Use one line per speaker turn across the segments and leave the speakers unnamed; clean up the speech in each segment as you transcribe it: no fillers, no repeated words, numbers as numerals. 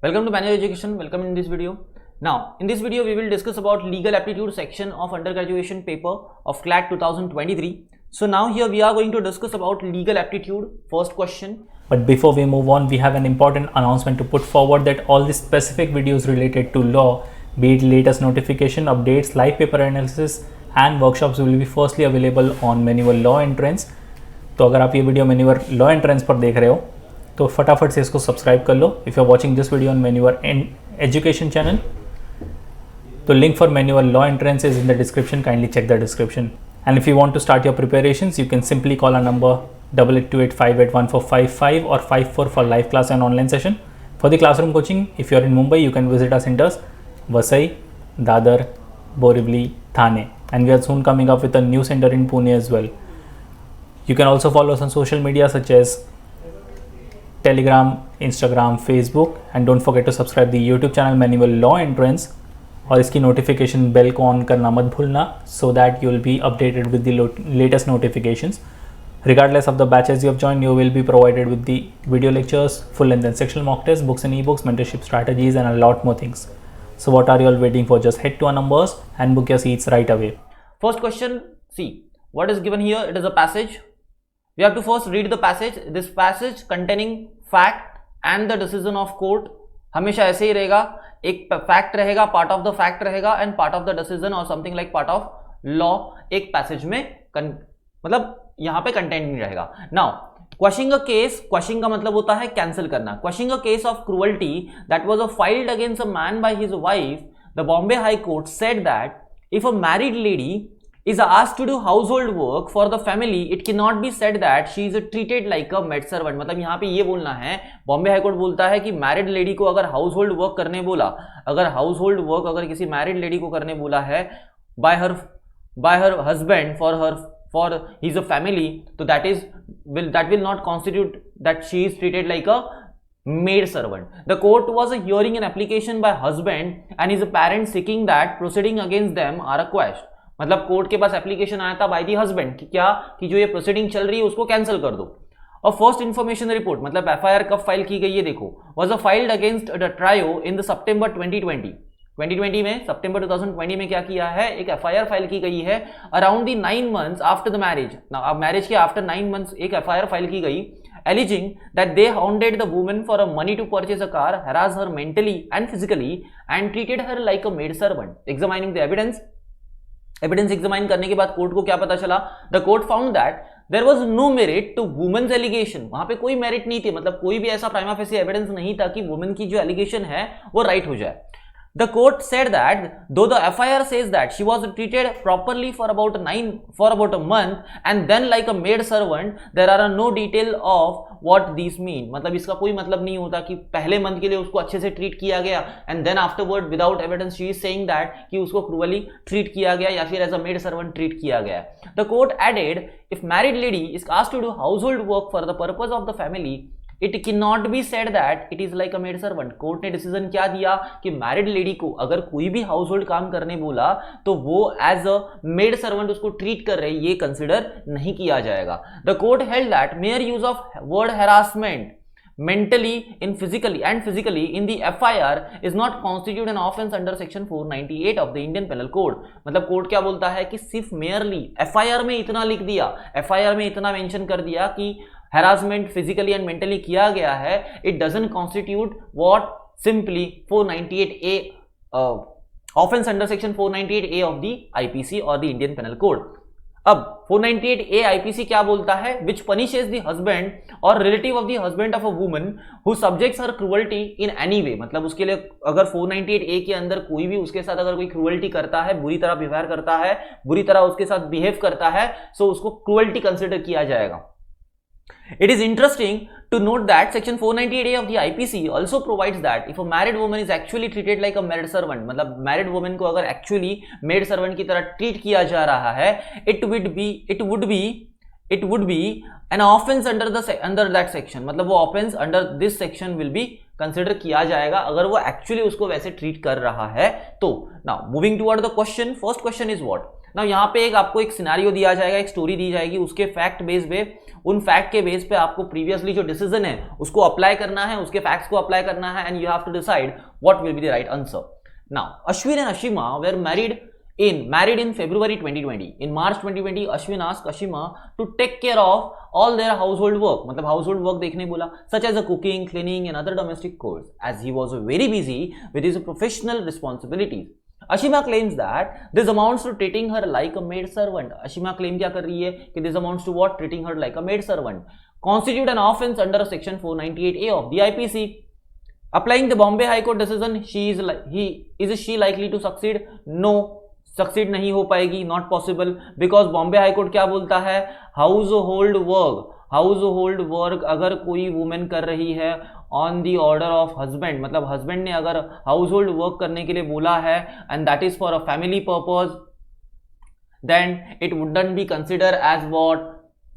Welcome to Manual Education. Welcome in this video. Now, in this video, we will discuss about legal aptitude section of undergraduation paper of CLAT 2023. So now here we are going to discuss about legal aptitude. First question.
But before we move on, we have an important announcement to put forward that all the specific videos related to law, be it latest notification, updates, live paper analysis and workshops will be firstly available on Manual Law Entrance. तो अगर आप ये video Manual Law Entrance पर देख रहे हो तो फटाफट से इसको सब्सक्राइब कर लो. If you are watching this video on Manual education channel, तो link for Manual Law Entrance is in the description. Kindly check the description. And if you want to start your preparations, you can simply call our number 8828581455 or 54 for live class and online session. For the classroom coaching, if you are in Mumbai, you can visit our centers Vasai, Dadar, Borivali, Thane, and we are soon coming up with a new center in Pune as well. You can also follow us on social media such as Telegram, Instagram, Facebook, and don't forget to subscribe the YouTube channel Manual Law Entrance और इसकी notification bell को on करना मत भूलना so that you will be updated with the latest notifications. Regardless of the batches you have joined, you will be provided with the video lectures, full length and sectional mock tests, books and ebooks, mentorship strategies, and a lot more things. So what are you all waiting for? Just head to our numbers and book your seats right away.
First question, see what is given here. It is a passage. We have to first read the passage. This passage containing fact and the decision of court. हमेशा ऐसे ही रहेगा, एक fact रहेगा, part of the fact रहेगा and part of the decision और something like part of law एक passage में मतलब यहां पे कंटेंट नहीं रहेगा. Now questioning a case, questioning का मतलब होता है कैंसिल करना. Questioning a case of cruelty that was filed against a man by his wife, the Bombay high court said that if a married lady is asked to do household work for the family, it cannot be said that she is treated like a maid servant. मतलब यहाँ पे ये बोलना है, Bombay high court बोलता है कि married lady को अगर हाउस होल्ड वर्क करने बोला, अगर हाउस होल्ड वर्क अगर किसी मैरिड लेडी को करने बोला है by her husband for his a family, तो that will not constitute that she is treated like a maid servant. The court was hearing an application by husband and his parents seeking that proceeding against them are quashed. मतलब court के पास application आया था by the husband कि क्या कि जो ये proceeding चल रही है उसको कैंसिल कर दो. और फर्स्ट इन्फॉर्मेशन रिपोर्ट मतलब एफआईआर कब फाइल की गई है देखो, was filed against the trio in the September 2020 में, सितंबर 2020 में क्या किया है, एक एफआईआर फाइल की गई है around the 9 months after the marriage. अब मैरिज के आफ्टर 9 मंथ्स एक एफआईआर फाइल की गई alleging that they hounded the woman for a money to purchase a car, harassed her mentally and physically and treated her like a maid servant. Examining the evidence examine करने के बाद court को क्या पता चला, the court found that there was no merit to women's allegation. वहां पे कोई मेरिट नहीं थी, मतलब कोई भी ऐसा प्राइमा फेसी एविडेंस नहीं था कि वुमेन की जो एलिगेशन है वो राइट हो जाए. The court said that though the FIR says that she was treated properly for about a month and then like a maid servant, there are no detail of what these mean. मतलब इसका कोई मतलब नहीं होता कि पहले month के लिए उसको अच्छे से ट्रीट किया गया and then afterward without evidence she is saying that कि उसको cruelly ट्रीट किया गया या फिर as a maid servant treat किया गया. The court added if married lady is asked to do household work for the purpose of the family, it can not be said that it is like a maid servant. Court ने decision क्या दिया कि married lady को अगर कोई भी house hold काम करने बोला तो वो एज अ मेड सर्वेंट उसको ट्रीट कर रहे, ये कंसिडर नहीं किया जाएगा. The court held that mayor use of word harassment mentally in physically in the FIR is not constitute an offense under section 498 of the Indian Penal Code. मतलब court क्या बोलता है कि सिर्फ मेयरली FIR में इतना लिख दिया, FIR में इतना मेंशन कर दिया कि harassment physically and mentally किया गया है, it doesn't constitute what simply 498A offense under section 498A of the IPC or the Indian Penal Code. अब 498A IPC क्या बोलता है, which punishes the husband or relative of the husband of a woman who subjects her cruelty in any way. मतलब उसके लिए अगर 498A के अंदर कोई भी उसके साथ अगर कोई क्रूअल्टी करता है, बुरी तरह व्यवहार करता है, बुरी तरह उसके साथ बिहेव करता है, सो उसको क्रूअल्टी कंसिडर किया जाएगा. It is interesting to note that section 498A of the IPC also provides that if a married woman is actually treated like a maid servant, मतलब married woman को अगर actually maid servant की तरह treat किया जा रहा है, it would be an offense under that section. मतलब वो offense under this section will be consider किया जाएगा अगर वो actually उसको वैसे treat कर रहा है तो. Now moving toward the question, first question is what? ना यहाँ पे एक आपको एक सिनेरियो दिया जाएगा, एक स्टोरी दी जाएगी, उसके फैक्ट बेस पे, उन फैक्ट के बेस पे आपको प्रीवियसली जो डिसीजन है उसको अप्लाई करना है, उसके फैक्ट्स को अप्लाई करना है, and you have to decide what will be the right answer. Now Ashwin and Ashima were married in February 2020. In March 2020, Ashwin asked Ashima to take care of all their household work. मतलब household work देखने बोला, such as the cooking, cleaning and other domestic chores, as he was very busy with his professional responsibilities. Ashima claims that this amounts to treating her like a maid servant. Ashima claim क्या कर रही है कि this amounts to what? Treating her like a maid servant. Constitute an offense under section 498A of the IPC. Applying the Bombay High Court decision, is she likely to succeed? No. Succeed नहीं हो पाएगी, not possible, because Bombay high court क्या बोलता है, house hold work अगर कोई women कर रही है on the order of husband, मतलब हस्बैंड ने अगर हाउस होल्ड वर्क करने के लिए बोला है and that is for a family purpose, then it wouldn't be consider as what,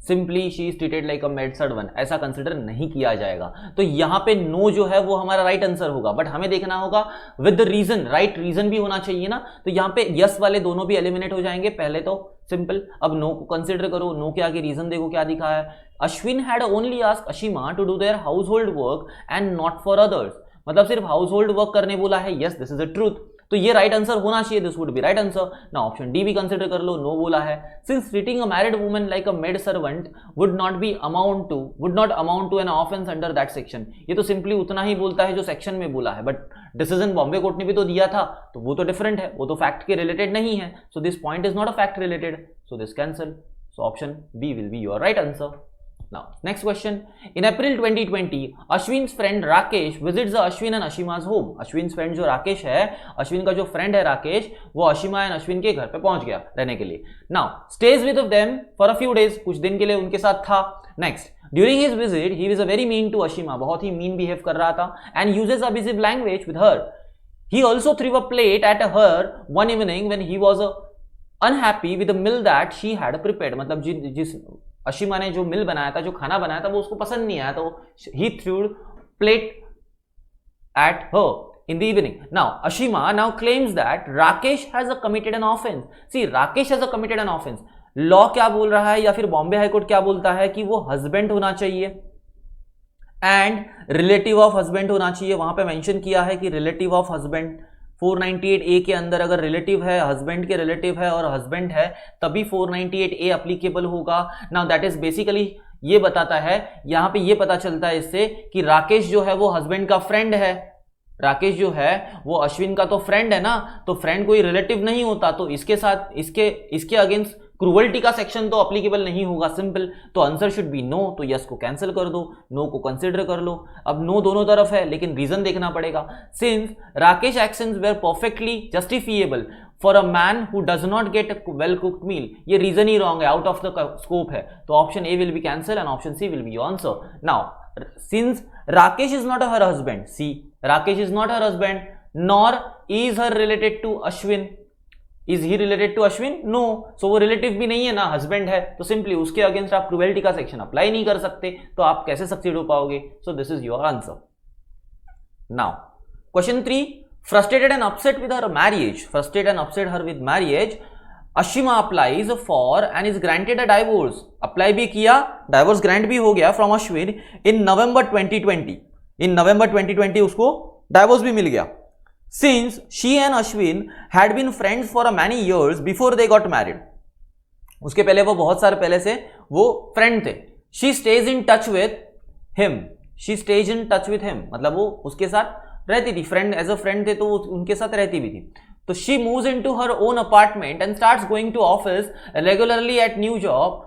simply she is treated like a maid servant, ऐसा consider नहीं किया जाएगा. तो यहां पे नो जो है वो हमारा राइट आंसर होगा, बट हमें देखना होगा with the reason, right reason भी होना चाहिए ना. तो यहां पे यस वाले दोनों भी एलिमिनेट हो जाएंगे. पहले तो सिंपल, अब नो को कंसिडर करो, नो के आगे रीजन देखो क्या दिखा है. Ashwin had only asked Ashima to do their household work and not for others, मतलब सिर्फ हाउस होल्ड वर्क करने बोला है. Yes, this is a truth, तो ये राइट आंसर होना चाहिए, this would be right answer. ना ऑप्शन डी भी कंसिडर कर लो, नो बोला है. Since treating a married woman like a maid servant would not amount to an offence under that section, ये तो सिंपली उतना ही बोलता है जो सेक्शन में बोला है, बट डिसीजन बॉम्बे कोर्ट ने भी तो दिया था, तो वो तो डिफरेंट है, वो तो फैक्ट के रिलेटेड नहीं है. So this point is not a fact related, so this cancel. So option B will be your right answer. Now, next question. In April 2020, Ashwin's friend Rakesh visits the Ashwin and Ashima's home. Ashwin's friend जो राकेश है, अश्विन का जो friend है राकेश, वो Ashima and Ashwin के घर पे पहुंच गया रहने के लिए. Now, stays with them for a few days. कुछ दिन के लिए उनके साथ था. Next, during his visit, he was very mean to Ashima. बहुत ही mean behave कर रहा था, and uses abusive language with her. He also threw a plate at her one evening when he was unhappy with the meal that she had prepared. मतलब जिस अशीमा ने जो मिल बनाया था, जो खाना बनाया था, वो उसको पसंद नहीं आया, तो he threw plate at her in the evening. Now Ashima now claims that Rakesh has committed an offense. See, Rakesh has committed an offense. Law क्या बोल रहा है या फिर बॉम्बे हाई कोर्ट क्या बोलता है कि वो हस्बैंड होना चाहिए एंड रिलेटिव ऑफ हस्बैंड होना चाहिए. वहां पे मेंशन किया है कि रिलेटिव ऑफ हस्बैंड, 498A के अंदर अगर रिलेटिव है, हस्बैंड के रिलेटिव है और हस्बैंड है, तभी 498A एप्लीकेबल होगा. नाउ दैट इज बेसिकली ये बताता है, यहां पे ये पता चलता है इससे कि राकेश जो है वो हस्बैंड का फ्रेंड है. राकेश जो है वो अश्विन का तो फ्रेंड है ना, तो फ्रेंड कोई रिलेटिव नहीं होता, तो इसके साथ इसके अगेंस्ट क्रूअल्टी का सेक्शन तो अप्लीकेबल नहीं होगा. सिंपल, तो आंसर शुड बी नो. तो यस को कैंसिल कर दो, नो को कंसिडर कर लो. अब नो दोनों तरफ है, लेकिन रीजन देखना पड़ेगा. Since Rakesh actions were perfectly justifiable for a man who does not get a well cooked meal, ये रीजन ही रॉन्ग है, आउट ऑफ द स्कोप है. तो option A will be cancel and option C will be your answer. Now since Rakesh is not her husband, see Rakesh is not her husband, nor is her related to Ashwin. Is he related to Ashwin? No. सो वो relative भी नहीं है ना, husband है, तो simply उसके against आप cruelty का सेक्शन अप्लाई नहीं कर सकते, तो आप कैसे सक्सीड हो पाओगे. सो this is your answer. Now question 3, frustrated and upset with her marriage. Frustrated and upset her with marriage, Ashima applies for and is granted a divorce. Apply भी किया, डाइवोर्स ग्रांट भी हो गया फ्रॉम अश्विन इन नवंबर 2020. इन नवंबर 2020 उसको डाइवोर्स भी मिल गया. Since she and Ashwin had been friends for many years before they got married. उसके पहले वो बहुत सारे पहले से वो फ्रेंड थे. She stays in touch with him. She stays in touch with him. मतलब वो उसके साथ रहती थी, फ्रेंड एज अ फ्रेंड थे तो वो उनके साथ रहती भी थी. तो she moves into her own apartment and starts going to office regularly at new job.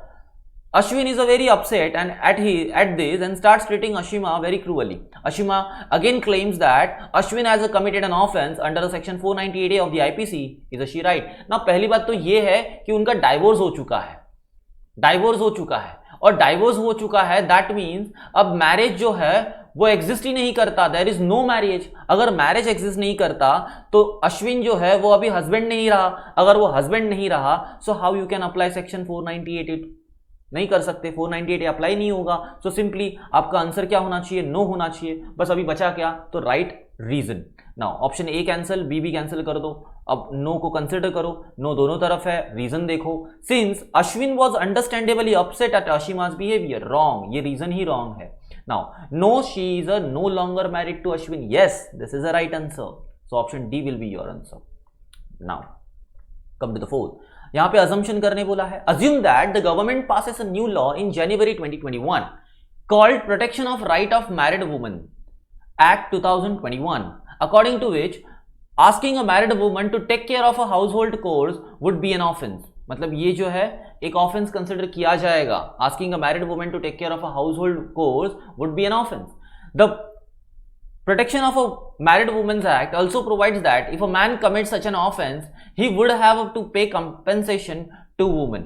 Ashwin is very upset and at this and starts treating Ashima very cruelly. Ashima again claims that Ashwin has committed an offense under the section 498A of the IPC. Is she right? Now पहली बात तो ये है कि उनका divorce हो चुका है, और डाइवोर्स हो चुका है, दैट मीन्स अब मैरिज जो है वो एग्जिस्ट ही नहीं करता. There is no marriage. अगर मैरिज एग्जिस्ट नहीं करता तो अश्विन जो है वो अभी हस्बैंड नहीं रहा. अगर वो हस्बैंड नहीं रहा, so how you can apply section 498? नहीं कर सकते, 498 अप्लाई नहीं होगा. सो सिंपली आपका आंसर क्या होना चाहिए? नो होना चाहिए. बस अभी बचा क्या? तो right reason. Now option A cancel, B भी कैंसिल कर दो, अब नो को कंसिडर करो, नो दोनों तरफ है, रीजन देखो, since Ashwin was understandably upset at अशिमा's बिहेवियर, रॉन्ग, ये रीजन ही रॉन्ग है। Now no she is a no longer married to Ashwin, yes this is a right answer, so option D will be your answer. Now come to the fourth, यहां पे assumption करने बोला है, assume that the government passes a new law in January 2021 called Protection of Right of Married Women Act 2021, according to which asking a married woman to take care of a household chores would be an offense। मतलब ये जो है एक offence consider किया जाएगा, asking a married woman to take care of a household chores would be an offense। The Protection of a Married Women's Act also provides that if a man commits such an offense, he would have to pay compensation to women।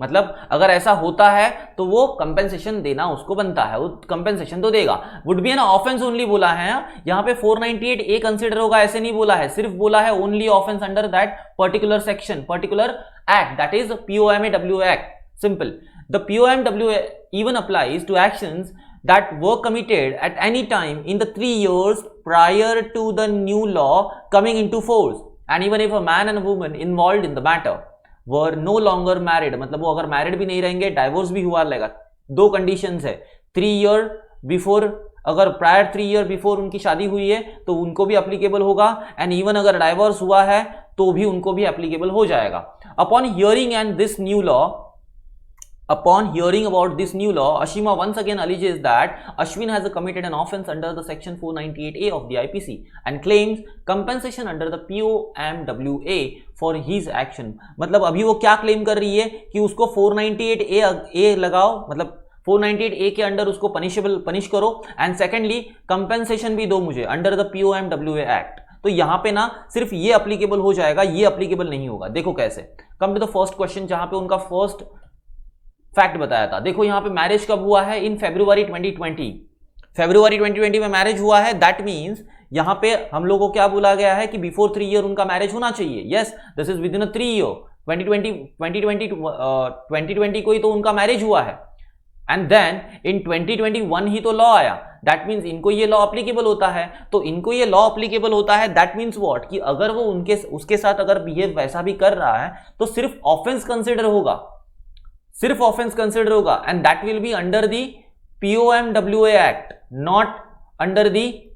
मतलब अगर ऐसा होता है तो वो compensation देना उसको बनता है, वो कंपेंसेशन तो देगा। Would be an offence only बोला है, यहां पे 498 ए कंसिडर होगा ऐसे नहीं बोला है, सिर्फ बोला है only offence under that particular section, particular act, that is POMAW act. Simple, the POMAW even applies to actions that were committed at any time in the 3 years prior to the new law coming into force, and even if a man and a woman involved in the matter were no longer married, मतलब वो अगर married भी नहीं रहेंगे, divorce भी हुआ रहेगा, दो कंडीशंस है, 3 ईयर बिफोर, अगर प्रायर 3 ईयर बिफोर उनकी शादी हुई है तो उनको भी एप्लीकेबल होगा, एंड इवन अगर डाइवोर्स हुआ है तो भी उनको भी एप्लीकेबल हो जाएगा। Upon hearing and this new law, Upon hearing about this new law, Ashima once again alleges that Ashwin has committed an offence under the section 498A of the IPC and claims compensation under the POMAW for his action। मतलब अभी वो क्या claim कर रही है कि उसको 498A लगाओ, मतलब 498A के अंडर उसको पनिश करो, एंड सेकेंडली कंपेंसेशन भी दो मुझे अंडर द POMAW एक्ट। तो यहां पे ना सिर्फ ये अप्लीकेबल हो जाएगा, ये अप्लीकेबल नहीं होगा। देखो कैसे, come to the first question जहां पे उनका फर्स्ट फैक्ट बताया था। देखो यहां पे मैरिज कब हुआ है, इन फरवरी 2020, फरवरी 2020 में मैरिज हुआ है। दैट मींस यहां पे हम लोगों को क्या बोला गया है कि बिफोर 3 ईयर उनका मैरिज होना चाहिए। Yes, this is with in 3 year, 2020 को ही तो उनका मैरिज हुआ है, एंड देन इन 2021 ही तो लॉ आया। दैट मींस इनको ये लॉ अप्लीकेबल होता है, तो इनको ये लॉ अप्लीकेबल होता है। दैट मींस व्हाट, कि अगर वो उसके साथ अगर बिहेव वैसा भी कर रहा है तो सिर्फ ऑफेंस कंसिडर होगा, सिर्फ ऑफेंस कंसिडर होगा, and that will be under the POMAW act, not under the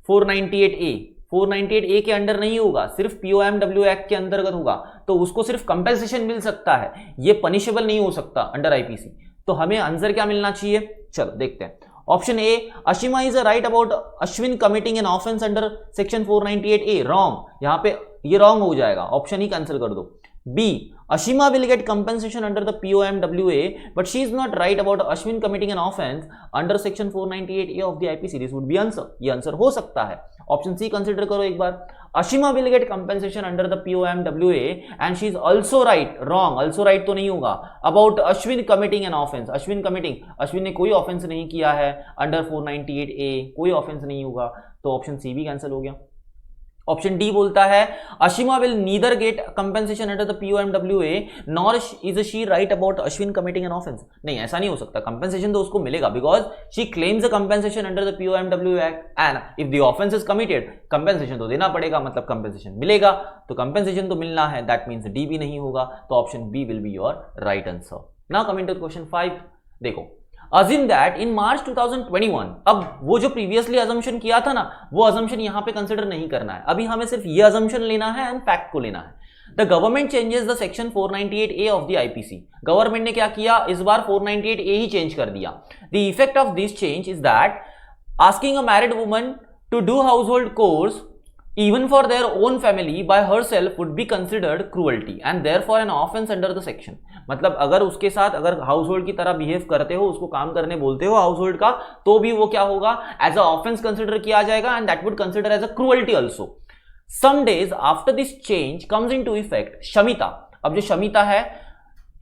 498A। 498A के अंडर नहीं होगा, सिर्फ POMAW एक्ट के अंतर्गत होगा, तो उसको सिर्फ कंपेंसेशन मिल सकता है, ये पनिशेबल नहीं हो सकता अंडर IPC। तो हमें आंसर क्या मिलना चाहिए, चलो देखते हैं। Option A, Ashima is right about Ashwin committing an offence under section 498A, wrong, यहां पे ये रॉन्ग हो जाएगा, ऑप्शन ही कैंसिल कर दो। B, Ashima will get compensation under the POMAW, but she is not right about Ashwin committing an offense under section 498A of the IPC। This would be answer, ये answer हो सकता है। Option C consider करो एक बार, Ashima will get compensation under the POMAW and she is also right, wrong, also right तो नहीं होगा, about Ashwin committing an offense, Ashwin committing, Ashwin ने कोई ऑफेंस नहीं किया है अंडर 498A, कोई ऑफेंस नहीं होगा, तो ऑप्शन सी भी कैंसिल हो गया। ऑप्शन डी बोलता है Ashima will neither get compensation under the POMAW nor is she right about Ashwin committing an offence. नहीं, ऐसा नहीं हो सकता, कंपेंसेशन तो उसको मिलेगा because she claims the compensation under the POMAW act, and if the offence is committed compensation तो देना पड़ेगा, मतलब कंपेंसेशन मिलेगा, तो कंपेंसेशन तो मिलना है, दैट मींस डी भी नहीं होगा, तो option B will be your right answer. Now coming to question 5, देखो assume that in March 2021, अब वो जो प्रीवियसली assumption किया था ना, वो assumption यहां पे कंसिडर नहीं करना है, अभी हमें सिर्फ ये assumption लेना है एंड फैक्ट को लेना है। The government changes the section 498A of the IPC। Government ने क्या किया, इस बार 498A ही चेंज कर दिया। The effect of this change is that asking a married woman to do household chores even for their own family by herself would be considered cruelty and therefore an offense under the section। मतलब अगर उसके साथ अगर house hold की तरह behave करते हो, उसको काम करने बोलते हो हाउस होल्ड का, तो भी वो क्या होगा, एज अ ऑफेंस कंसिडर किया जाएगा, and that would consider as a cruelty also. Some days after this change comes into effect, Shamita, अब जो शमिता है,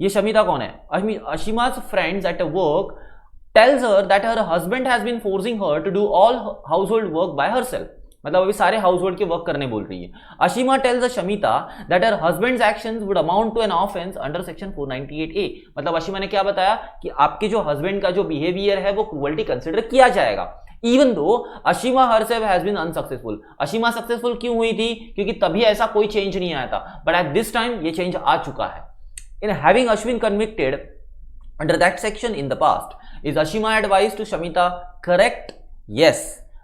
ये शमिता कौन है, Ashima's friends at work tells her that her husband has been forcing her to do all household work by herself। मतलब अभी सारे house hold के वर्क करने बोल रही है। Ashima tells Shamita that her husband's actions would amount to an offence under section 498A। मतलब अशिमा ने क्या बताया कि आपके जो हस्बैंड का जो बिहेवियर है वो क्रूअल्टी कंसिडर किया जाएगा। Even though Ashima herself has been unsuccessful. Ashima successful क्यों हुई थी? क्योंकि तभी ऐसा कोई चेंज नहीं आया था, बट एट दिस टाइम ये चेंज आ चुका है। In having Ashwin convicted under that section in the past, is Ashima advised to Shamita correct? Yes,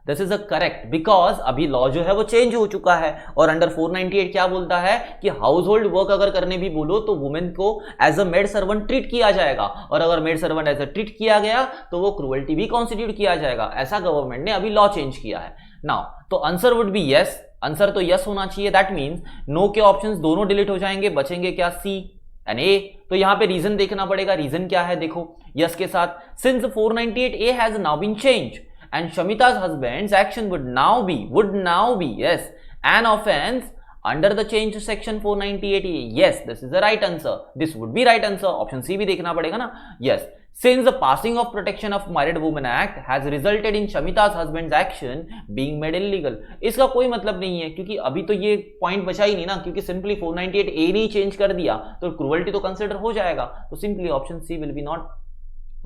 this is a correct, because अभी लॉ जो है वो चेंज हो चुका है और अंडर 498 क्या बोलता है कि हाउस होल्ड वर्क अगर करने भी बोलो तो वुमेन को as a maid servant treat किया जाएगा, और अगर maid servant as a treat किया गया तो वो क्रूअल्टी भी कॉन्स्टिट्यूट किया जाएगा। ऐसा गवर्नमेंट ने अभी लॉ चेंज किया है। नाउ तो answer would be yes, answer तो यस होना चाहिए। दैट मीन्स नो के ऑप्शंस दोनों डिलीट हो जाएंगे, बचेंगे क्या? सी एंड ए। तो यहां पे रीजन देखना पड़ेगा, रीजन क्या है देखो यस के साथ। Since 498A has now been change and Shamita's husband's action would now be yes an offense under the change section 498A. Yes, this is the right answer. This would be right answer. Option C भी देखना पड़ेगा ना। yes, since the passing of Protection of Married Women Act has resulted in Shamita's husband's action being made illegal. इसका कोई मतलब नहीं है, क्योंकि अभी तो ये पॉइंट बचा ही नहीं ना, क्योंकि सिंपली 498A नहीं चेंज कर दिया तो क्रूअल्टी तो कंसिडर हो जाएगा। तो simply option C will be not,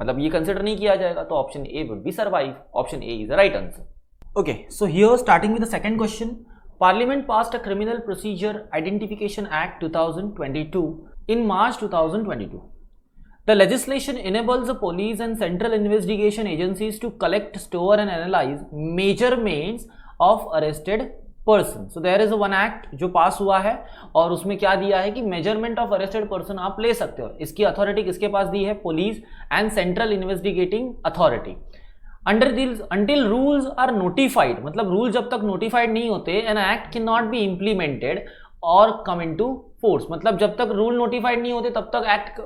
मतलब ये कंसिडर नहीं किया जाएगा, तो option A would be survive. Option A is the right answer. Okay, so here starting with the second question, Parliament passed a Criminal Procedure Identification Act 2022 in March 2022. The legislation enables the police and central investigation agencies to collect, store and analyze measurements of arrested person. So there is a one act जो पास हुआ है और उसमें क्या दिया है कि measurement of arrested person आप ले सकते हो। इसकी अथॉरिटी किसके पास दी है? Police and central investigating authority. until rules are notified, मतलब रूल जब तक नोटिफाइड नहीं होते, an act cannot be implemented or come into force, मतलब जब तक रूल नोटिफाइड नहीं होते तब तक एक्ट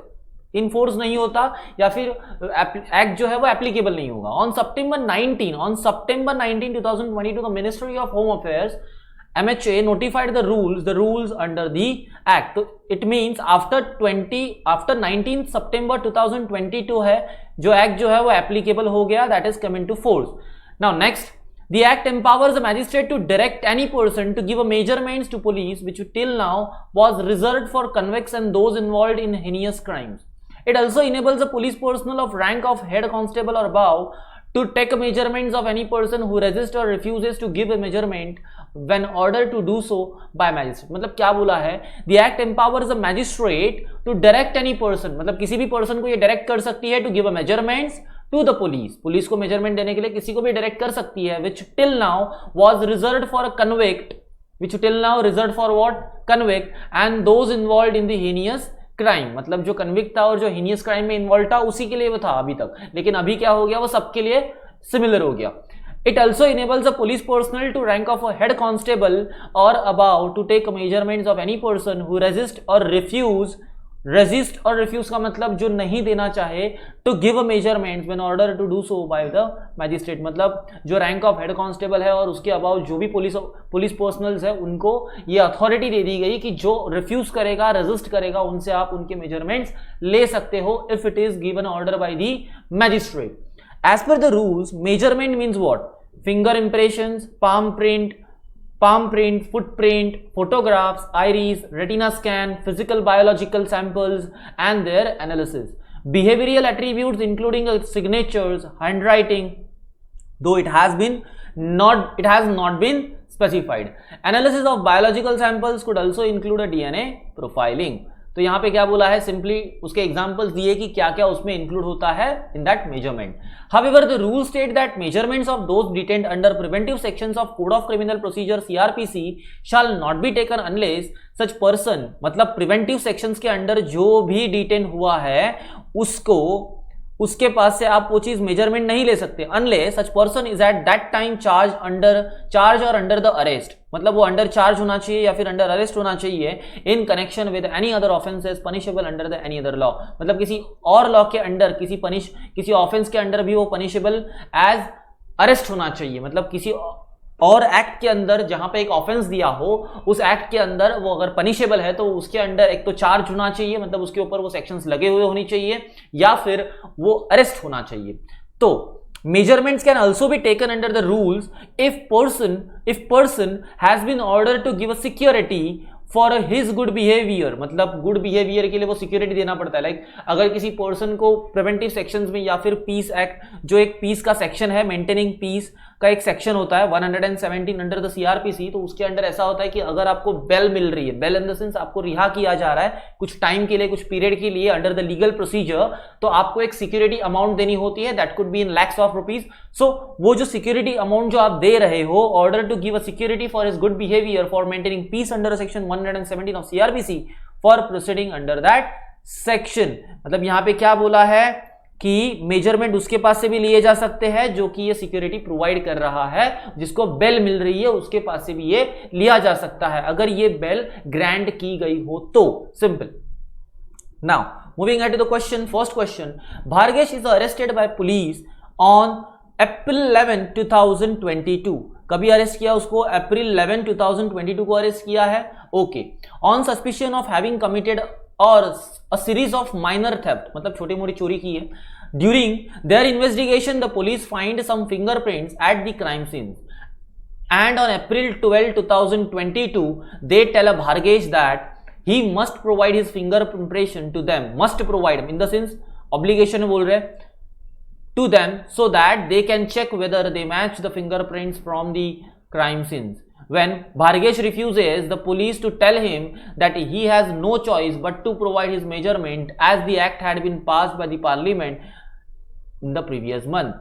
इन फोर्स नहीं होता या फिर एक्ट जो है वो एप्लीकेबल नहीं होगा। On September 19, 2022, the Ministry of Home Affairs MHA notified the rules under the act. तो it means after 19 September 2022 है जो एक्ट जो है वो एप्लीकेबल हो गया, that is come into force. Now next, the act empowers the magistrate to direct any person to give a measurements to police which till now was reserved for convicts and those involved in heinous crimes. It also enables the police personnel of rank of head constable or above to take measurements of any person who resists or refuses to give a measurement when ordered to do so by magistrate. मतलब क्या बोला है? The act empowers the magistrate to direct any person, मतलब किसी भी person को ये direct कर सकती है to give a measurements to the police. Police को measurement देने के लिए किसी को भी direct कर सकती है, which till now was reserved for a convict, which till now reserved for what? Convict and those involved in the heinous crime, मतलब जो कन्विक्ट था और जो हीनियस क्राइम में इन्वॉल्व था उसी के लिए वो था अभी तक, लेकिन अभी क्या हो गया? वो सबके लिए सिमिलर हो गया। It also enables the police personnel to rank of a head constable or above to take measurements of any person who resist or refuse का मतलब जो नहीं देना चाहे, to give a measurements when ordered to do so by the magistrate, मतलब जो rank of head constable है और उसके अबाउ जो भी पुलिस पर्सनल्स है उनको ये अथॉरिटी दे दी गई कि जो रिफ्यूज करेगा, रेजिस्ट करेगा, उनसे आप उनके मेजरमेंट्स ले सकते हो if it is given order by the magistrate. As per the rules, measurement means what? Finger impressions, palm print, footprint, photographs, iris, retina scan, physical biological samples and their analysis. Behavioral attributes including signatures, handwriting, though it has not been specified. Analysis of biological samples could also include a DNA profiling. तो यहाँ पे क्या बोला है? Simply उसके examples दिए कि क्या क्या उसमें इंक्लूड होता है in that measurement. However the rule state that measurements of those detained under preventive sections of code of criminal procedure CRPC shall not be taken unless such person, मतलब preventive sections के under जो भी detain हुआ है उसके पास से आप वो चीज मेजरमेंट नहीं ले सकते unless such person is eight that time charge और अंडर द अरेस्ट, मतलब वो अंडर चार्ज होना चाहिए या फिर अंडर अरेस्ट होना चाहिए इन connection with any other offences punishable under the any other law, मतलब किसी और लॉ के अंडर किसी ऑफेंस के अंडर भी वो पनिशेबल एज अरेस्ट होना चाहिए, मतलब किसी और एक्ट के अंदर जहां पे एक ऑफेंस दिया हो उस एक्ट के अंदर वो अगर पनिशेबल है तो उसके अंडर एक तो चार्ज होना चाहिए, मतलब उसके ऊपर वो सेक्शंस लगे हुए होनी चाहिए, या फिर वो अरेस्ट होना चाहिए। तो measurements can also be taken under the rules if person has been ordered to give a security for his good behaviour, मतलब गुड बिहेवियर के लिए वो सिक्योरिटी देना पड़ता है। लाइक अगर किसी पर्सन को प्रिवेंटिव सेक्शंस में या फिर पीस एक्ट, जो एक पीस का सेक्शन है, मेंटेनिंग पीस का एक सेक्शन होता है 117 अंडर द सीआरपीसी, तो उसके अंडर ऐसा होता है कि अगर आपको बेल मिल रही है, बेल इन द सेंस आपको रिहा किया जा रहा है कुछ टाइम के लिए, कुछ पीरियड के लिए अंडर द लीगल प्रोसीजर, तो आपको एक सिक्योरिटी अमाउंट देनी होती है, that could be in lakhs of rupees. So वो जो सिक्योरिटी अमाउंट जो आप दे रहे हो, order to give a security for his good behaviour for maintaining peace under section 117 of CrPC for proceeding under that section, मतलब यहां पे क्या बोला है कि मेजरमेंट उसके पास से भी लिए जा सकते हैं जो कि ये सिक्योरिटी प्रोवाइड कर रहा है, जिसको बेल मिल रही है उसके पास से भी ये लिया जा सकता है अगर ये बेल ग्रांट की गई हो तो। Simple. Now moving ahead to the question, first question, Bhargesh is arrested by police on April 11, 2022। कभी अरेस्ट किया उसको? अप्रैल 11, 2022 को अरेस्ट किया है। Okay. On suspicion of having committed और a series of minor theft, मतलब छोटी मोटी चोरी की है। During their investigation, the police find some fingerprints at the crime scene. And on April 12, 2022, they tell Bhargesh that he must provide his finger impression to them. Must provide in the sense obligation बोल रहे to them so that they can check whether they match the fingerprints from the crime scenes. When Bhargesh refuses the police to tell him that he has no choice but to provide his measurement as the act had been passed by the parliament in the previous month,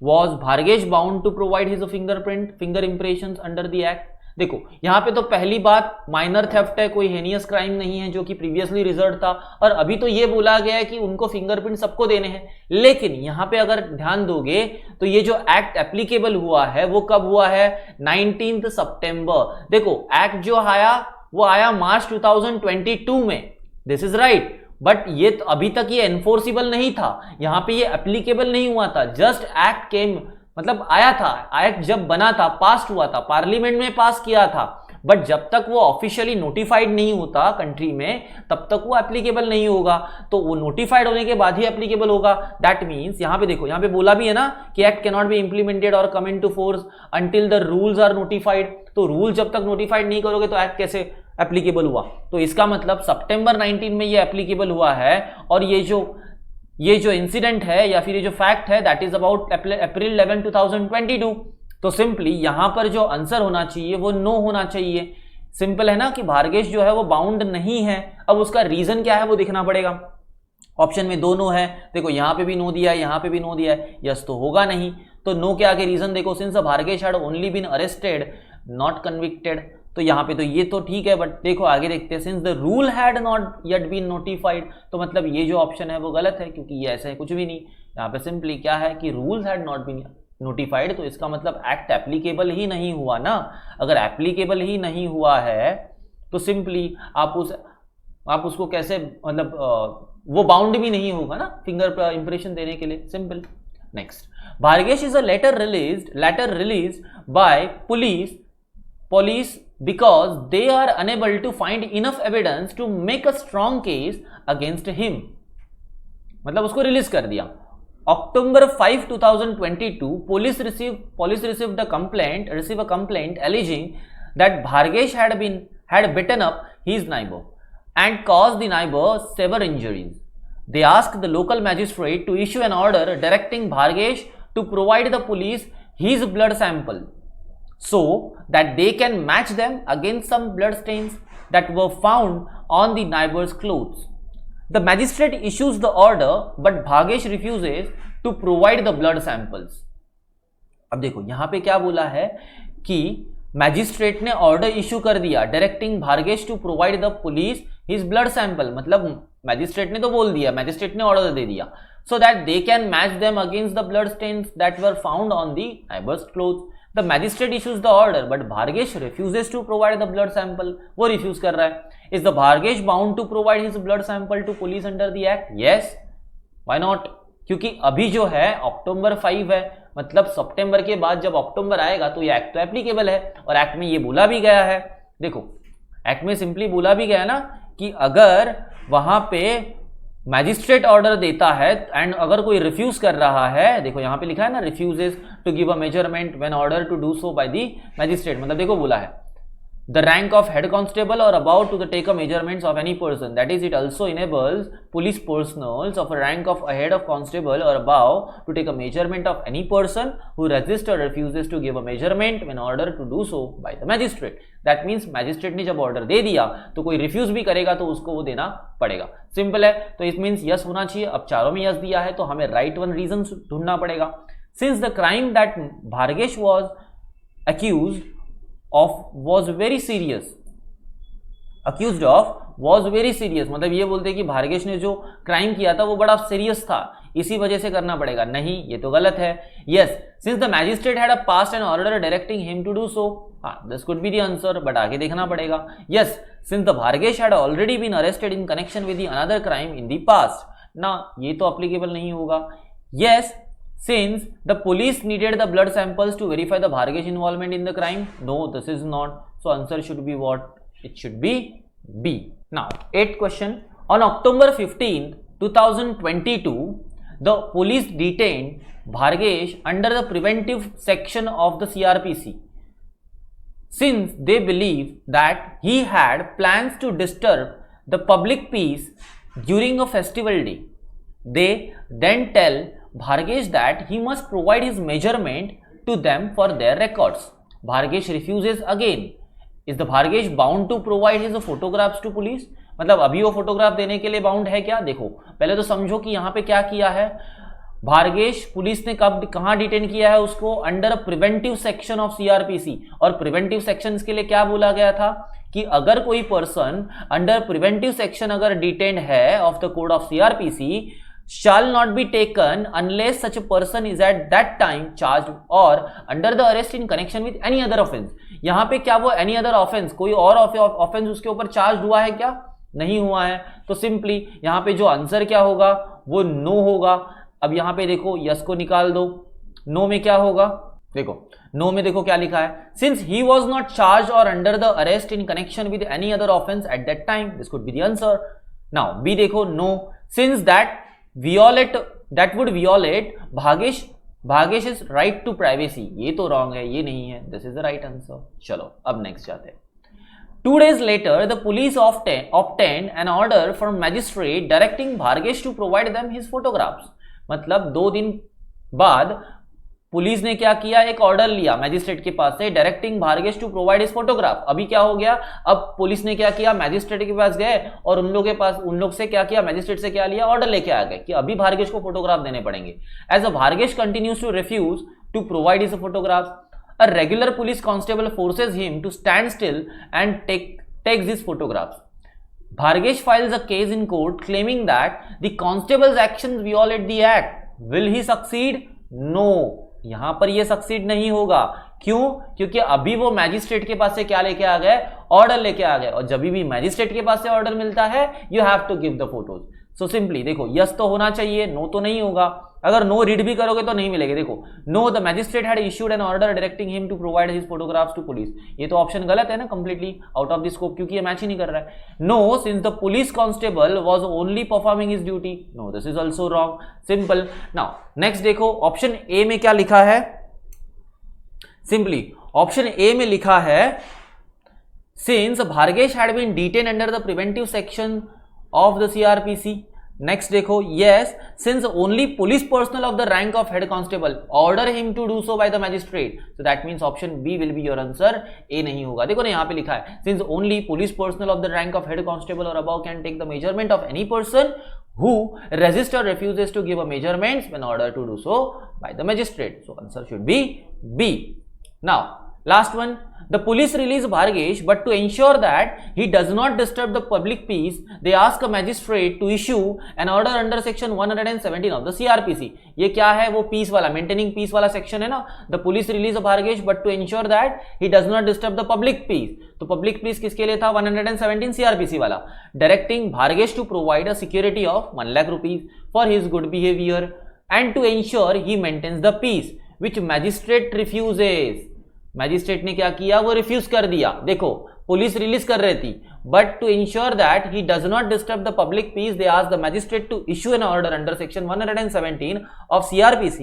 was Bhargesh bound to provide his finger impressions under the act? देखो यहां पे तो पहली बात minor theft है, कोई हेनियस crime नहीं है जो कि प्रीवियसली रिजर्व था, और अभी तो ये बोला गया है कि उनको फिंगरप्रिंट सबको देने हैं। लेकिन यहां पे अगर ध्यान दोगे तो ये जो एक्ट एप्लीकेबल हुआ है वो कब हुआ है? 19 सितंबर। देखो एक्ट जो आया वो आया मार्च 2022 में, दिस इज राइट, बट ये तो अभी तक ये एनफोर्सिबल नहीं था, यहां पे ये एप्लीकेबल नहीं हुआ था, जस्ट एक्ट केम, मतलब आया था, एक्ट जब बना था, पास हुआ था, पार्लियामेंट में पास किया था, बट जब तक वो ऑफिशियली नोटिफाइड नहीं होता कंट्री में तब तक वो एप्लीकेबल नहीं होगा, तो वो नोटिफाइड होने के बाद ही एप्लीकेबल होगा। दैट मींस यहां पे देखो, यहां पे बोला भी है ना कि act cannot be implemented और come into force until the rules are notified, तो रूल जब तक नोटिफाइड नहीं करोगे तो एक्ट कैसे एप्लीकेबल हुआ? तो इसका मतलब सितंबर 19 में ये एप्लीकेबल हुआ है, और ये जो इंसिडेंट है या फिर ये जो फैक्ट है दैट इज अबाउट अप्रैल 11, 2022। तो सिंपली यहां पर जो आंसर होना चाहिए वो नो होना चाहिए। सिंपल है ना कि भार्गेश जो है वो बाउंड नहीं है। अब उसका रीजन क्या है वो देखना पड़ेगा। ऑप्शन में दो नो है, देखो यहां पे भी नो दिया है, यहां पे भी नो दिया है, यस तो होगा नहीं, तो नो के आगे रीजन देखो, since Bhargesh had only been arrested not convicted, तो यहां पे तो ये तो ठीक है, बट देखो आगे देखते हैं, since the rule had not yet been notified, तो मतलब ये जो ऑप्शन है वो गलत है, क्योंकि ये ऐसा है कुछ भी नहीं। यहाँ पे सिंपली क्या है कि rules had not been notified, तो इसका मतलब एक्ट एप्लीकेबल ही नहीं हुआ ना। अगर एप्लीकेबल ही नहीं हुआ है तो सिंपली आप उसको कैसे, मतलब वो बाउंड भी नहीं होगा ना फिंगर इंप्रेशन देने के लिए। Simple. Next, Bhargesh is a later release by police because they are unable to find enough evidence to make a strong case against him, मतलब उसको रिलीज कर दिया। October 5, 2022, police received a complaint alleging that Bhargesh had beaten up his neighbor and caused the neighbor severe injuries. They asked the local magistrate to issue an order directing Bhargesh to provide the police his blood sample so that they can match them against some blood stains that were found on the neighbor's clothes. The magistrate issues the order, but Bhargesh refuses to provide the blood samples. अब देखो यहां पे क्या बोला है कि magistrate ने order issue कर दिया directing Bhargesh to provide the police his blood sample, मतलब मैजिस्ट्रेट ने तो बोल दिया, मैजिस्ट्रेट ने ऑर्डर दे दिया, so that they can match them against the blood stains that were found on the neighbor's clothes. The magistrate issues the order, but Bhargesh refuses to provide the blood sample. वो refuse कर रहा है। Is the Bhargesh bound to provide his blood sample to police under the act? Yes. Why not? क्योंकि अभी जो है October 5 है, मतलब सितंबर के बाद जब अक्टूबर आएगा तो ये एक्ट तो एप्लीकेबल है, और एक्ट में ये बोला भी गया है, देखो एक्ट में सिंपली बोला भी गया ना कि अगर वहां पे मैजिस्ट्रेट ऑर्डर देता है एंड अगर कोई रिफ्यूज कर रहा है, देखो यहां पे लिखा है ना, refuses to give a measurement when order to do so by the magistrate, मतलब देखो बोला है the rank of head constable or above to take a measurements of any person. That is, it also enables police personnel of a rank of a head of constable or above to take a measurement of any person who resists or refuses to give a measurement in order to do so by the magistrate. That means magistrate ने जब order दे दिया तो कोई refuse भी करेगा तो उसको वो देना पड़ेगा. सिंपल है. तो इट मीन्स यस होना चाहिए. अब चारों में यस दिया है तो हमें राइट वन रीजन ढूंढना पड़ेगा. Since the crime that Bhargesh was accused of was very serious, accused of was very serious, मतलब ये बोलते हैं कि भार्गेश ने जो क्राइम किया था वो बड़ा सीरियस था, इसी वजह से करना पड़ेगा. नहीं, ये तो गलत है. yes, since the magistrate had a passed an order directing him to do so. हाँ, this could be the answer, but आगे देखना पड़ेगा. yes, since the Bhargesh had already been arrested in connection with the another crime in the past. ना, ये तो applicable नहीं होगा. yes, since the police needed the blood samples to verify the Bhargesh involvement in the crime. No, this is not. So answer should be what? It should be B. Now, 8th question. On October 15th, 2022, the police detained Bhargesh under the preventive section of the CRPC. Since they believe that he had plans to disturb the public peace during a festival day, they then tell Bhargesh that he must provide his measurement to them for their records. Bhargesh refuses again. Is the Bhargesh bound to provide his photographs to police? मतलब अभी वो photograph देने के लिए bound है क्या? देखो, पहले तो समझो कि यहाँ पे क्या किया है. भार्गेश पुलिस ने कब कहाँ डिटेन किया है उसको? Under preventive section of CrPC. और प्रिवेंटिव सेक्शंस के लिए क्या बोला गया था कि अगर कोई पर्सन अंडर प्रिवेंटिव सेक्शन अगर डिटेन है of the code of CrPC shall not be taken unless such a person is at that time charged or under the arrest in connection with any other offense. यहां पे क्या वो any other offense, कोई और offense उसके ऊपर charge हुआ है क्या? नहीं हुआ है. तो सिंपली यहां पे जो आंसर क्या होगा वो नो होगा. अब यहां पे देखो यस को निकाल दो. नो में क्या होगा? देखो नो में देखो क्या लिखा है. Since he was not charge और under the arrest in connection with any other offence at that time, this could be the answer. Now B देखो no. Since that that would violate Bhargesh's right to privacy. ये तो wrong है, ये नहीं है. This is the right answer. चलो अब next जाते हैं. 2 days later, the police obtained an order from magistrate directing Bhargesh to provide them his photographs. मतलब 2 दिन बाद पुलिस ने क्या किया? एक ऑर्डर लिया मैजिस्ट्रेट के पास से directing Bhargesh to provide his photograph. अभी क्या हो गया? अब पुलिस ने क्या किया? मैजिस्ट्रेट के पास गए और उन लोग से क्या किया? मैजिस्ट्रेट से क्या लिया? ऑर्डर लेके आ गए कि अभी भार्गेश को फोटोग्राफ देने पड़ेंगे. As a Bhargesh continues to refuse to provide his photograph, a regular police constable forces him to stand still and takes his photographs. Bhargesh files a case in court claiming that the constable's actions violate the act. Will he succeed? No. यहां पर ये succeed नहीं होगा. क्यों? क्योंकि अभी वो magistrate के पास से क्या लेके आ गए? ऑर्डर लेके आ गए. और जब भी मैजिस्ट्रेट के पास से ऑर्डर मिलता है you have to give the photos. So simply देखो यस तो होना चाहिए, नो तो नहीं होगा. अगर नो रीड भी करोगे तो नहीं मिलेगा. देखो no, the magistrate had issued an order directing him to provide his photographs to police. ये तो ऑप्शन गलत है ना, completely out of the scope, क्योंकि ये मैच ही नहीं कर रहा है. No, since the police constable was only performing his duty. No, this is also wrong. Simple. Now next देखो ऑप्शन ए में क्या लिखा है. सिंपली ऑप्शन ए में लिखा है since Bhargesh had been detain under the preventive section of the CrPC. Next देखो yes, since only police personnel of the rank of head constable order him to do so by the magistrate. So that means option B will be your answer. A नहीं होगा. देखो ना यहां पे लिखा है since only police personnel of the rank of head constable और above can take the measurement of any person who resists or refuses to give a measurements when ordered to do so by the magistrate. So answer should be B. Now last one, the police release Bhargesh, but to ensure that he does not disturb the public peace, they ask a magistrate to issue an order under section 117 of the CRPC. ये क्या है? वो piece वाला, maintaining piece वाला section है ना. The police release Bhargesh, but to ensure that he does not disturb the public peace. तो public piece किसके लिए था? 117 CRPC वाला. Directing Bhargesh to provide a security of 1 lakh rupees for his good behavior and to ensure he maintains the peace, which magistrate refuses. Magistrate ने क्या किया? वो refuse कर दिया. देखो पुलिस रिलीज कर रही थी, but to ensure that he does not disturb the public peace they asked the magistrate to issue an order under section 117 of CRPC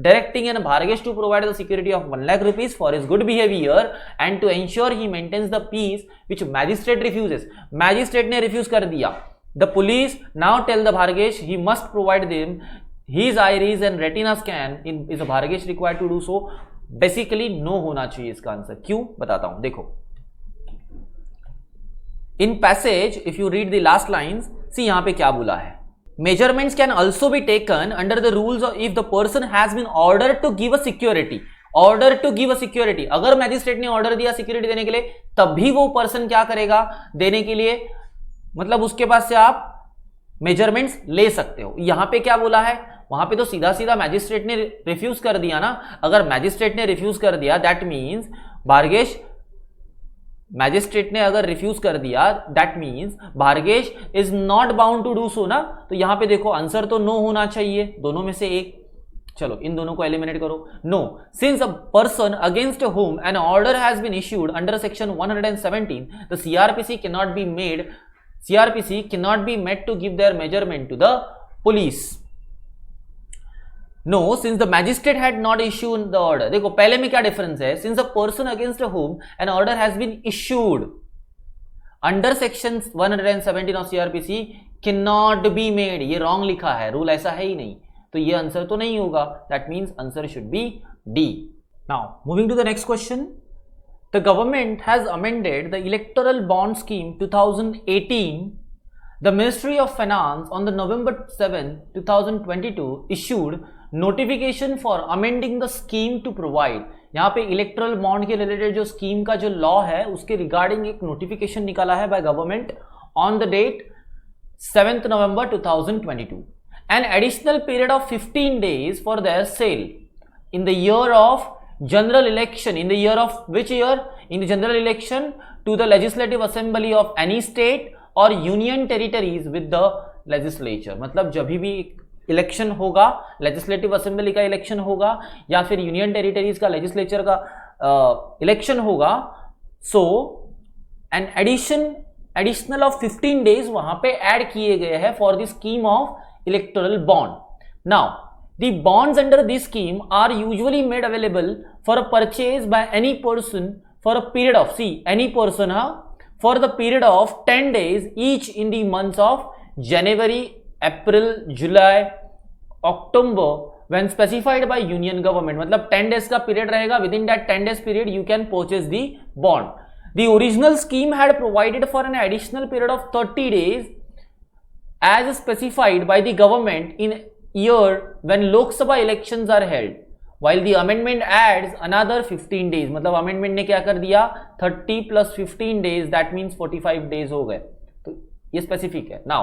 directing an Bhargesh to provide the security of 1 lakh rupees for his good behaviour and to ensure he maintains the peace which magistrate refuses. Magistrate ने refuse कर दिया। The police now tell the Bhargesh he must provide them his iris and retina scan is a Bhargesh required to do so? Basically no होना चाहिए इसका आंसर। क्यों बताता हूं, देखो in passage if you read the last lines, see यहां पे क्या बोला है, measurements can also be taken under the rules if the person has been order to give a security. Order to give a security, अगर magistrate ने order दिया security देने के लिए, तब भी वो पर्सन क्या करेगा देने के लिए, मतलब उसके पास से आप मेजरमेंट्स ले सकते हो। यहां पे क्या बोला है, वहां पे तो सीधा सीधा मैजिस्ट्रेट ने रिफ्यूज कर दिया ना। अगर मैजिस्ट्रेट ने रिफ्यूज कर दिया दैट मींस भार्गेश, मैजिस्ट्रेट ने अगर रिफ्यूज कर दिया that means Bhargesh is not bound to do so ना। तो यहां पे देखो आंसर तो नो होना चाहिए, दोनों में से एक। चलो इन दोनों को एलिमिनेट करो। No, since a person against whom an order has been issued under section 117 the CRPC cannot be made to give their measurement to the police. No, since the magistrate had not issued the order. देखो पहले में क्या difference है, since a person against whom an order has been issued under section 117 of CRPC cannot be made, ये wrong लिखा है, rule ऐसा है ही नहीं, तो ये आंसर तो नहीं होगा। That means answer should be D. Now moving to the next question, the government has amended the electoral bond scheme 2018. The Ministry of Finance on the November 7, 2022 issued notification for amending the scheme to provide. यहाँ पे erectile bond के related जो scheme का जो law है उसके regarding एक notification निकाला है by government on the date 7th November 2022. An additional period of 15 days for their sale in the year of general election. In the year of which year? In the general election to the legislative assembly of any state or union territories with the legislature. मतलब जब भी election होगा, legislative assembly का election होगा या फिर union territories का legislature का इलेक्शन होगा, सो एन एडिशनल ऑफ 15 डेज वहां पे ऐड किए गए हैं for the scheme of electoral bond. Now the bonds under this scheme are usually made available for a purchase by any person for a period of, see, any person for the period of 10 days each in the months of January, April, July, October when specified by union government. मतलब 10 days का period रहेगा, within that 10 days period you can purchase the bond. The original scheme had provided for an additional period of 30 days as specified by the government in year when Lok Sabha elections are held, while the amendment adds another 15 days. मतलब amendment ने क्या कर दिया, 30 plus 15 days, that means 45 days हो गए, तो ये specific है। Now,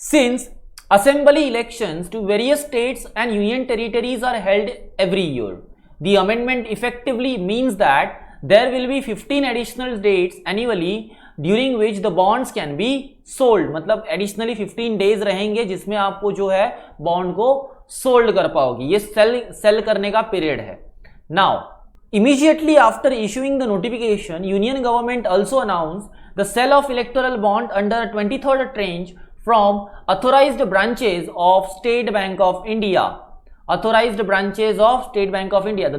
since assembly elections to various states and union territories are held every year, the amendment effectively means that there will be 15 additional dates annually during which the bonds can be sold. मतलब additionally 15 days रहेंगे जिसमें आपको जो है bond को sold कर पाओगी, ये सेल करने का पीरियड है। Now immediately after issuing the notification, union government also announced the sale of electoral bond under 23rd tranche from authorized branches of State Bank of India. Authorized branches of State Bank of India. The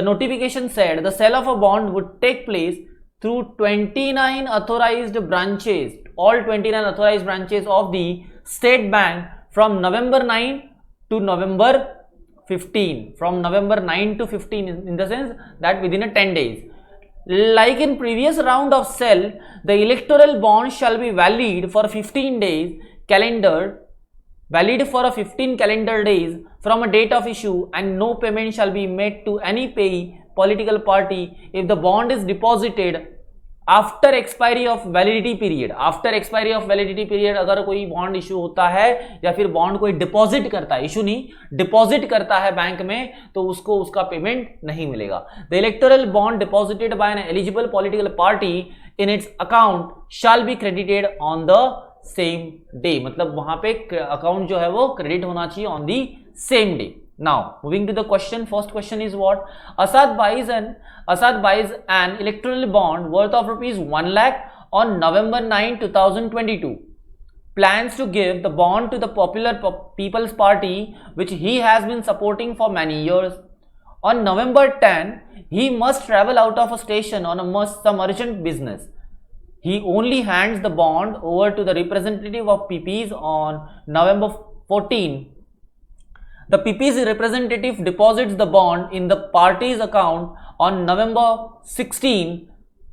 notification said the sale of a bond would take place through 29 authorized branches, all 29 authorized branches of the State Bank from November 9 to November 15. From November 9 to 15 in the sense that within a 10 days. Like in previous round of sale, the electoral bond shall be valid for 15 days valid for a 15 calendar days from a date of issue, and no payment shall be made to any payee political party if the bond is deposited after expiry of validity period. After expiry of validity period अगर कोई bond issue होता है या फिर bond कोई deposit करता है, issue नहीं डिपॉजिट करता है बैंक में, तो उसको उसका पेमेंट नहीं मिलेगा। The electoral bond deposited bye N eligible political party in its account shall be credited on the same day. मतलब वहां पे अकाउंट जो है वो क्रेडिट होना चाहिए on the same day. Now, moving to the question, first question is what? Asad buys an electoral bond worth of rupees 1 lakh on November 9, 2022. Plans to give the bond to the Popular People's Party, which he has been supporting for many years. On November 10, he must travel out of a station on some urgent business. He only hands the bond over to the representative of PPs on November 14. The PP's representative deposits the bond in the party's account on November 16,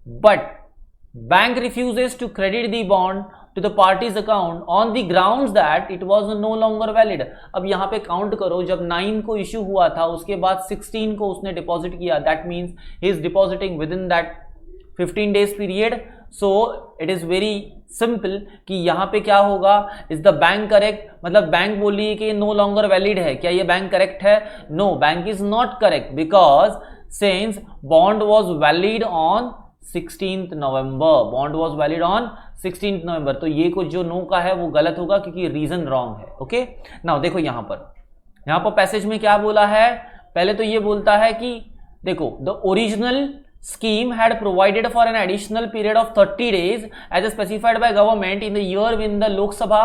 but bank refuses to credit the bond to the party's account on the grounds that it was no longer valid. अब यहाँ पे count करो, जब 9 को issue हुआ था उसके बाद 16 को उसने डिपॉजिट किया, that means he is depositing with in that 15 days period. So it is very simple कि यहाँ पे क्या होगा, इज द बैंक करेक्ट, मतलब बैंक बोल रही है कि नो लॉन्गर वैलिड है. क्या ये बैंक करेक्ट है? No, bank is not correct because since bond was valid on 16th November. Bond was valid on 16th November. तो ये कुछ जो नो का है वो गलत होगा क्योंकि रीजन रॉन्ग है. ओके, नाउ देखो यहाँ पर पैसेज में क्या बोला है. पहले तो ये बोलता है कि देखो, the original scheme had provided for an additional period of 30 days as specified by government in the year when the Lok Sabha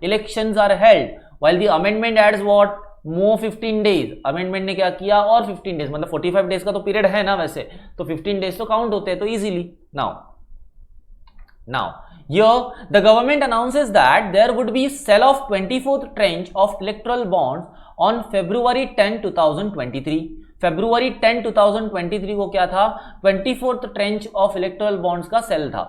elections are held, while the amendment adds what? More 15 days. amendment ने क्या किया? और 15 days, मतलब 45 days का तो period है ना वैसे, तो 15 days तो काउंट होते हैं तो easily. now here the government announces that there would be sell of 24th tranche of electoral bonds on February 10, 2023. February 10, 2023 को क्या था? 24th tranche of electoral bonds का सेल था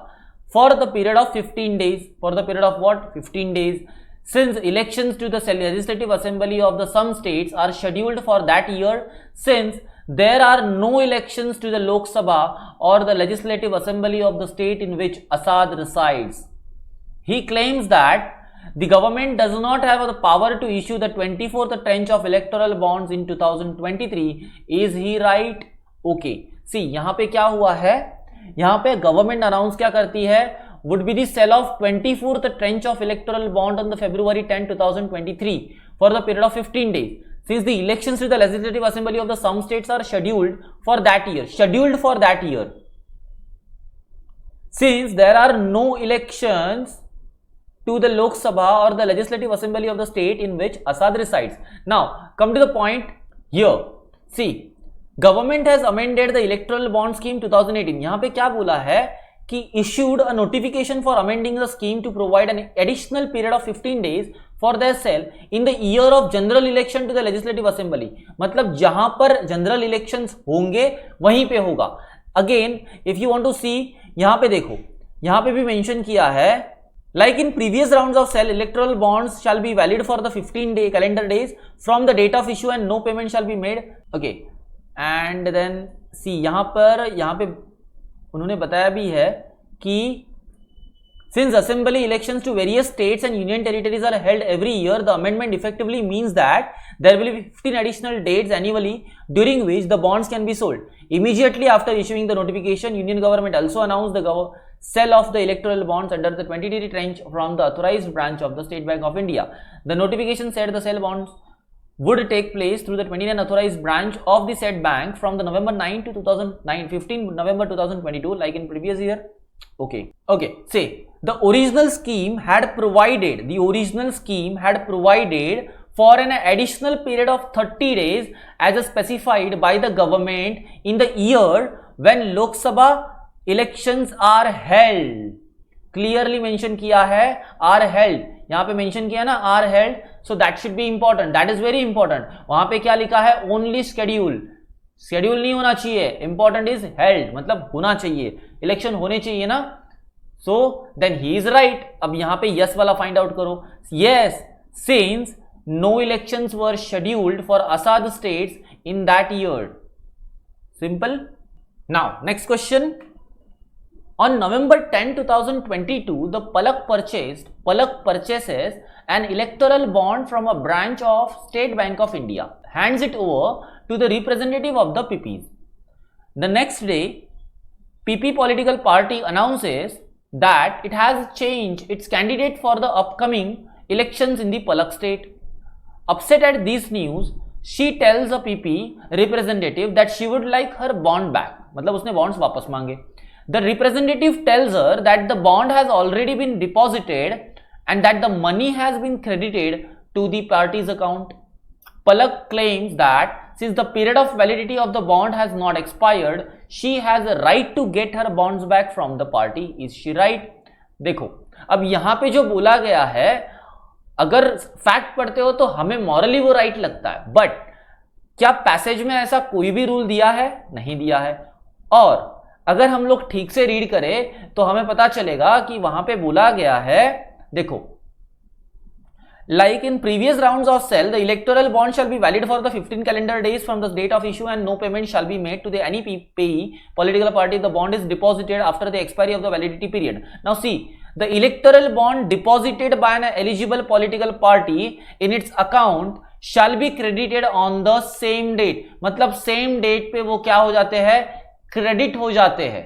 for the period of 15 days. For the period of what? 15 days. Since elections to the legislative assembly of the some states are scheduled for that year, since there are no elections to the Lok Sabha or the legislative assembly of the state in which Asad resides, he claims that the government does not have the power to issue the 24th tranche of electoral bonds in 2023. Is he right? Okay. See, यहाँ पे क्या हुआ है, यहाँ पे government announce क्या करती है, would be the sell of 24th tranche of electoral bond on the February 10, 2023 for the period of 15 days. Since the elections to the legislative assembly of the some states are scheduled for that year. Since there are no elections to the Lok Sabha or the legislative assembly of the state in which Asad resides. Now, come to the point here. See, government has amended the electoral bond scheme 2018. यहाँ पे क्या बोला है कि issued a notification for amending the scheme to provide an additional period of 15 days for their sale in the year of general election to the legislative assembly. मतलब जहां पर general elections होंगे वहीं पे होगा. Again, if you want to see, यहाँ पे देखो, यहाँ पे भी mention किया है, like in previous rounds of sale, electoral bonds shall be valid for the 15-day calendar days from the date of issue and no payment shall be made. Okay, and then see, यहाँ पे उन्होंने बताया भी है कि since assembly elections to various states and union territories are held every year, the amendment effectively means that there will be 15 additional dates annually during which the bonds can be sold. Immediately after issuing the notification, Union government also announced the sale of the electoral bonds under the 20-day tranche from the authorized branch of the State Bank of India. The notification said the sale bonds would take place through the 29 authorized branch of the said bank from the November 9 to 15 November 2022, like in previous year. Okay. Say the original scheme had provided for an additional period of 30 days as specified by the government in the year when Lok Sabha elections are held. Clearly mention किया है are held. यहाँ पे mention किया ना are held, so that should be important, that is very important. वहां पे क्या लिखा है? ओनली शेड्यूल नहीं होना चाहिए, इंपॉर्टेंट इज हेल्ड, मतलब होना चाहिए, इलेक्शन होने चाहिए ना. So then he is right. अब यहाँ पे यस वाला फाइंड आउट करो. Yes, since no elections were scheduled for असाद states in that year. Simple. Now next question. On November 10, 2022, the Palak purchases an electoral bond from a branch of State Bank of India, hands it over to the representative of the PPs. The next day, PP political party announces that it has changed its candidate for the upcoming elections in the Palak state. Upset at this news, she tells a PP representative that she would like her bond back, मतलब उसने bonds वापस मांगे. The representative tells her that the bond has already been deposited and that the money has been credited to the party's account. Palak claims that since the period of validity of the bond has not expired, she has a right to get her bonds back from the party. Is she right? देखो, अब यहां पे जो बोला गया है, अगर fact पढ़ते हो तो हमें मॉरली वो राइट लगता है, बट क्या पैसेज में ऐसा कोई भी रूल दिया है? नहीं दिया है. और अगर हम लोग ठीक से रीड करें तो हमें पता चलेगा कि वहां पे बोला गया है, देखो, like in previous rounds of sale, the electoral bond shall be valid for the 15 calendar days from the date of issue and no payment shall be made to the any payee political party. The bond is deposited after the expiry of the validity period. Now see, the electoral bond deposited by an eligible political party in its account shall be credited on the same date. मतलब same date पे वो क्या हो जाते हैं? Credit हो जाते हैं.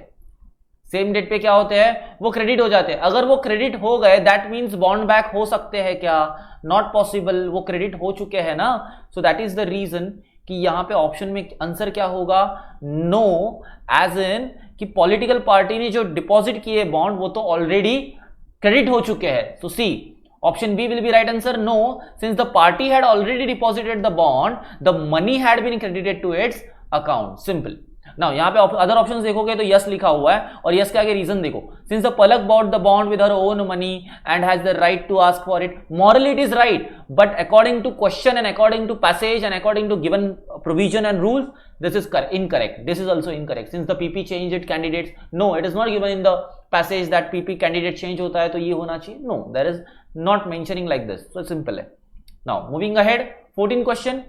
सेम डेट पे क्या होते हैं? वो क्रेडिट हो जाते हैं. अगर वो क्रेडिट हो गए दैट मींस बॉन्ड बैक हो सकते हैं क्या? नॉट पॉसिबल, वो क्रेडिट हो चुके हैं ना. So that is the reason कि यहां पे ऑप्शन में आंसर क्या होगा? नो, एज इन कि पॉलिटिकल पार्टी ने जो डिपॉजिट किए बॉन्ड वो तो ऑलरेडी क्रेडिट हो चुके हैं. So see, option B will be right answer. No, since the party had already deposited the bond, the money had been credited to its account. Simple. Now यहां पे other options देखोगे तो yes लिखा हुआ है, और यस के आगे रीजन देखो. Since the Palak bought the bond with her own money and has the right to ask for it. Morally it is right, but according to question and according to passage and according to given provision and rules, this is incorrect. This is also incorrect. Since the PP change it candidates, no, it is not given in the passage that PP candidate change होता है तो ये होना चाहिए. No, there is not mentioning like this. So simple है. Now moving ahead, 14 question.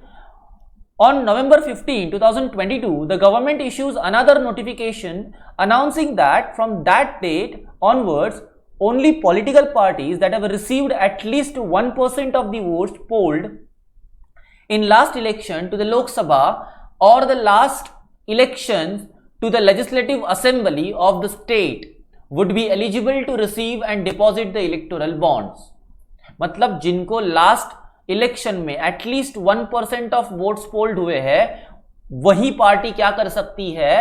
On November 15, 2022, the government issues another notification announcing that from that date onwards, only political parties that have received at least 1% of the votes polled in last election to the Lok Sabha or the last elections to the Legislative Assembly of the state would be eligible to receive and deposit the electoral bonds. मतलब जिनको last election में at least 1% of votes polled हुए हैं, वही party क्या कर सकती है?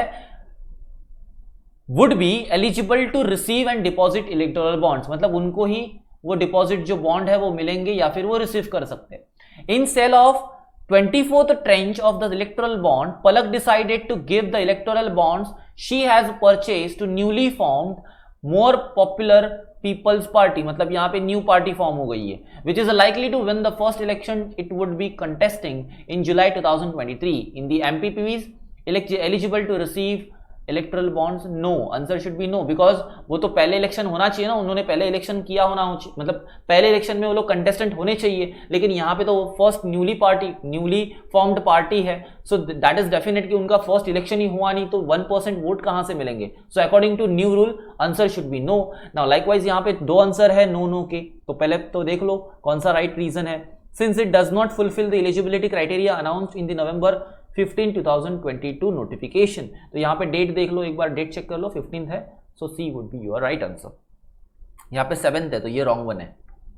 Would be eligible to receive and deposit electoral bonds. मतलब उनको ही वो डिपॉजिट जो बॉन्ड है वो मिलेंगे या फिर वो रिसीव कर सकते हैं. In sale of 24th tranche of the electoral bond, Palak decided to give the electoral bonds she has purchased to newly formed more popular people's party. मतलब यहां पे न्यू पार्टी फॉर्म हो गई है, which is likely to win the first election it would be contesting in July 2023 in the MPPs eligible to receive electoral bonds. No, answer should be no, because वो तो पहले election होना चाहिए ना, उन्होंने पहले इलेक्शन किया होना, मतलब पहले इलेक्शन में वो लोग कंटेस्टेंट होने चाहिए, लेकिन यहाँ पे तो फर्स्ट न्यूली फॉर्म्ड पार्टी है. सो दैट इज डेफिनेट कि उनका फर्स्ट इलेक्शन ही हुआ नहीं तो 1% वोट कहां से मिलेंगे. So according to new rule answer should be no. Now likewise यहाँ पे 2 आंसर है नो के, तो पहले तो देख लो कौन सा राइट रीजन है. Since it does not fulfil the eligibility criteria announced in the November 15, 2022 notification. तो यहां पे डेट देख लो, एक बार डेट चेक कर लो, 15th है. So C would be your right answer. यहां पे 7th है तो ये रॉन्ग वन है.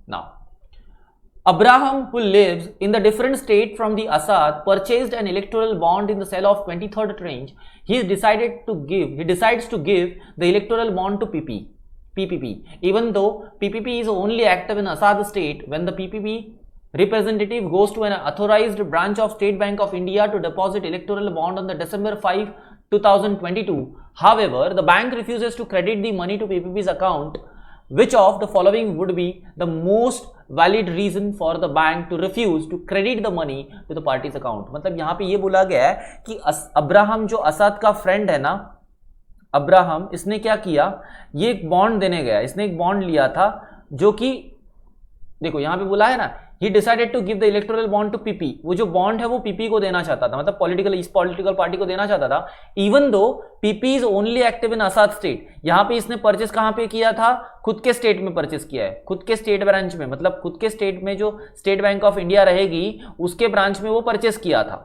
Now Abraham, who lives in the different state from the Assad, purchased an electoral bond in the sale of 23rd tranche. He decides to give the electoral bond to PPP, even though PPP is only active in Assad state. When the PPP representative goes to an authorized branch of State Bank of India to deposit electoral bond on the December 5, 2022. However, the bank refuses to credit the money to PPP's account. Which of the following would be the most valid reason for the bank to refuse to credit the money to the party's account? मतलब यहाँ पे ये बोला गया है कि Abraham जो असद का फ्रेंड है ना, अब्राहम, इसने क्या किया, ये एक बॉन्ड देने गया, इसने एक बॉन्ड लिया था जो कि देखो यहाँ पे बोला है ना, he decided to give the electoral bond to PP. वो जो बॉन्ड है वो पीपी को देना चाहता था, मतलब इस पॉलिटिकल पार्टी को देना चाहता था. Even though PP is only active in Asad state. यहाँ पे इसने परचेस कहाँ पे किया था? खुद के स्टेट में परचेस किया है, खुद के स्टेट ब्रांच में, मतलब खुद के स्टेट में जो स्टेट बैंक ऑफ इंडिया रहेगी उसके ब्रांच में वो परचेस किया था.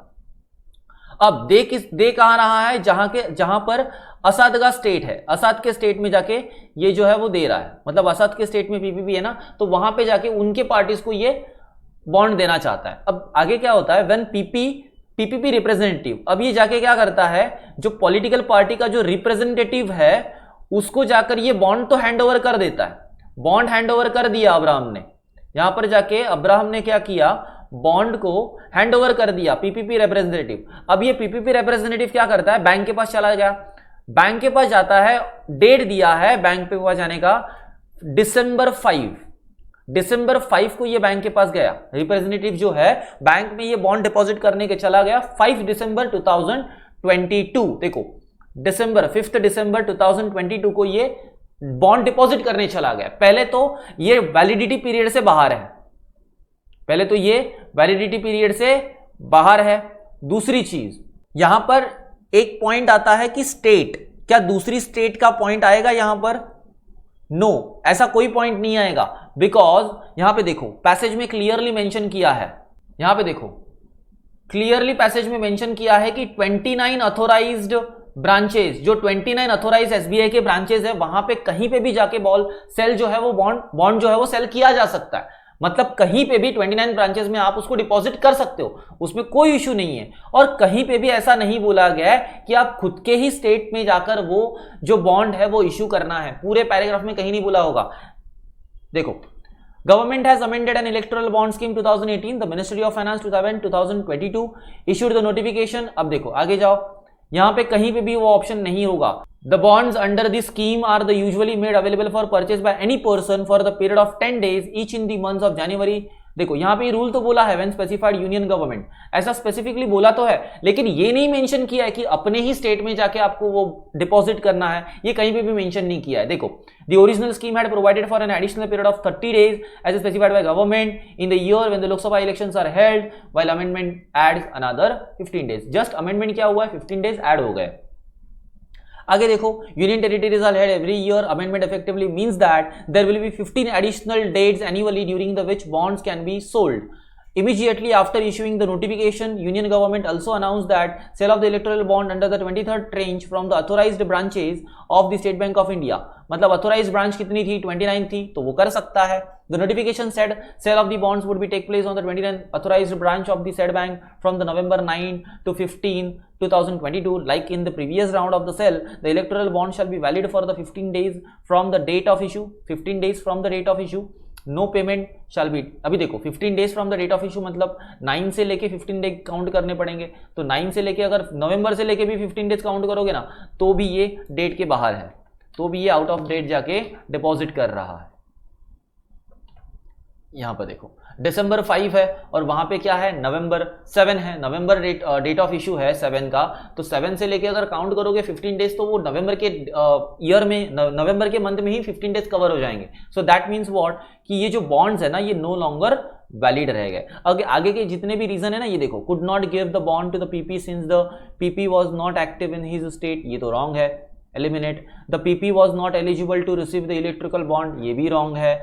अब दे कहाँ रहा है? जहां पर असद का स्टेट है, असद के स्टेट में जाके ये जो है वो दे रहा है, मतलब असद के स्टेट में पीपीपी है ना, तो वहां पे जाके उनके पार्टीज को ये बॉन्ड देना चाहता है। अब आगे क्या होता है, व्हेन पीपीपी रिप्रेजेंटेटिव, अब ये जाके क्या करता है, जो पॉलिटिकल पार्टी का जो रिप्रेजेंटेटिव है उसको जाकर ये बॉन्ड तो हैंड ओवर कर देता है। बॉन्ड हैंड ओवर कर दिया अब्राहम ने, यहां पर जाके अब्राहम ने क्या किया, बॉन्ड को हैंड ओवर कर दिया पीपीपी रिप्रेजेंटेटिव। अब ये पीपीपी रिप्रेजेंटेटिव क्या करता है, बैंक के पास चला गया, बैंक के पास जाता है, डेट दिया है बैंक पे पास जाने का December 5 को ये बैंक के पास गया, रिप्रेजेंटेटिव जो है बैंक में ये बॉन्ड डिपॉजिट करने के चला गया 5 दिसंबर 2022। देखो 5 दिसंबर 2022 को ये बॉन्ड डिपॉजिट करने चला गया। पहले तो ये वैलिडिटी पीरियड से बाहर है, दूसरी चीज यहां पर एक पॉइंट आता है कि स्टेट, क्या दूसरी स्टेट का पॉइंट आएगा यहां पर? नो, ऐसा कोई पॉइंट नहीं आएगा, बिकॉज यहां पे देखो पैसेज में क्लियरली मेंशन किया है, यहां पे देखो क्लियरली पैसेज में मेंशन किया है कि 29 अथोराइज्ड ब्रांचेस, जो 29 अथोराइज्ड एसबीआई के ब्रांचेस है, वहां पे कहीं पे भी जाके सेल जो है वो बॉन्ड जो है वो सेल किया जा सकता है। मतलब कहीं पे भी 29 ब्रांचेस में आप उसको डिपॉजिट कर सकते हो, उसमें कोई इश्यू नहीं है। और कहीं पे भी ऐसा नहीं बोला गया है कि आप खुद के ही स्टेट में जाकर वो जो बॉन्ड है वो इश्यू करना है, पूरे पैराग्राफ में कहीं नहीं बोला होगा। देखो, government has amended N electoral bond scheme 2018, the ministry of finance 2022 issued the notification. अब देखो आगे जाओ, यहां पे कहीं पे भी वो ऑप्शन नहीं होगा। The bonds under this scheme are the usually made available for purchase by any person for the period of 10 days each in the months of January। देखो यहां पे रूल तो बोला है when specified union government, ऐसा specifically बोला तो है, लेकिन ये नहीं मेंशन किया है कि अपने ही स्टेट में जाके आपको वो डिपॉजिट करना है, ये कहीं पे भी मेंशन नहीं किया है। देखो, the original scheme had provided for an additional period of 30 days as specified by government in the year when the Lok Sabha elections are held, while amendment adds another 15 days। just amendment क्या हुआ है, 15 days add हो गए। आगे देखो, union territories are held every year, amendment effectively means that there will be 15 additional dates annually during the which bonds can be sold. Immediately after issuing the notification, Union government also announced that sale of the electoral bond under the 23rd tranche from the authorized branches of the State Bank of India, मतलब authorized branch कितनी थी, 29 थी, तो वो कर सकता है। The notification said sale of the bonds would be take place on the 29th authorized branch of the said bank from the November 9 to 15, 2022. Like in the previous round of the sale, the electoral bond shall be valid for the 15 days from the date of issue, 15 days from the date of issue. No payment shall be. अभी देखो 15 days from the date of issue, मतलब 9 से लेके 15 day count करने पड़ेंगे, तो 9 से लेके अगर नवंबर से लेके भी 15 डेज काउंट करोगे ना, तो भी ये डेट के बाहर है, तो भी ये आउट ऑफ डेट जाके डिपॉजिट कर रहा है। यहां पर देखो December 5 है और वहां पे क्या है, November 7 है, नवंबर डेट ऑफ इशू है 7 का, तो 7 से लेके अगर काउंट करोगे 15 डेज, तो वो नवंबर के ईयर में, नवंबर के मंथ में ही 15 डेज कवर हो जाएंगे। सो दैट मीन्स व्हाट, कि ये जो बॉन्ड्स है ना, ये नो लॉन्गर वैलिड रह गए। आगे के जितने भी रीजन है ना, ये देखो, could not give the bond to the PP since the PP was not active in his state, ये तो रॉन्ग है, eliminate. The PP was not eligible to receive the electrical bond, ये भी रॉन्ग है।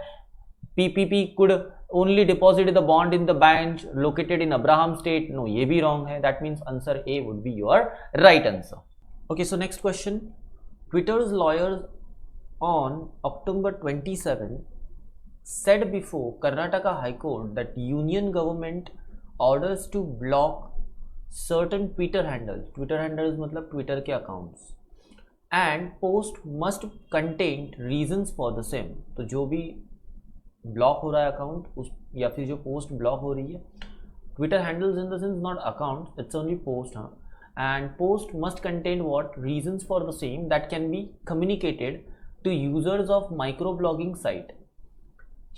PPP could only deposited the bond in the branch located in Abraham state, no, ये भी wrong है। that means answer A would be your right answer। okay, so next question, Twitter's lawyers on October 27 said before Karnataka High Court that union government orders to block certain Twitter handles मतलब Twitter के accounts and post must contain reasons for the same। तो जो भी block हो रहा है account, उस या फिर जो पोस्ट ब्लॉक हो रही है, Twitter handles in the sense not account, it's only post, हाँ, and post must contain what, reasons for the same that can be communicated to users of micro blogging site.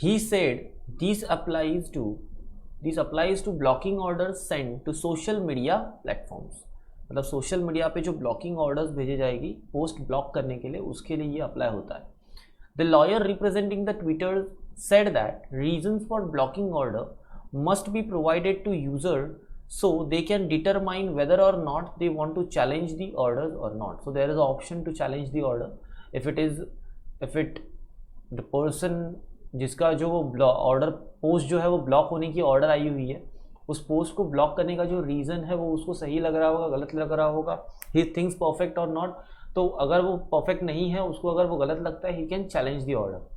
He said this applies to blocking orders send to social media platforms, मतलब social media पे जो blocking orders भेजे जाएगी post block करने के लिए, उसके लिए ये अप्लाई होता है। The lawyer representing the Twitter said that reasons for blocking order must be provided to user so they can determine whether or not they want to challenge the orders or not। so there is an option to challenge the order if the person जिसका जो वो order post जो है वो block होने की order आई हुई है, उस पोस्ट को ब्लॉक करने का जो रीज़न है वो उसको सही लग रहा होगा, गलत लग रहा होगा, ही थिंक्स परफेक्ट और नॉट। तो अगर वो परफेक्ट नहीं है, उसको अगर वो गलत लगता है, he can challenge the order.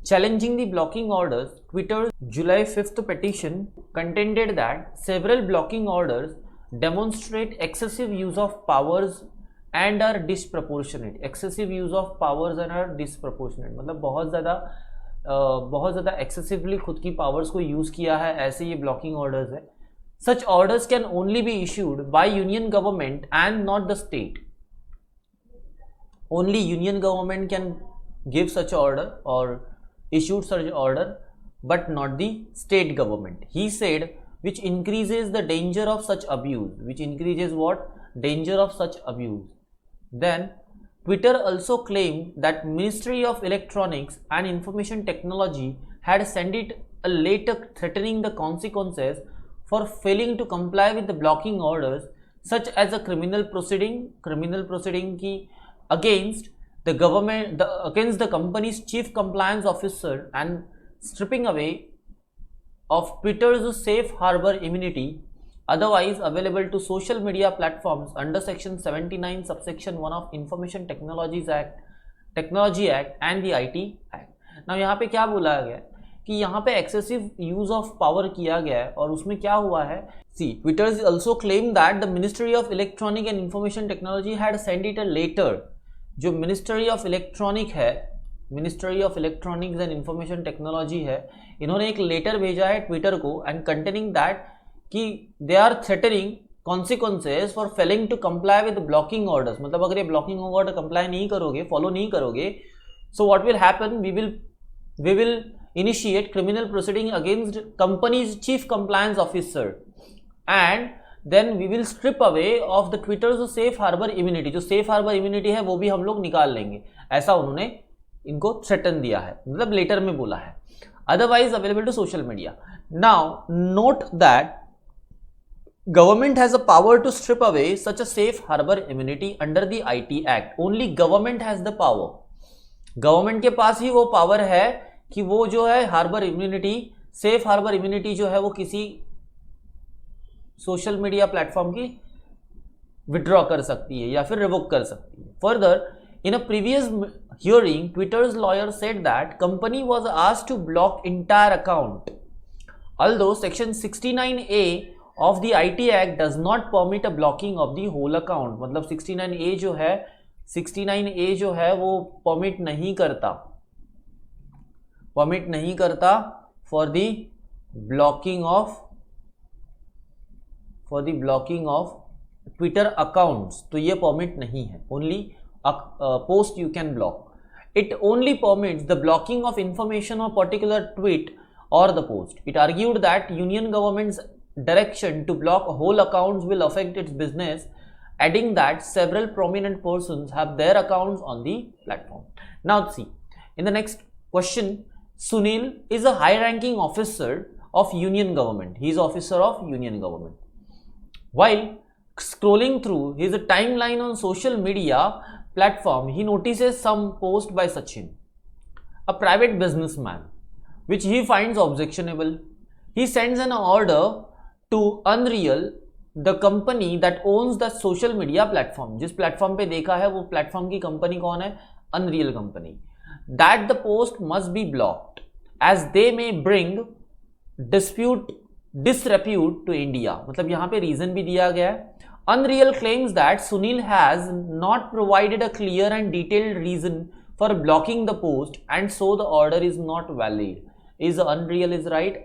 Challenging the blocking orders, Twitter's July 5th petition contended that several blocking orders demonstrate excessive use of powers and are disproportionate. Excessive use of powers and are disproportionate मतलब बहुत ज़्यादा excessively खुद की powers को use किया है, ऐसे ये blocking orders है. Such orders can only be issued by union government and not the state. Only union government can give such order or issued such order, but not the state government. He said, which increases the danger of such abuse. Which increases what? Danger of such abuse. Then Twitter also claimed that Ministry of Electronics and Information Technology had sent it a letter threatening the consequences for failing to comply with the blocking orders, such as a criminal proceeding की against the government, against the company's chief compliance officer, and stripping away of Twitter's safe harbor immunity otherwise available to social media platforms under section 79 subsection 1 of Information Technology Act and the IT Act. Now यहाँ पे क्या बोला गया कि यहाँ पे excessive use of power किया गया है और उसमें क्या हुआ है. सी Twitter also claimed that the Ministry of Electronic and Information Technology had sent it a letter. जो मिनिस्ट्री ऑफ इलेक्ट्रॉनिक है, ministry of electronics and information technology है, इन्होंने एक लेटर भेजा है ट्विटर को एंड कंटेनिंग दैट कि they are threatening consequences for failing to comply with blocking orders. मतलब अगर ये ब्लॉकिंग ऑर्डर कंप्लाई नहीं करोगे, फॉलो नहीं करोगे, so what will happen, we will initiate criminal proceeding against companies chief compliance officer and then we will strip away of the Twitter जो safe harbour immunity. जो safe harbour immunity है वो भी हम लोग निकाल लेंगे. ऐसा उन्होंने इनको थ्रेटन दिया है, मतलब लेटर में बोला है. Otherwise available to social media. Now note that government has a power to strip away such a safe harbor immunity under the IT Act. Only government has the power. Government के पास ही वो power है कि वो जो है harbour immunity, safe harbour immunity जो है वो किसी सोशल मीडिया प्लेटफॉर्म की विड्रॉ कर सकती है या फिर रिवोक कर सकती है. Further, in a previous hearing, Twitter's lawyer said that company was asked to block entire account. Although section 69A of the IT Act does not permit a blocking of the whole account. मतलब 69A जो है वो permit नहीं करता for the blocking of Twitter accounts. तो ये permit नहीं है. Only post you can block. It only permits the blocking of information or particular tweet or the post. It argued that union government's direction to block whole accounts will affect its business, adding that several prominent persons have their accounts on the platform. Now see, in the next question, Sunil is a high-ranking officer of union government. He is officer of union government. While scrolling through his timeline on social media platform, he notices some post by Sachin, a private businessman, which he finds objectionable. He sends an order to Unreal, the company that owns the social media platform. जिस platform पे देखा है वो platform की company कौन है? Unreal company. That the post must be blocked as they may bring disrepute to India. मतलब यहाँ पे रीजन भी दिया गया है. Unreal claims that Sunil has not provided a clear and detailed reason for blocking the post, and so the order is not valid. Is Unreal is right?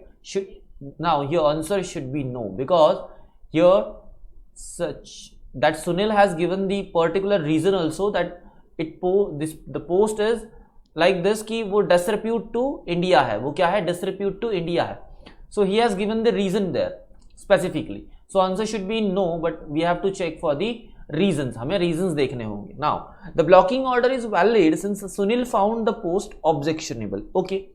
Now your answer should be no, because here that Sunil has given the particular reason also that the post is like this कि वो disrepute to India है. वो क्या है? Disrepute to India है. So he has given the reason there specifically. So answer should be no, but we have to check for the reasons. हमें reasons देखने होंगे. Now the blocking order is valid since Sunil found the post objectionable. Okay.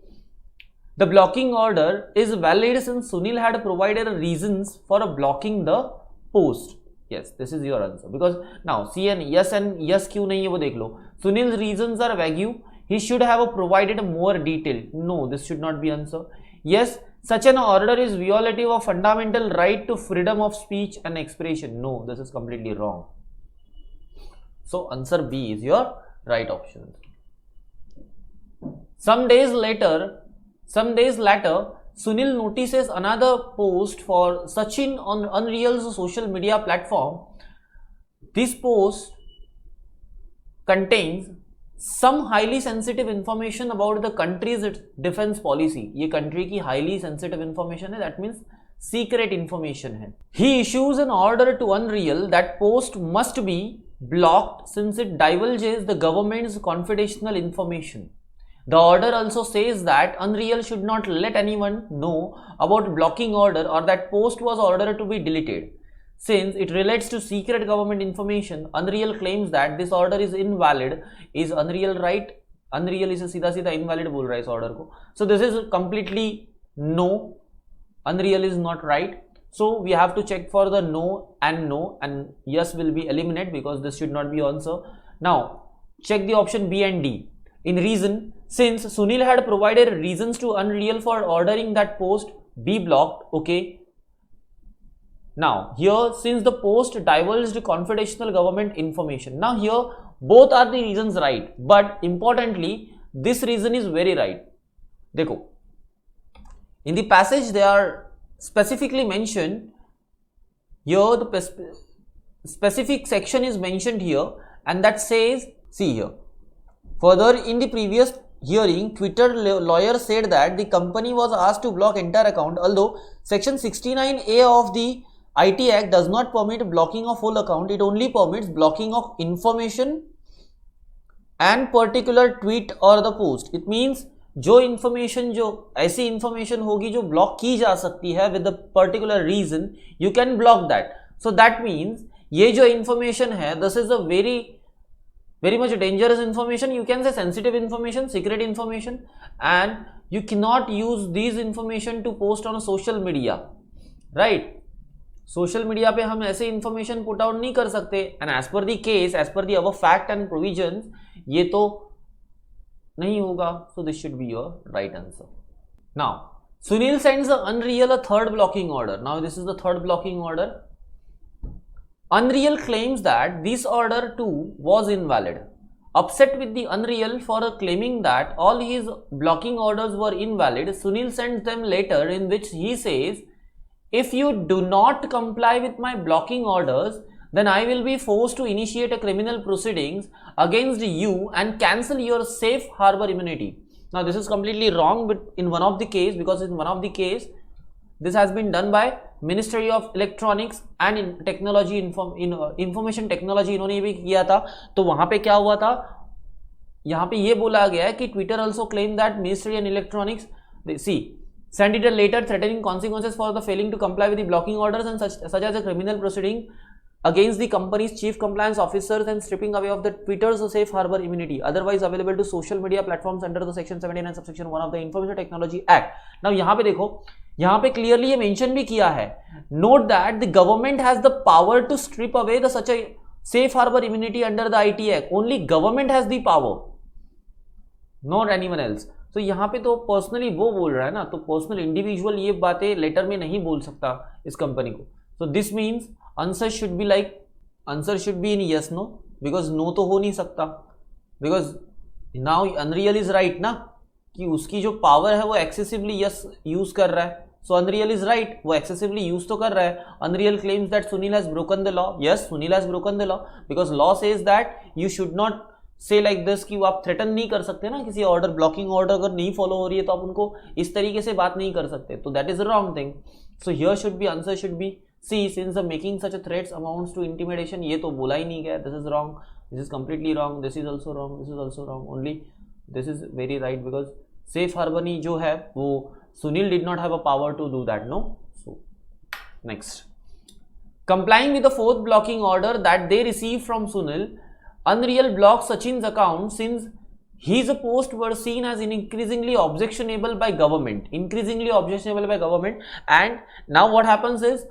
The blocking order is valid since Sunil had provided reasons for blocking the post. Yes, this is your answer. Because now C and yes क्यों नहीं है वो देख लो. Sunil's reasons are vague. He should have provided more detail. No, this should not be answer. Yes, such an order is violative of fundamental right to freedom of speech and expression. No, this is completely wrong. So answer B is your right option. Some days later, Sunil notices another post for Sachin on Unreal's social media platform. This post contains some highly sensitive information about the country's defense policy. ये country की highly sensitive information है, that means secret information है. He issues an order to Unreal that post must be blocked since it divulges the government's confidential information. The order also says that Unreal should not let anyone know about blocking order or that post was ordered to be deleted. Since it relates to secret government information, Unreal claims that this order is invalid. Is Unreal right? Unreal is सीधा सीधा invalid बोल रहा है इस order को. So this is completely no. Unreal is not right. So we have to check for the no, and yes will be eliminated because this should not be answer. Now check the option B and D. In reason, since Sunil had provided reasons to Unreal for ordering that post be blocked, okay. Now here, since the post divulged confidential government information, now here both are the reasons right, but importantly this reason is very right. देखो, in the passage they are specifically mentioned here, the specific section is mentioned here, and that says, see here, further in the previous hearing, Twitter lawyer said that the company was asked to block entire account, although section 69A of the IT Act does not permit blocking of whole account. It only permits blocking of information and particular tweet or the post. It means जो information, जो ऐसी information होगी जो block की जा सकती है with a particular reason, you can block that. So that means ये जो information है, this is a very much dangerous information. You can say sensitive information, secret information, and you cannot use these information to post on a social media, right? Social media पे हम ऐसे information put out नहीं कर सकते, and as per the case, as per the our fact and provisions, ये तो नहीं होगा. So this should be your right answer. Now Sunil sends Unreal a third blocking order. Now this is the third blocking order. Unreal claims that this order too was invalid. Upset with the Unreal for claiming that all his blocking orders were invalid, Sunil sends them letter in which he says, if you do not comply with my blocking orders, then I will be forced to initiate a criminal proceedings against you and cancel your safe harbor immunity. Now this is completely wrong, but in one of the case, because in one of the case this has been done by Ministry of Electronics and Technology, Information Technology, इन्होंने ये भी किया था. तो वहां पे क्या हुआ था, यहाँ पे ये बोला गया है कि Twitter also claimed that Ministry and Electronics, send it a letter threatening consequences for the failing to comply with the blocking orders and such as a criminal proceeding against the company's chief compliance officers and stripping away of the Twitter's safe harbor immunity otherwise available to social media platforms under the section 79 subsection 1 of the Information Technology Act. Now यहाँ पे देखो, यहाँ पे clearly ये mention भी किया है, note that the government has the power to strip away the such a safe harbor immunity under the IT Act. Only government has the power, not anyone else. तो यहाँ पे तो पर्सनली वो बोल रहा है ना, तो पर्सनल इंडिविजुअल ये बातें लेटर में नहीं बोल सकता इस कंपनी को. So this means answer should be like, answer should be in yes no, because no तो हो नहीं सकता, because now unreal is right ना, कि उसकी जो पावर है वो एक्सेसिवली यस यूज कर रहा है. सो अनरियल इज राइट, वो एक्सेसिवली यूज तो कर रहा है. Unreal claims that Sunil has broken the law. Yes, Sunil has broken the law because law says that you should not से लाइक दिस, कि वो आप थ्रेटन नहीं कर सकते ना किसी ऑर्डर, ब्लॉकिंग ऑर्डर अगर नहीं फॉलो हो रही है तो आप उनको इस तरीके से बात नहीं कर सकते. तो that is a wrong thing. So here should be, answer should be C, since the making such a threats amounts to intimidation. ये तो बोला ही नहीं गया. This is wrong, this is completely wrong, this is also wrong, this is also wrong. Only this is very right because safe harbour जो है वो Sunil did not have a power to do that. No. So next, complying with the fourth blocking order that they received from Sunil, Unreal blocked Sachin's account since his posts were seen as increasingly objectionable by government. And now what happens is,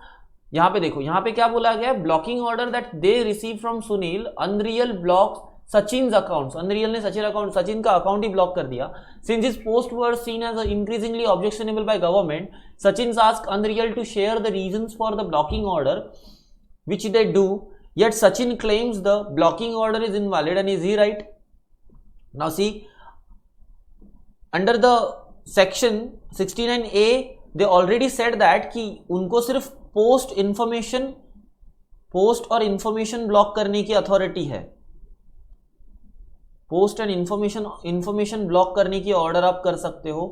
यहाँ पे देखो, यहाँ पे क्या बोला गया, blocking order that they received from Sunil, Unreal blocks Sachin's accounts. Unreal ने सचिन का अकाउंट ही ब्लॉक कर दिया. Since his posts were seen as increasingly objectionable by government, Sachin asked Unreal to share the reasons for the blocking order, which they do. Yet Sachin claims the blocking order is invalid, and is he right? Now see, under the section 69A they already said that कि उनको सिर्फ post और information block करने की authority है, post and information block करने की order आप कर सकते हो,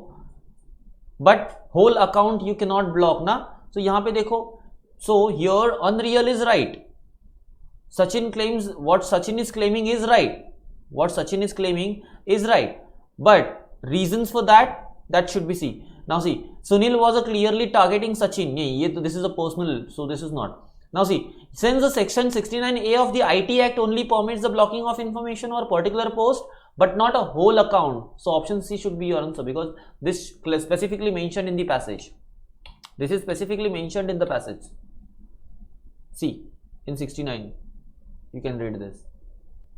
but whole account you can not block ना। तो यहां पे देखो, so here unreal is right, Sachin claims what Sachin is claiming is right. What Sachin is claiming is right. But reasons for that should be seen. Now see, Sunil was clearly targeting Sachin. This is a personal, so this is not. Now see, since the section 69A of the IT Act only permits the blocking of information or particular post, but not a whole account. So option C should be your answer because this specifically mentioned in the passage. This is specifically mentioned in the passage. See, in 69. You can read this.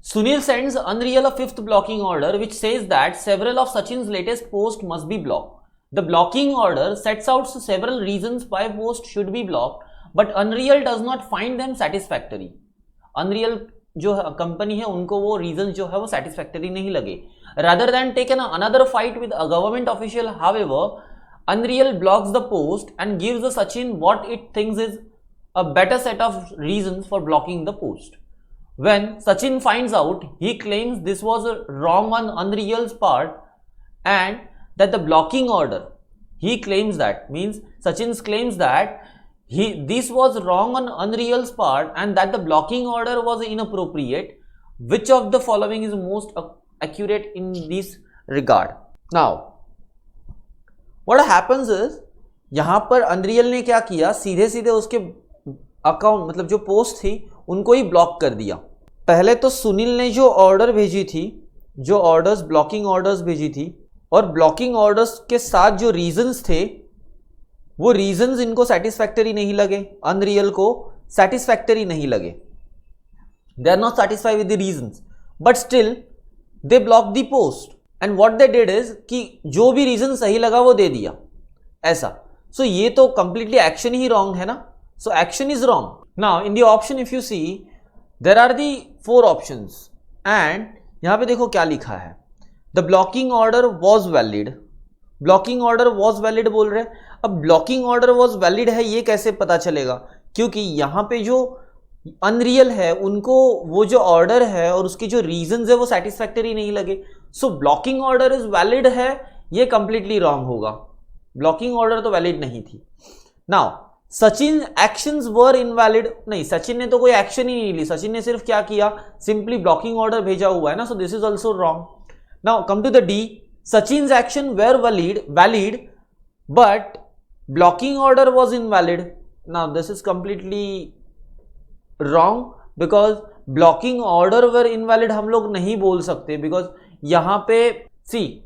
Sunil sends Unreal a fifth blocking order which says that several of Sachin's latest posts must be blocked. The blocking order sets out several reasons why posts should be blocked, but Unreal does not find them satisfactory. Unreal जो company है उनको वो reasons जो है वो satisfactory नहीं लगे. Rather than taking another fight with a government official, however, Unreal blocks the post and gives the Sachin what it thinks is a better set of reasons for blocking the post. When Sachin finds out, he claims this was wrong on Unreal's part and that the blocking order, he claims that, means Sachin claims that this was wrong on Unreal's part and that the blocking order was inappropriate. Which of the following is most accurate in this regard? Now, what happens is, यहाँ पर Unreal ने क्या किया, सीधे सीधे उसके account मतलब जो पोस्ट थी उनको ही ब्लॉक कर दिया। पहले तो सुनील ने जो ऑर्डर भेजी थी, जो ऑर्डर्स ब्लॉकिंग ऑर्डर्स भेजी थी, और ब्लॉकिंग ऑर्डर्स के साथ जो रीजंस थे वो रीजंस इनको सेटिस्फैक्टरी नहीं लगे, अनरियल को सेटिस्फैक्टरी नहीं लगे, they are not satisfied with the reasons, but still they block the post and what they did is कि जो भी रीजन सही लगा वो दे दिया, ऐसा। सो ये तो कंप्लीटली एक्शन ही रॉन्ग है ना, so action is wrong. Now in the option if you see there are the 4 options and यहां पे देखो क्या लिखा है, the blocking order was valid, blocking order was valid बोल रहे हैं। अब ब्लॉकिंग ऑर्डर वॉज वैलिड है ये कैसे पता चलेगा, क्योंकि यहां पे जो अनरियल है उनको वो जो ऑर्डर है और उसके जो रीजंस है वो सेटिस्फैक्टरी नहीं लगे, सो ब्लॉकिंग ऑर्डर इज वैलिड है, ये कंप्लीटली रॉन्ग होगा, ब्लॉकिंग ऑर्डर तो वैलिड नहीं थी। नाउ सचिन एक्शंस वर इनवैलिड, नहीं सचिन ने तो कोई एक्शन ही नहीं ली, सचिन ने सिर्फ क्या किया, सिंपली ब्लॉकिंग ऑर्डर भेजा हुआ है ना, so this is also wrong. Now come to the D, Sachin's action were valid but blocking order was invalid, now this is completely wrong because blocking order were invalid हम लोग नहीं बोल सकते, because यहां पे see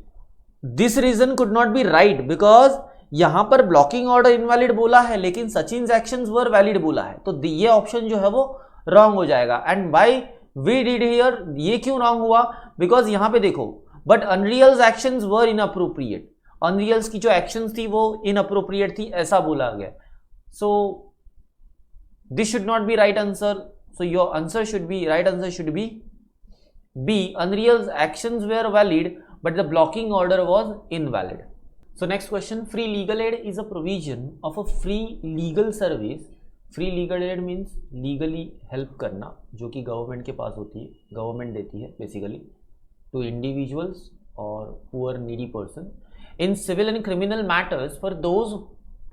this reason could not be right because यहां पर blocking order invalid बोला है लेकिन सचिन्स एक्शंस वर वैलिड बोला है, तो ये ऑप्शन जो है वो रॉन्ग हो जाएगा। And why we did here, ये क्यों रॉन्ग हुआ, बिकॉज यहां पे देखो but unreal's actions were inappropriate, unreal's की जो एक्शंस थी वो इनअप्रोप्रिएट थी ऐसा बोला गया, so this should not be right answer, so your answer should be, right answer should be B, अनरियल्स actions were valid but the blocking order was invalid. So next question, free legal aid is a provision of a free legal service. Free legal aid means legally help करना, जो कि government के पास होती है, government देती है basically to individuals or poor needy person in civil and criminal matters for those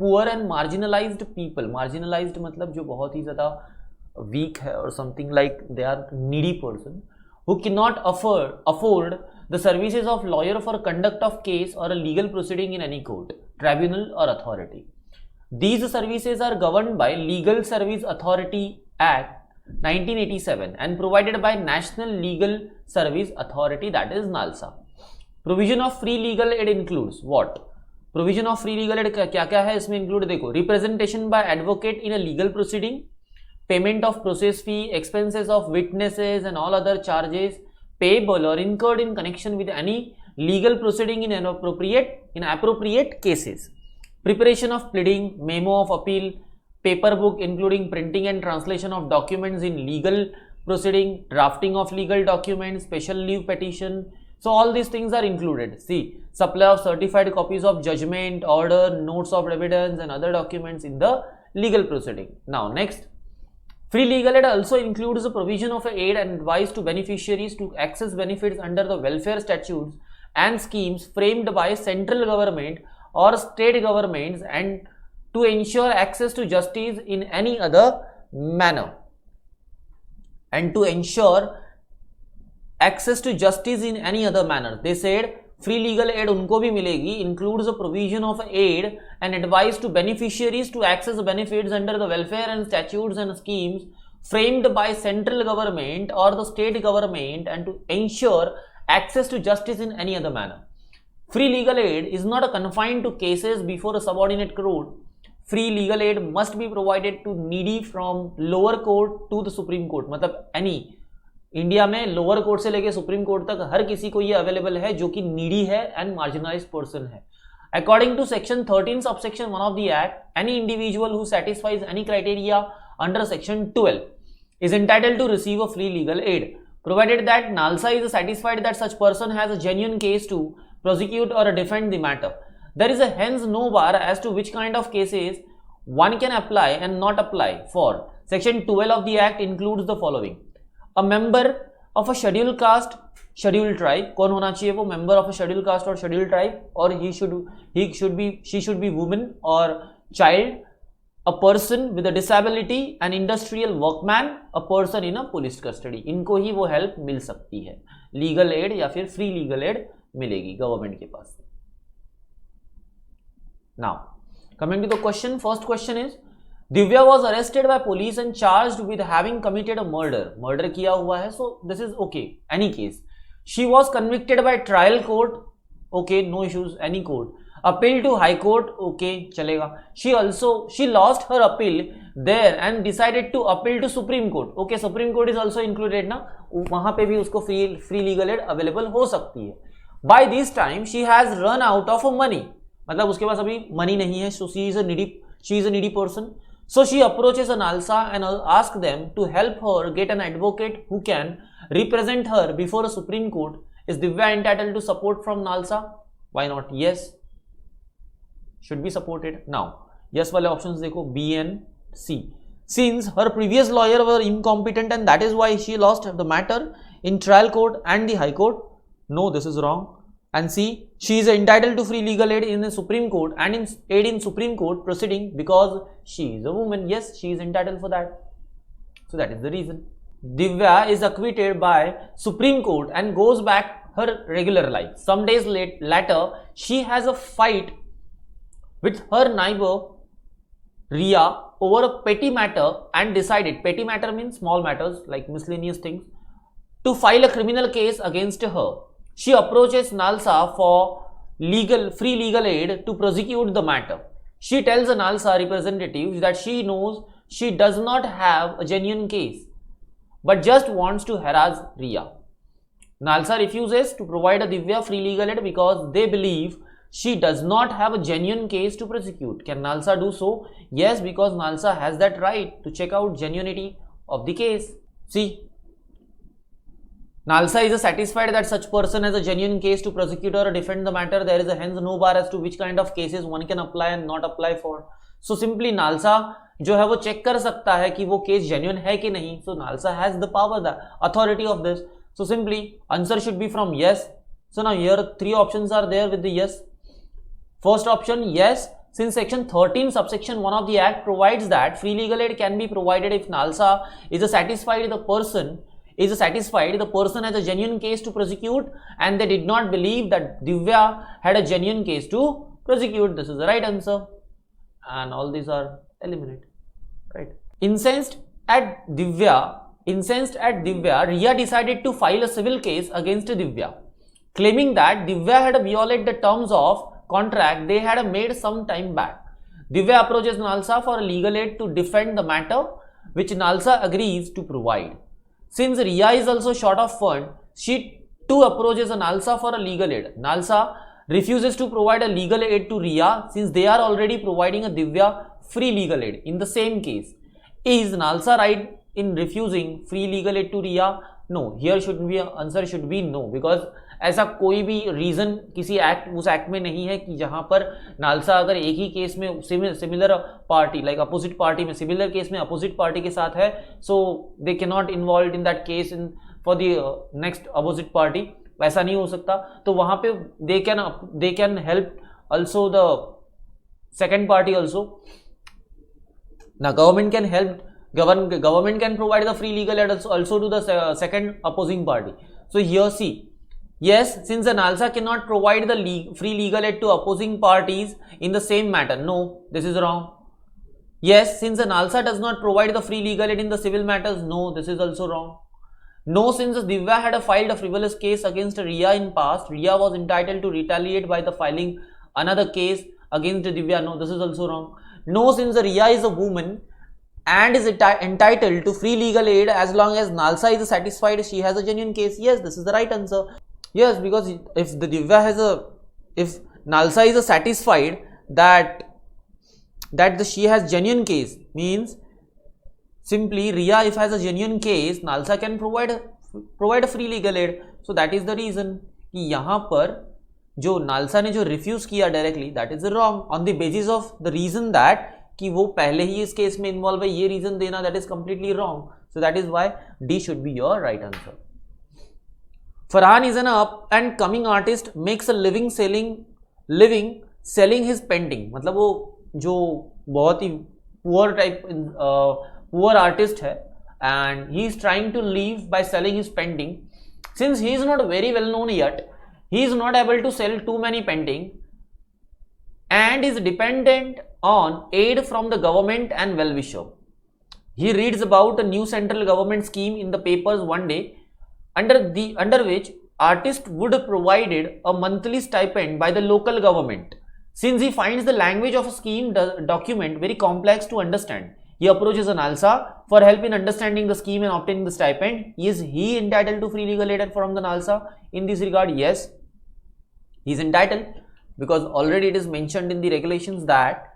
poor and marginalized people. Marginalized मतलब जो बहुत ही ज़्यादा weak है और something like they are needy person who cannot afford the services of lawyer for conduct of case or a legal proceeding in any court, tribunal or authority. These services are governed by Legal Service Authority Act 1987 and provided by National Legal Service Authority, that is NALSA. Provision of free legal aid includes what? Provision of free legal aid क्या क्या है इसमें include, देखो, representation by advocate in a legal proceeding, payment of process fee, expenses of witnesses and all other charges payable or incurred in connection with any legal proceeding in appropriate cases, preparation of pleading, memo of appeal, paper book including printing and translation of documents in legal proceeding, drafting of legal documents, special leave petition, So all these things are included. See, supply of certified copies of judgment, order, notes of evidence and other documents in the legal proceeding. Now next, free legal aid also includes the provision of aid and advice to beneficiaries to access benefits under the welfare statutes and schemes framed by central government or state governments and to ensure access to justice in any other manner. And to ensure access to justice in any other manner. They said free legal aid उनको भी मिलेगी, includes the provision of aid and advice to beneficiaries to access benefits under the welfare and statutes and schemes framed by central government or the state government and to ensure access to justice in any other manner. Free legal aid is not confined to cases before a subordinate court. Free legal aid must be provided to needy from lower court to the Supreme Court. मतलब any India में lower court से लेके supreme court तक हर किसी को ये available है जो कि नीडी है एंड मार्जिनलाइज्ड पर्सन है. According to section 13 subsection 1 of the act, any individual who satisfies any criteria under section 12 is entitled to receive a free legal aid, provided that NALSA is satisfied that such person has a genuine case to prosecute or defend the matter. There is hence no bar as to which kind of cases one can apply and not apply for. Section 12 of the act includes the following. A member of a scheduled caste, scheduled tribe, कौन होना चाहिए वो member of a scheduled caste or scheduled tribe, or she should be woman or child, a person with a disability, an industrial workman, a person in a police custody. इनको ही वो help मिल सकती है. Legal aid या फिर free legal aid मिलेगी government के पास. Now coming to the question, first question is Divya was arrested by police and charged with having committed a murder. Murder किया हुआ है, so this is okay. Any case. She was convicted by trial court. Okay, no issues. Any court. Appeal to high court. Okay, चलेगा. She lost her appeal there and decided to appeal to Supreme Court. Okay, Supreme Court is also included ना. वहाँ पे भी उसको free legal aid available हो सकती है. By this time she has run out of money. मतलब उसके पास अभी money नहीं है. So she is a needy person. So she approaches a NALSA and asks them to help her get an advocate who can represent her before a Supreme Court. Is Divya entitled to support from NALSA? Why not? Yes. Should be supported. Now, yes वाले options देखो B and C. Since her previous lawyer were incompetent and that is why she lost the matter in trial court and the high court. No, this is wrong. And C, she is entitled to free legal aid in the Supreme Court and in Supreme Court proceeding because she is a woman. Yes, she is entitled for that. So that is the reason. Divya is acquitted by Supreme Court and goes back her regular life. Some days later, she has a fight with her neighbor Ria over a petty matter and decided, petty matter means small matters like miscellaneous things, to file a criminal case against her. She approaches NALSA for free legal aid to prosecute the matter. She tells the NALSA representative that she knows she does not have a genuine case, but just wants to harass Ria. NALSA refuses to provide a Divya free legal aid because they believe she does not have a genuine case to prosecute. Can NALSA do so? Yes, because NALSA has that right to check out genuinity of the case. See, NALSA is satisfied that such person has a genuine case to prosecute or defend the matter. There is hence no bar as to which kind of cases one can apply and not apply for. So simply NALSA जो है वो check कर सकता है कि वो case genuine है कि नहीं. So NALSA has the power, the authority of this. So simply answer should be from yes. So now here three options are there with the yes. First option, yes. Since section 13 subsection 1 of the act provides that free legal aid can be provided if NALSA is satisfied the person has a genuine case to prosecute and they did not believe that Divya had a genuine case to prosecute. This is the right answer and all these are eliminated, right? Incensed at Divya, Ria decided to file a civil case against Divya, claiming that Divya had violated the terms of contract they had made some time back. Divya approaches NALSA for legal aid to defend the matter, which NALSA agrees to provide. Since Ria is also short of fund, she too approaches a NALSA for a legal aid. NALSA refuses to provide a legal aid to Ria since they are already providing a Divya free legal aid in the same case. Is NALSA right in refusing free legal aid to Ria? No. Here answer should be no, because ऐसा कोई भी reason किसी act उस act में नहीं है कि जहां पर नालसा अगर एक ही केस में similar party like opposite party में सिमिलर केस में अपोजिट पार्टी के साथ है, so they cannot involve in that case in for the next opposite party, वैसा नहीं हो सकता। तो वहां पे they can help also the second party also. Now government can help, government can provide the free legal aid also to the second opposing party. So here see, yes, since the NALSA cannot provide the free legal aid to opposing parties in the same matter, no, this is wrong. Yes, since the NALSA does not provide the free legal aid in the civil matters, no, this is also wrong. No, since Divya had filed a frivolous case against Riya in past, Riya was entitled to retaliate by the filing another case against Divya, no, this is also wrong. No, since Riya is a woman and is entitled to free legal aid as long as NALSA is satisfied she has a genuine case, yes, this is the right answer. Yes, because if the Divya has if NALSA is satisfied that she has genuine case, means simply Riya if has a genuine case, NALSA can provide a free legal aid. So that is the reason कि यहाँ पर जो NALSA ने जो refuse किया directly, that is wrong on the basis of the reason that कि वो पहले ही इस केस में इन्वॉल्व है, ये रीजन देना that is completely wrong. So that is why D should be your right answer. Farhan is an up and coming artist, makes a living selling his painting. मतलब वो जो बहुत ही पुअर आर्टिस्ट है and he is trying to live by selling his painting. Since he is not very well known yet, he is not able to sell too many painting and is dependent on aid from the government and well-wisher. He reads about a new central government scheme in the papers one day, under which artist would provided a monthly stipend by the local government. Since he finds the language of a scheme document very complex to understand, he approaches a NALSA for help in understanding the scheme and obtaining the stipend. Is he entitled to free legal aid from the NALSA in this regard? Yes, he is entitled, because already it is mentioned in the regulations that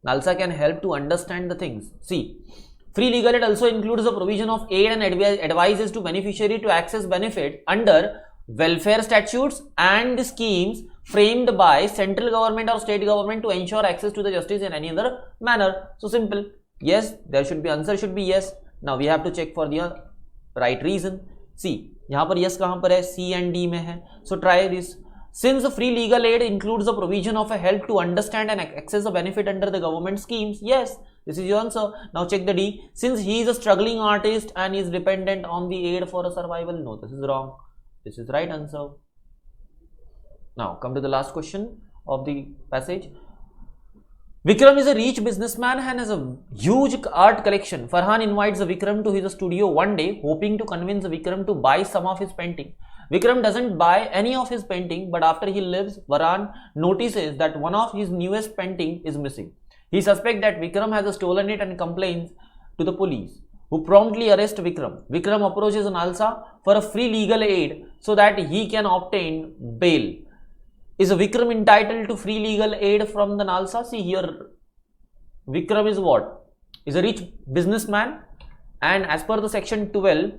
NALSA can help to understand the things. See, free legal aid also includes the provision of aid and advices to beneficiary to access benefit under welfare statutes and the schemes framed by central government or state government to ensure access to the justice in any other manner. So simple. Yes, there should be answer should be yes. Now we have to check for the right reason. See, यहाँ पर yes कहाँ पर है? C and D में है. So try this. Since the free legal aid includes the provision of a help to understand and access the benefit under the government schemes, yes, this is your answer. Now check the D. Since he is a struggling artist and is dependent on the aid for a survival, no, this is wrong. This is right answer. Now come to the last question of the passage. Vikram is a rich businessman and has a huge art collection. Farhan invites Vikram to his studio one day, hoping to convince Vikram to buy some of his painting. Vikram doesn't buy any of his painting, but after he leaves, Farhan notices that one of his newest painting is missing. He suspects that Vikram has stolen it and complains to the police, who promptly arrest Vikram. Vikram approaches NALSA for a free legal aid so that he can obtain bail. Is Vikram entitled to free legal aid from the NALSA? See here, Vikram is what? Is a rich businessman, and as per the section 12,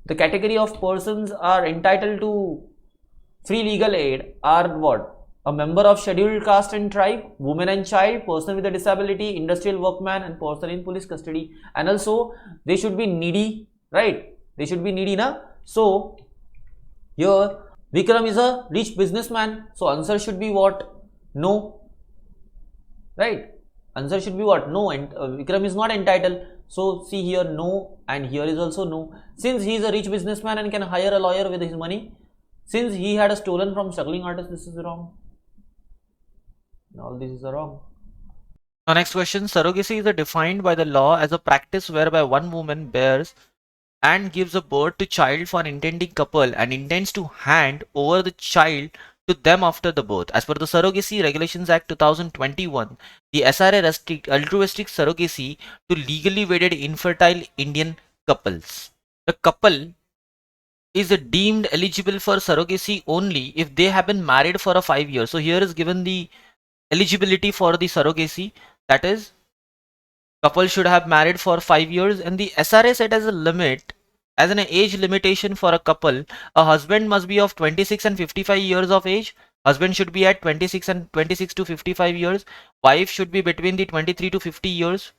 the category of persons are entitled to free legal aid are what? A member of scheduled caste and tribe, woman and child, person with a disability, industrial workman, and person in police custody. And also they should be needy, right? They should be needy, na? So here Vikram is a rich businessman, so answer should be what? No, right? Answer should be what? No, and Vikram is not entitled. So see here no, and here is also no. Since he is a rich businessman and can hire a lawyer with his money, since he had stolen from struggling artist, this is wrong. All this is wrong. Now next question, surrogacy is defined by the law as a practice whereby one woman bears and gives a birth to child for intending couple and intends to hand over the child to them after the birth. As per the Surrogacy Regulations Act 2021, the SRA restricts altruistic surrogacy to legally wedded infertile Indian couples. The couple is deemed eligible for surrogacy only if they have been married for 5 years. So here is given the eligibility for the surrogacy, that is couple should have married for 5 years, and the SRA set as a limit as an age limitation for a couple, a husband must be of 26 and 55 years of age. Husband should be at 26 to 55 years. Wife should be between the 23 to 50 years.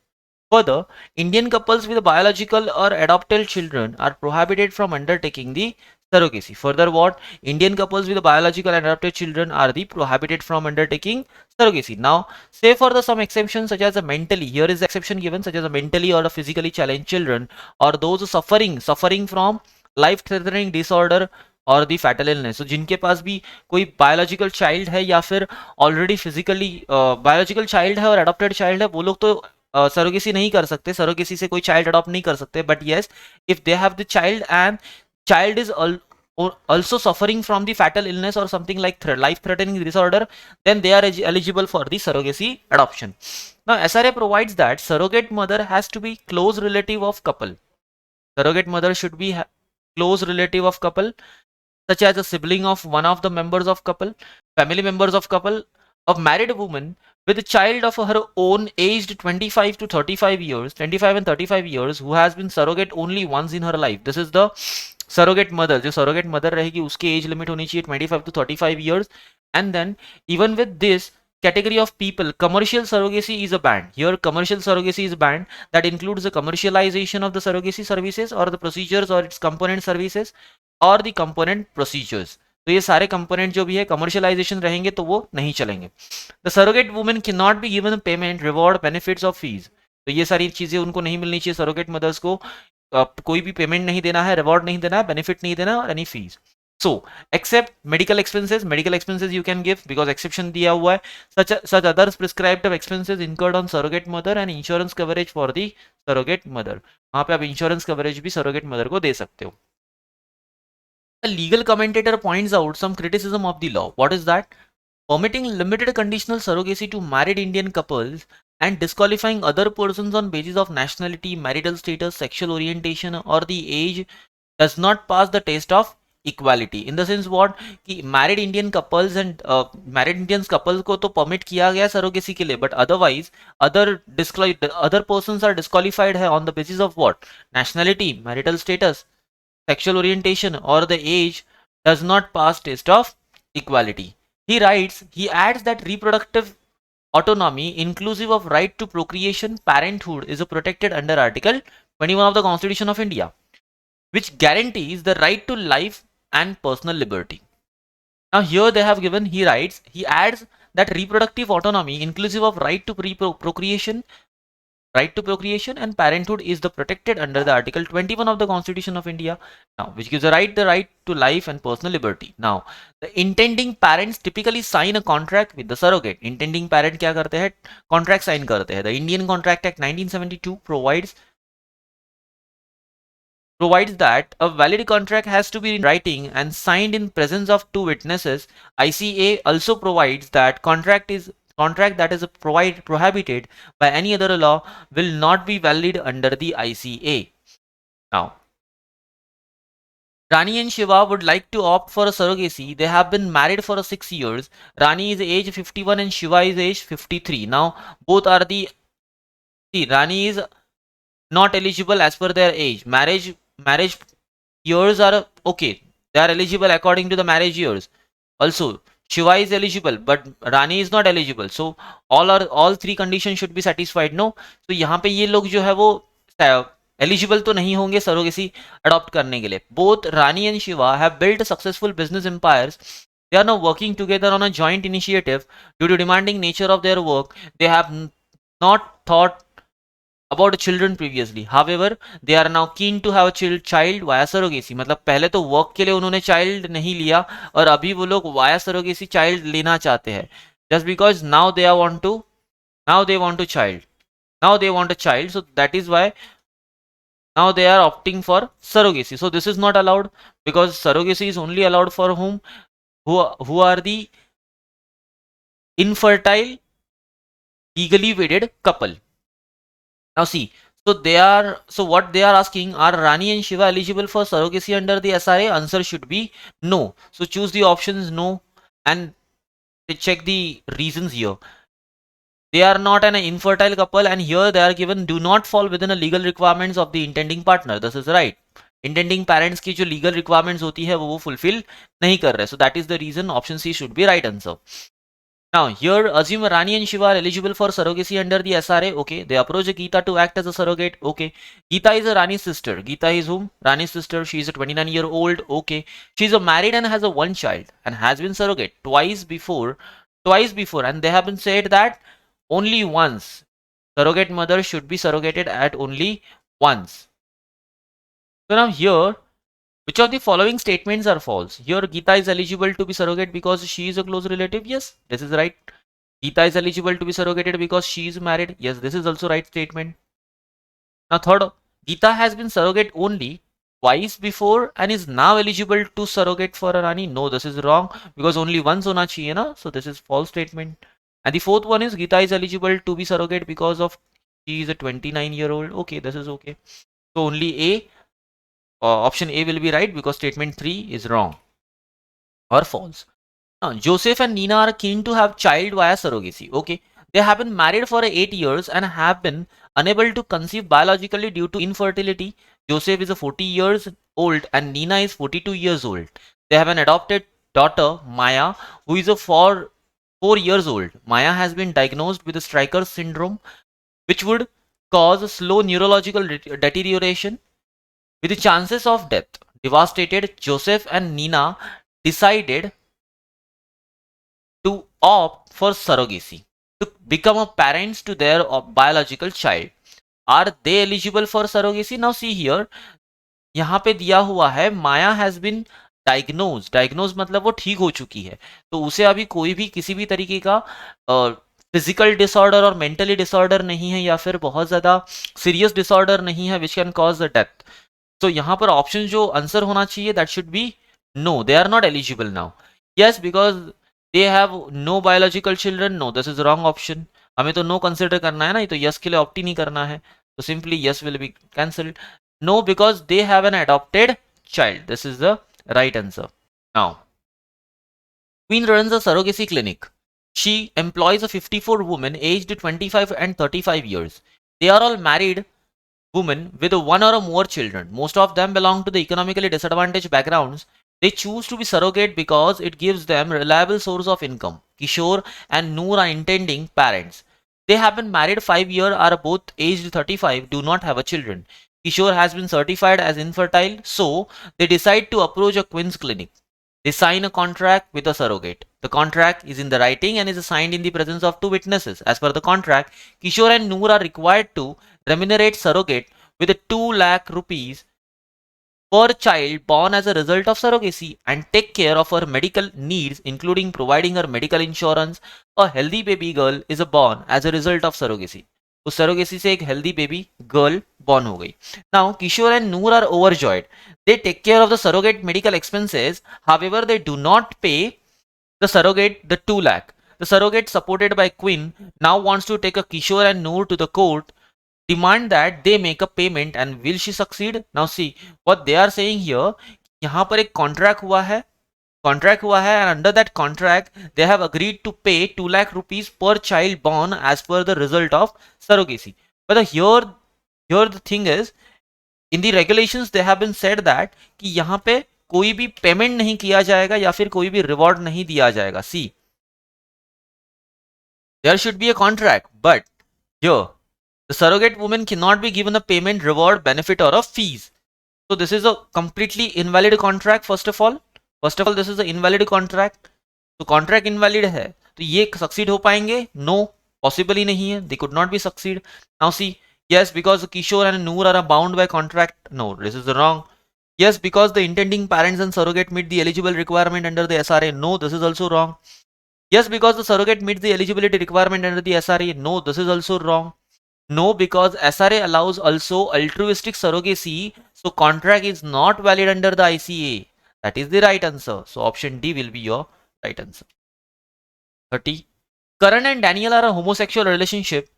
Further, Indian couples with biological or adopted children are prohibited from undertaking the surrogacy. Further, what? Indian couples with biological and adopted children are the prohibited from undertaking surrogacy. Now, say for the some exceptions such as a mentally, here is the exception given, such as a mentally or a physically challenged children, or those suffering from life-threatening disorder और दी fatal illness. तो जिनके पास भी कोई biological child है या फिर already physically biological child है और अडॉप्टेड चाइल्ड है, वो लोग तो सरोगेसी नहीं कर सकते, सरोगेसी से कोई चाइल्ड अडॉप्ट नहीं कर सकते. But yes, if they have the child and child is also suffering from the fatal illness or something like life threatening disorder, then they are eligible for the surrogacy adoption. Now SRA provides that surrogate mother has to be close relative of couple. Surrogate mother should be close relative of couple, such as a sibling of one of the members of couple, family members of couple. A married woman with a child of her own aged 25 to 35 years, 25 and 35 years, who has been surrogate only once in her life. This is the surrogate mother. जो surrogate mother रहेगी उसकी age limit होनी चाहिए 25 to 35 years. And then even with this category of people, commercial surrogacy is a banned. Here commercial surrogacy is banned. That includes the commercialization of the surrogacy services or the procedures or its component services और दी component procedures. तो ये सारे component जो भी है commercialisation रहेंगे तो वो नहीं चलेंगे. The surrogate women can not be given payment, reward, benefits of fees. तो ये सारी चीजें उनको नहीं मिलनी चाहिए. सरोगेट मदर्स को कोई भी पेमेंट नहीं देना है, रिवॉर्ड नहीं देना है, बेनिफिट नहीं देना और any fees. So, except medical expenses you can give because exception दिया हुआ है. Such others prescribed expenses incurred on surrogate mother and insurance coverage for the surrogate mother. वहाँ पे आप इंश्योरेंस कवरेज भी surrogate mother को दे सकते हो. A legal commentator points out some criticism of the law. What is that? Permitting limited conditional surrogacy to married Indian couples and disqualifying other persons on basis of nationality, marital status, sexual orientation or the age does not pass the test of equality. In the sense what कि married Indian couples and married Indian couples को तो permit किया गया surrogacy के लिए, but otherwise other persons are disqualified है on the basis of what? Nationality, marital status, sexual orientation or the age does not pass test of equality. He adds that reproductive autonomy inclusive of right to procreation, parenthood is protected under Article 21 of the Constitution of India, which guarantees the right to life and personal liberty. Now here they have given, he adds that reproductive autonomy inclusive of right to procreation and parenthood is the protected under the Article 21 of the Constitution of India, now which gives the right to life and personal liberty. Now the intending parents typically sign a contract with the surrogate. Intending parent क्या करते हैं? Contract sign करते हैं. The Indian Contract Act 1972 provides that a valid contract has to be in writing and signed in presence of two witnesses. ICA also provides that contract that is prohibited by any other law will not be valid under the ICA. Now, Rani and Shiva would like to opt for a surrogacy. They have been married for 6 years. Rani is age 51 and Shiva is age 53. Now, both are Rani is not eligible as per their age. Marriage years are okay. They are eligible according to the marriage years. Also, Shiva is eligible, but Rani is not eligible. So all three conditions should be satisfied. No, so यहाँ पे ये लोग जो है वो eligible तो नहीं होंगे surrogacy adopt करने के लिए. Both Rani and Shiva have built successful business empires. They are now working together on a joint initiative. Due to demanding nature of their work, they have not thought about children previously. However, they are now keen to have a child via surrogacy. मतलब पहले तो work के लिए उन्होंने child नहीं लिया और अभी वो लोग via surrogacy चाइल्ड लेना चाहते हैं. Just because now they want a child. So that is why now they are opting for surrogacy. So this is not allowed because surrogacy is only allowed for who are the infertile legally wedded couple. Now see, so what they are asking, are Rani and Shiva eligible for surrogacy under the SRA? Answer should be no. So choose the options no and check the reasons here. They are not an infertile couple and here they are given do not fall within the legal requirements of the intending partner. This is right.
Intending parents की जो legal requirements होती है वो fulfil नहीं कर रहे. So that is the reason option C should be right answer. Now, here assume Rani and Shiva are eligible for surrogacy under the SRA. Okay, they approach Geeta to act as a surrogate. Okay, Geeta is a Rani's sister. Geeta is whom? Rani's sister. She is a 29-year-old. Okay, she's a married and has a one child and has been surrogate twice before, and they have been said that only once. Surrogate mother should be surrogated at only once. So now here, which of the following statements are false? Here, Geeta is eligible to be surrogate because she is a close relative. Yes, this is right. Geeta is eligible to be surrogated because she is married. Yes, this is also right statement. Now third, Geeta has been surrogate only twice before and is now eligible to surrogate for a Rani. No, this is wrong because only once hona chahiye na. So this is false statement. And the fourth one is Geeta is eligible to be surrogate because of she is a 29-year-old. Okay, this is okay. So only A, option A will be right because statement 3 is wrong or false. Joseph and Nina are keen to have child via surrogacy. Okay, they have been married for 8 years and have been unable to conceive biologically due to infertility. Joseph is a 40 years old and Nina is 42 years old. They have an adopted daughter, Maya, who is a 4 years old. Maya has been diagnosed with a Stryker syndrome, which would cause slow neurological deterioration with the chances of death. Devastated, Joseph and Nina decided to opt for surrogacy to become a parents to their biological child. Are they eligible for surrogacy? Now see here, यहाँ पे दिया हुआ है माया has been diagnose मतलब वो ठीक हो चुकी है, तो उसे अभी कोई भी किसी भी तरीके का फिजिकल डिसऑर्डर और मेंटली डिसऑर्डर नहीं है या फिर बहुत ज्यादा सीरियस डिसऑर्डर नहीं है which can cause the death. तो यहाँ पर ऑप्शन जो आंसर होना चाहिए that should be no, they are not eligible now. Yes, because they have no biological children. No, this is wrong option. हमें तो नो कंसिडर करना है ना, तो यस के लिए ऑप्ट ही नहीं करना है, तो simply yes will be cancelled. No, because they have an adopted child. This is the right answer. Now, Queen runs a surrogacy clinic. She employs a 54 women aged 25 and 35 years. They are all married women with one or more children. Most of them belong to the economically disadvantaged backgrounds. They choose to be surrogate because it gives them a reliable source of income. Kishore and Noor are intending parents. They have been married 5 years, are both aged 35, do not have a children. Kishore has been certified as infertile, so they decide to approach a Queen's clinic. They sign a contract with a surrogate. The contract is in the writing and is signed in the presence of two witnesses. As per the contract, Kishore and Noor are required to remunerate surrogate with 2 lakh rupees per child born as a result of surrogacy and take care of her medical needs, including providing her medical insurance. A healthy baby girl is born as a result of surrogacy. उस surrogacy से एक healthy baby girl born हो गई. Now Kishore and Noor are overjoyed. They take care of the surrogate medical expenses. However they do not pay the surrogate the 2 lakh. The surrogate supported by Queen now wants to take a Kishore and Noor to the court, demand that they make a payment, and will she succeed? Now see what they are saying here. यहाँ पर एक contract हुआ है and under that contract they have agreed to pay 2 lakh rupees per child born as per the result of surrogacy. But here the thing is, in the regulations they have been said that कि यहाँ पे कोई भी payment नहीं किया जाएगा या फिर कोई भी रिवॉर्ड नहीं दिया जाएगा. See, there should be a contract, but here the surrogate woman cannot be given a payment, reward, benefit or a fees. So this is a completely invalid contract. First of all this is an invalid contract. तो contract invalid है, तो ये succeed हो पाएंगे? No, possible ही नहीं है. They could not B succeed. Now see, yes, because Kishore and Noor are bound by contract. No, this is wrong. Yes, because the intending parents and surrogate meet the eligible requirement under the SRA. No, this is also wrong. Yes, because the surrogate meets the eligibility requirement under the SRA. No, this is also wrong. No, because SRA allows also altruistic surrogacy, so contract is not valid under the ICA. That is the right answer. So option D will be your right answer. 30. Karan and Daniel are a homosexual relationship.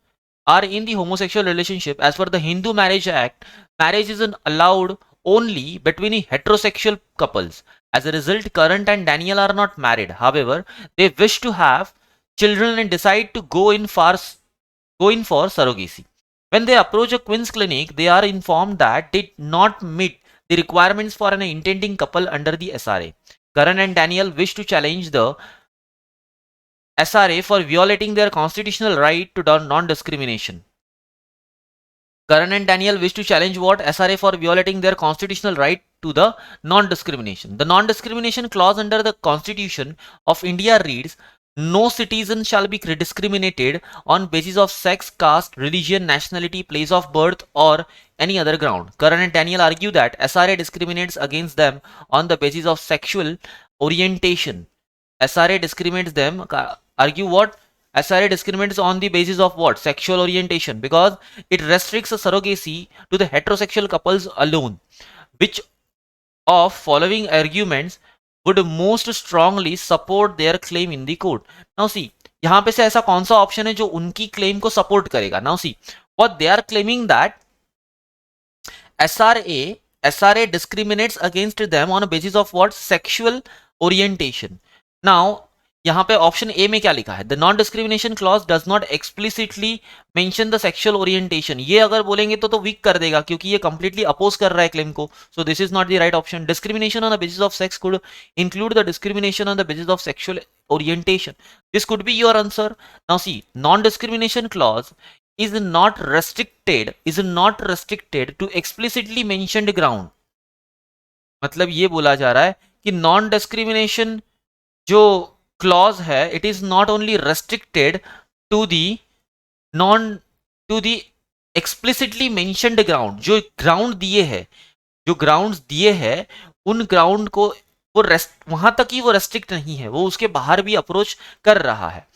Are in the homosexual relationship. As per the Hindu Marriage Act, marriage is allowed only between heterosexual couples. As a result, Karan and Daniel are not married. However, they wish to have children and decide to go in for surrogacy. When they approach a Queen's clinic, they are informed that they did not meet the requirements for an intending couple under the SRA. Karan and Daniel wish to challenge the SRA for violating their constitutional right to non-discrimination. Karan and Daniel wish to challenge what? SRA for violating their constitutional right to the non-discrimination. The non-discrimination clause under the Constitution of India reads, no citizen shall be discriminated on basis of sex, caste, religion, nationality, place of birth, or any other ground. Karan and Daniel argue that SRA discriminates against them on the basis of sexual orientation. SRA discriminates them, argue what? SRA discriminates on the basis of what? Sexual orientation, because it restricts surrogacy to the heterosexual couples alone. Which of following arguments would most strongly support their claim in the court? Now see, यहाँ पे से ऐसा कौन सा option है जो उनकी claim को सपोर्ट करेगा? Now see, what they are claiming that SRA discriminates against them on a basis of what? Sexual orientation. Now यहाँ पे ऑप्शन ए में क्या लिखा है? The non discrimination clause does not explicitly mention the sexual orientation. ये अगर बोलेंगे तो वीक कर देगा, क्योंकि ये कंप्लीटली अपोज कर रहा है क्लेम को. So this is not the right option. Discrimination on the basis of sex could include the discrimination on the basis of sexual orientation. This could B your answer. Now see, non discrimination clause is not restricted to explicitly mentioned ground. मतलब ये बोला जा रहा है कि non discrimination जो clause है, it is not only restricted to the explicitly mentioned ground. जो ग्राउंड दिए हैं, जो ग्राउंड्स दिए हैं, उन ग्राउंड को वो वहां तक ही वो रेस्ट्रिक्ट नहीं है, वो उसके बाहर भी अप्रोच कर रहा है.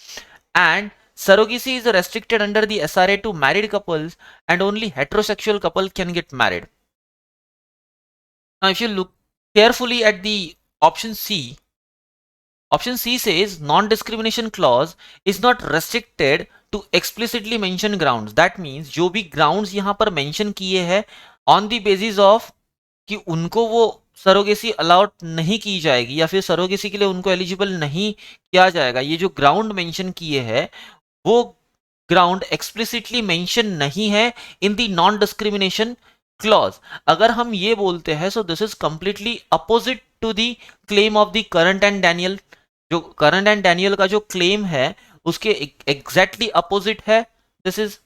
And surrogacy is restricted under the SRA to married couples, and only heterosexual couple can get married. Now if you look carefully at the option C says non-discrimination clause is not restricted to explicitly mentioned grounds. That means जो भी grounds यहाँ पर mention किए हैं on the basis of कि उनको वो surrogacy allowed नहीं की जाएगी या फिर सरोगेसी के लिए उनको एलिजिबल नहीं किया जाएगा, ये जो ग्राउंड मेंशन किए हैं वो ग्राउंड एक्सप्लिसिटली मेंशन नहीं है in the non discrimination clause. अगर हम ये बोलते हैं, so this is completely opposite to the claim of the current and Daniel. जो करंट एंड डैनियल का जो क्लेम है उसके एग्जैक्टली अपोजिट है. This is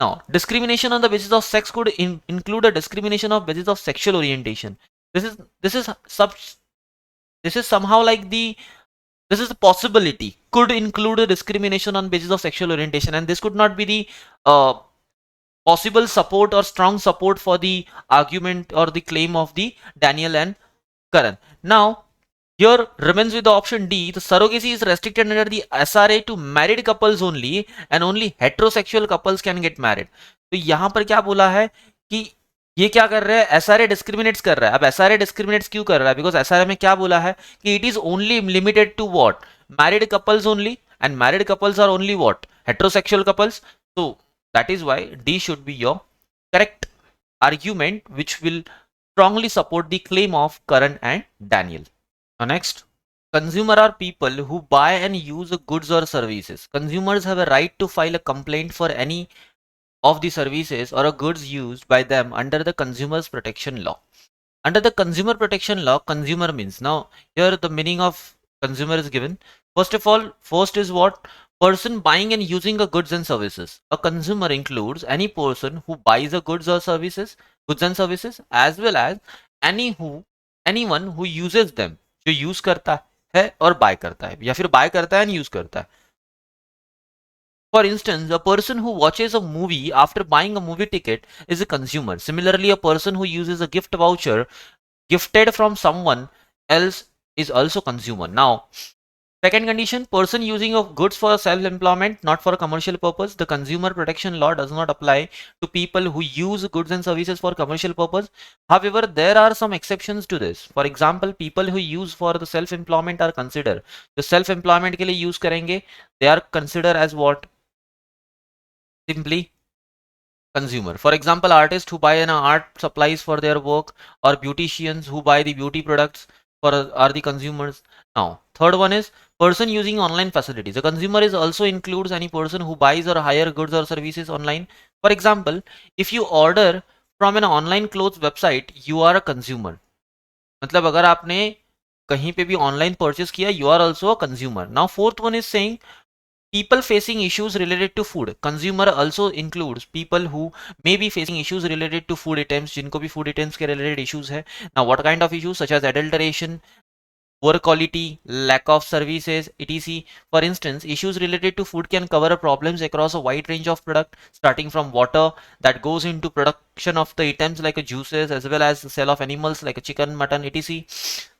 now discrimination on the basis of sex could include a discrimination of basis of sexual orientation. This is somehow like this is a possibility, could include a discrimination on basis of sexual orientation, and this could not be the possible support or strong support for the argument or the claim of the Daniel and Karan. Now here remains with the option D. The surrogacy is restricted under the SRA to married couples only, and only heterosexual couples can get married. तो यहाँ पर क्या बोला है कि ये क्या कर रहा है? SRA डिस्क्रिमिनेट्स कर रहा है. अब SRA डिस्क्रिमिनेट्स क्यों कर रहा है? बिकॉज SRA में क्या बोला है कि it is only limited to what? Married couples only, and married couples are only what? Heterosexual couples. So that is why D should be your correct argument, which will strongly support the claim of Karan and Daniel. Now next, consumer are people who buy and use goods or services. Consumers have a right to file a complaint for any of the services or goods used by them under the Consumers Protection Law. Under the Consumer Protection Law, consumer means, now here the meaning of consumer is given. First of all, first is what? Person buying and using a goods and services. A consumer includes any person who buys a goods and services, as well as anyone who uses them, जो use करता है और bye करता है, या फिर bye करता है एंड यूज करता है. For instance, a person who watches a movie after buying a movie ticket is a consumer. Similarly, a person who uses a gift voucher gifted from someone else is also consumer. Now, second condition, person using of goods for self-employment, not for a commercial purpose. The Consumer Protection Law does not apply to people who use goods and services for commercial purpose. However, there are some exceptions to this. For example, people who use for the self-employment are considered. The self-employment के लिए use करेंगे, they are considered as what? Simply consumer. For example, artists who buy an art supplies for their work, or beauticians who buy the beauty products are the consumers. Now, third one is person using online facilities. A consumer is also includes any person who buys or hire goods or services online. For example, if you order from an online clothes website, you are a consumer. मतलब अगर आपने कहीं पे भी online purchase किया, you are also a consumer. Now fourth one is saying people facing issues related to food. Consumer also includes people who may be facing issues related to food items, जिनको भी food items के related issues है. Now what kind of issues? Such as adulteration, poor quality, lack of services, etc. For instance, issues related to food can cover problems across a wide range of product, starting from water that goes into production of the items like juices, as well as the sale of animals like chicken, mutton, etc.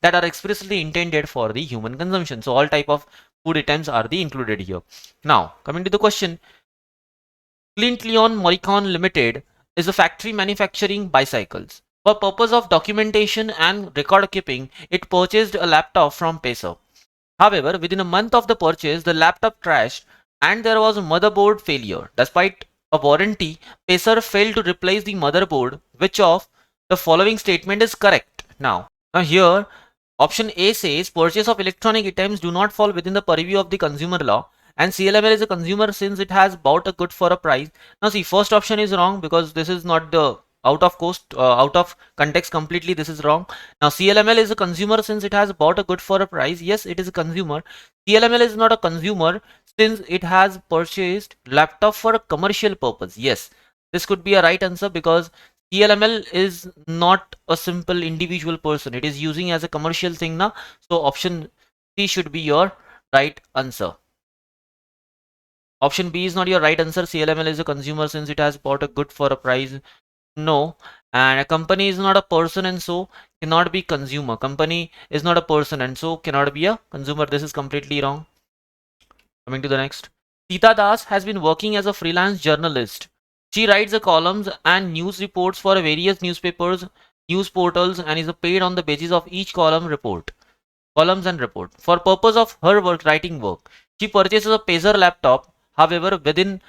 that are expressly intended for the human consumption. So all type of food items are the included here. Now coming to the question, Clint Leon Moricon Limited is a factory manufacturing bicycles. For purpose of documentation and record keeping, it purchased a laptop from Pacer. However, within a month of the purchase, the laptop crashed and there was a motherboard failure. Despite a warranty, Pacer failed to replace the motherboard. Which of the following statement is correct? Now here, option A says purchase of electronic items do not fall within the purview of the consumer law, and CLML is a consumer since it has bought a good for a price. Now see, first option is wrong because this is not the out of context completely. This is wrong. Now CLML is a consumer since it has bought a good for a price. Yes, it is a consumer. CLML is not a consumer since it has purchased laptop for a commercial purpose. Yes, this could be a right answer because CLML is not a simple individual person. It is using as a commercial thing now. So option C should be your right answer. Option B is not your right answer. CLML is a consumer since it has bought a good for a price. No. And a company is not a person and so cannot be consumer. Company is not a person and so cannot be a consumer. This is completely wrong. Coming to the next. Sita Das has been working as a freelance journalist. She writes the columns and news reports for various newspapers, news portals, and is paid on the basis of each columns and report. For purpose of her writing work, she purchases a Pacer laptop. However, within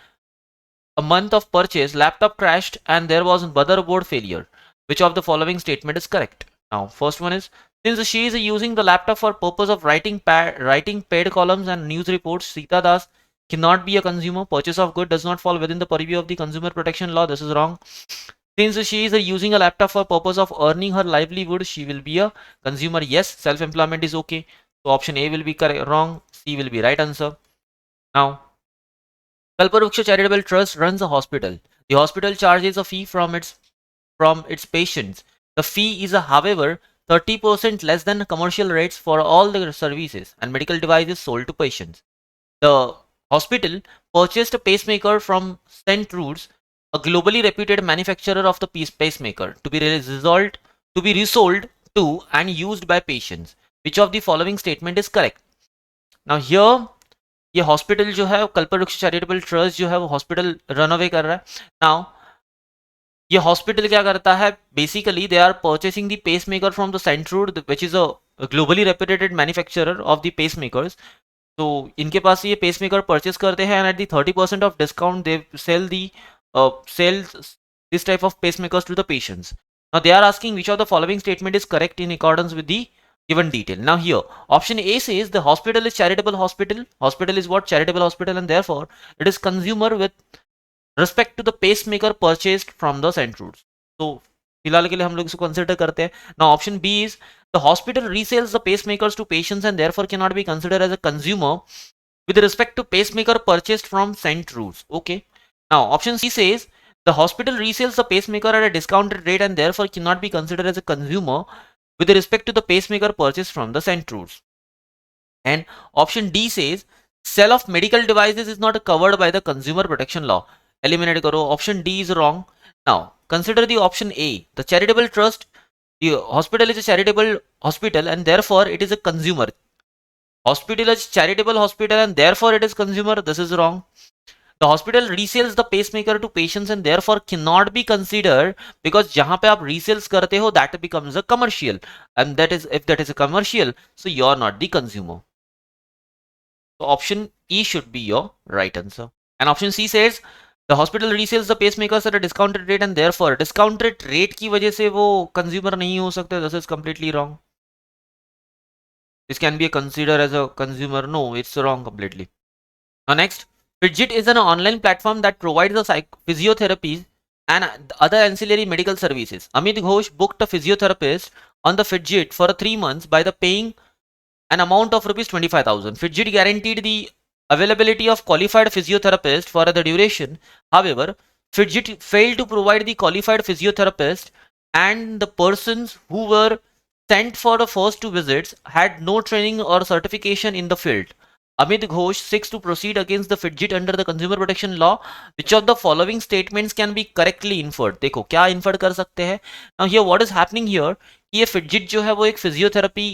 a month of purchase, laptop crashed and there was motherboard failure. Which of the following statement is correct? Now, first one is, since she is using the laptop for purpose of writing paid columns and news reports, Sita Das cannot be a consumer. Purchase of good does not fall within the purview of the consumer protection law. This is wrong. Since she is using a laptop for purpose of earning her livelihood, she will be a consumer. Yes, self-employment is okay. So option A will be correct, wrong. C will be right answer. Now, Kalparuksha Charitable Trust runs a hospital. The hospital charges a fee from its patients. The fee is, however, 30% less than commercial rates for all the services and medical devices sold to patients. The hospital purchased a pacemaker from St. Roots, a globally reputed manufacturer of the pacemaker, to be resold to and used by patients. Which of the following statement is correct? Now here, ये hospital जो है कल्पवृक्ष charitable trust जो है वो hospital run away कर रहा है. Now ये हॉस्पिटल क्या करता है? Basically they are purchasing the pacemaker from the सेंट्रूड which is a globally reputed manufacturer of the pacemakers. तो इनके पास ये पेस मेकर परचेस करते हैं and at the 30% of discount they sell this type of pacemakers to the patients. Now they are asking which of the following statement is correct in accordance with the given detail. Now here, option A says the hospital is charitable hospital. Hospital is what? Charitable hospital, and therefore it is consumer with respect to the pacemaker purchased from the St. Roots. So फिलहाल के लिए हम लोग इसको consider करते हैं. Now option B is the hospital resells the pacemakers to patients and therefore cannot be considered as a consumer with respect to pacemaker purchased from St. Roots. Okay. Now option C says the hospital resells the pacemaker at a discounted rate and therefore cannot be considered as a consumer with respect to the pacemaker purchased from the St. Roots. And option D says sale of medical devices is not covered by the consumer protection law. Eliminate karo. Option D is wrong. Now consider the option A. The charitable trust, the hospital is a charitable hospital and therefore it is a consumer. Hospital is charitable hospital and therefore it is consumer. This is wrong. The hospital resells the pacemaker to patients and therefore cannot be considered because जहां पे आप resales करते हो that becomes a commercial, and that is if that is a commercial, so you are not the consumer. So option E should be your right answer. And option C says the hospital resells the pacemakers at a discounted rate and therefore discounted rate की वजह से वो consumer नहीं हो सकते. This is completely wrong. This can be considered as a consumer. No, it's wrong completely. Now next. Fitgit is an online platform that provides the physiotherapy and other ancillary medical services. Amit Ghosh booked a physiotherapist on the Fitjit for 3 months by the paying an amount of rupees 25,000. Fitjit guaranteed the availability of qualified physiotherapist for the duration. However, Fitjit failed to provide the qualified physiotherapist, and the persons who were sent for the first 2 visits had no training or certification in the field. Amit Ghosh seeks to proceed against the Fitjit under the Consumer Protection Law. Which of the following statements can be correctly inferred? देखो क्या infer कर सकते हैं. Now here what is happening here कि ये Fitjit जो है वो एक फिजियोथेरेपी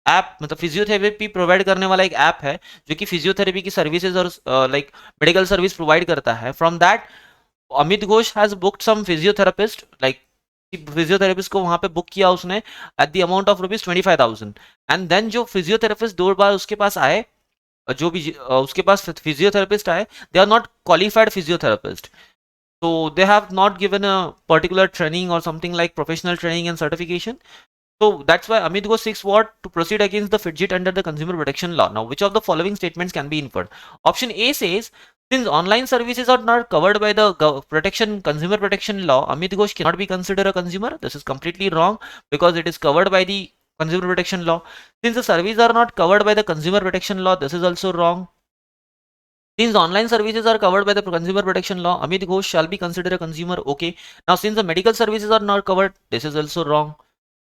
ऐप, मतलब फिजियोथेरेपी प्रोवाइड करने वाला एक ऐप है जो कि फिजियोथेरेपी की सर्विसेज और लाइक मेडिकल सर्विस प्रोवाइड करता है. From that Amit Ghosh has booked some physiotherapist, like physiotherapist को वहां पे बुक किया उसने at the amount of rupees 25,000. And then जो फिजियोथेरेपिस्ट 2 बार उसके पास आए, जो भी उसके पास फिजियोथेरेपिस्ट आए, they are not qualified physiotherapist. So they have not given a particular training or something like professional training and certification. So that's why Amit Ghosh seeks what? To proceed against the Fitjit under the Consumer Protection Law. Now, which of the following statements can be inferred? Option A says, since online services are not covered by the Consumer Protection Law, Amit Ghosh cannot be considered a consumer. This is completely wrong because it is covered by the Consumer Protection Law. Since the services are not covered by the Consumer Protection Law, this is also wrong. Since online services are covered by the Consumer Protection Law, Amit Ghosh shall be considered a consumer. Okay. Now, since the medical services are not covered, this is also wrong.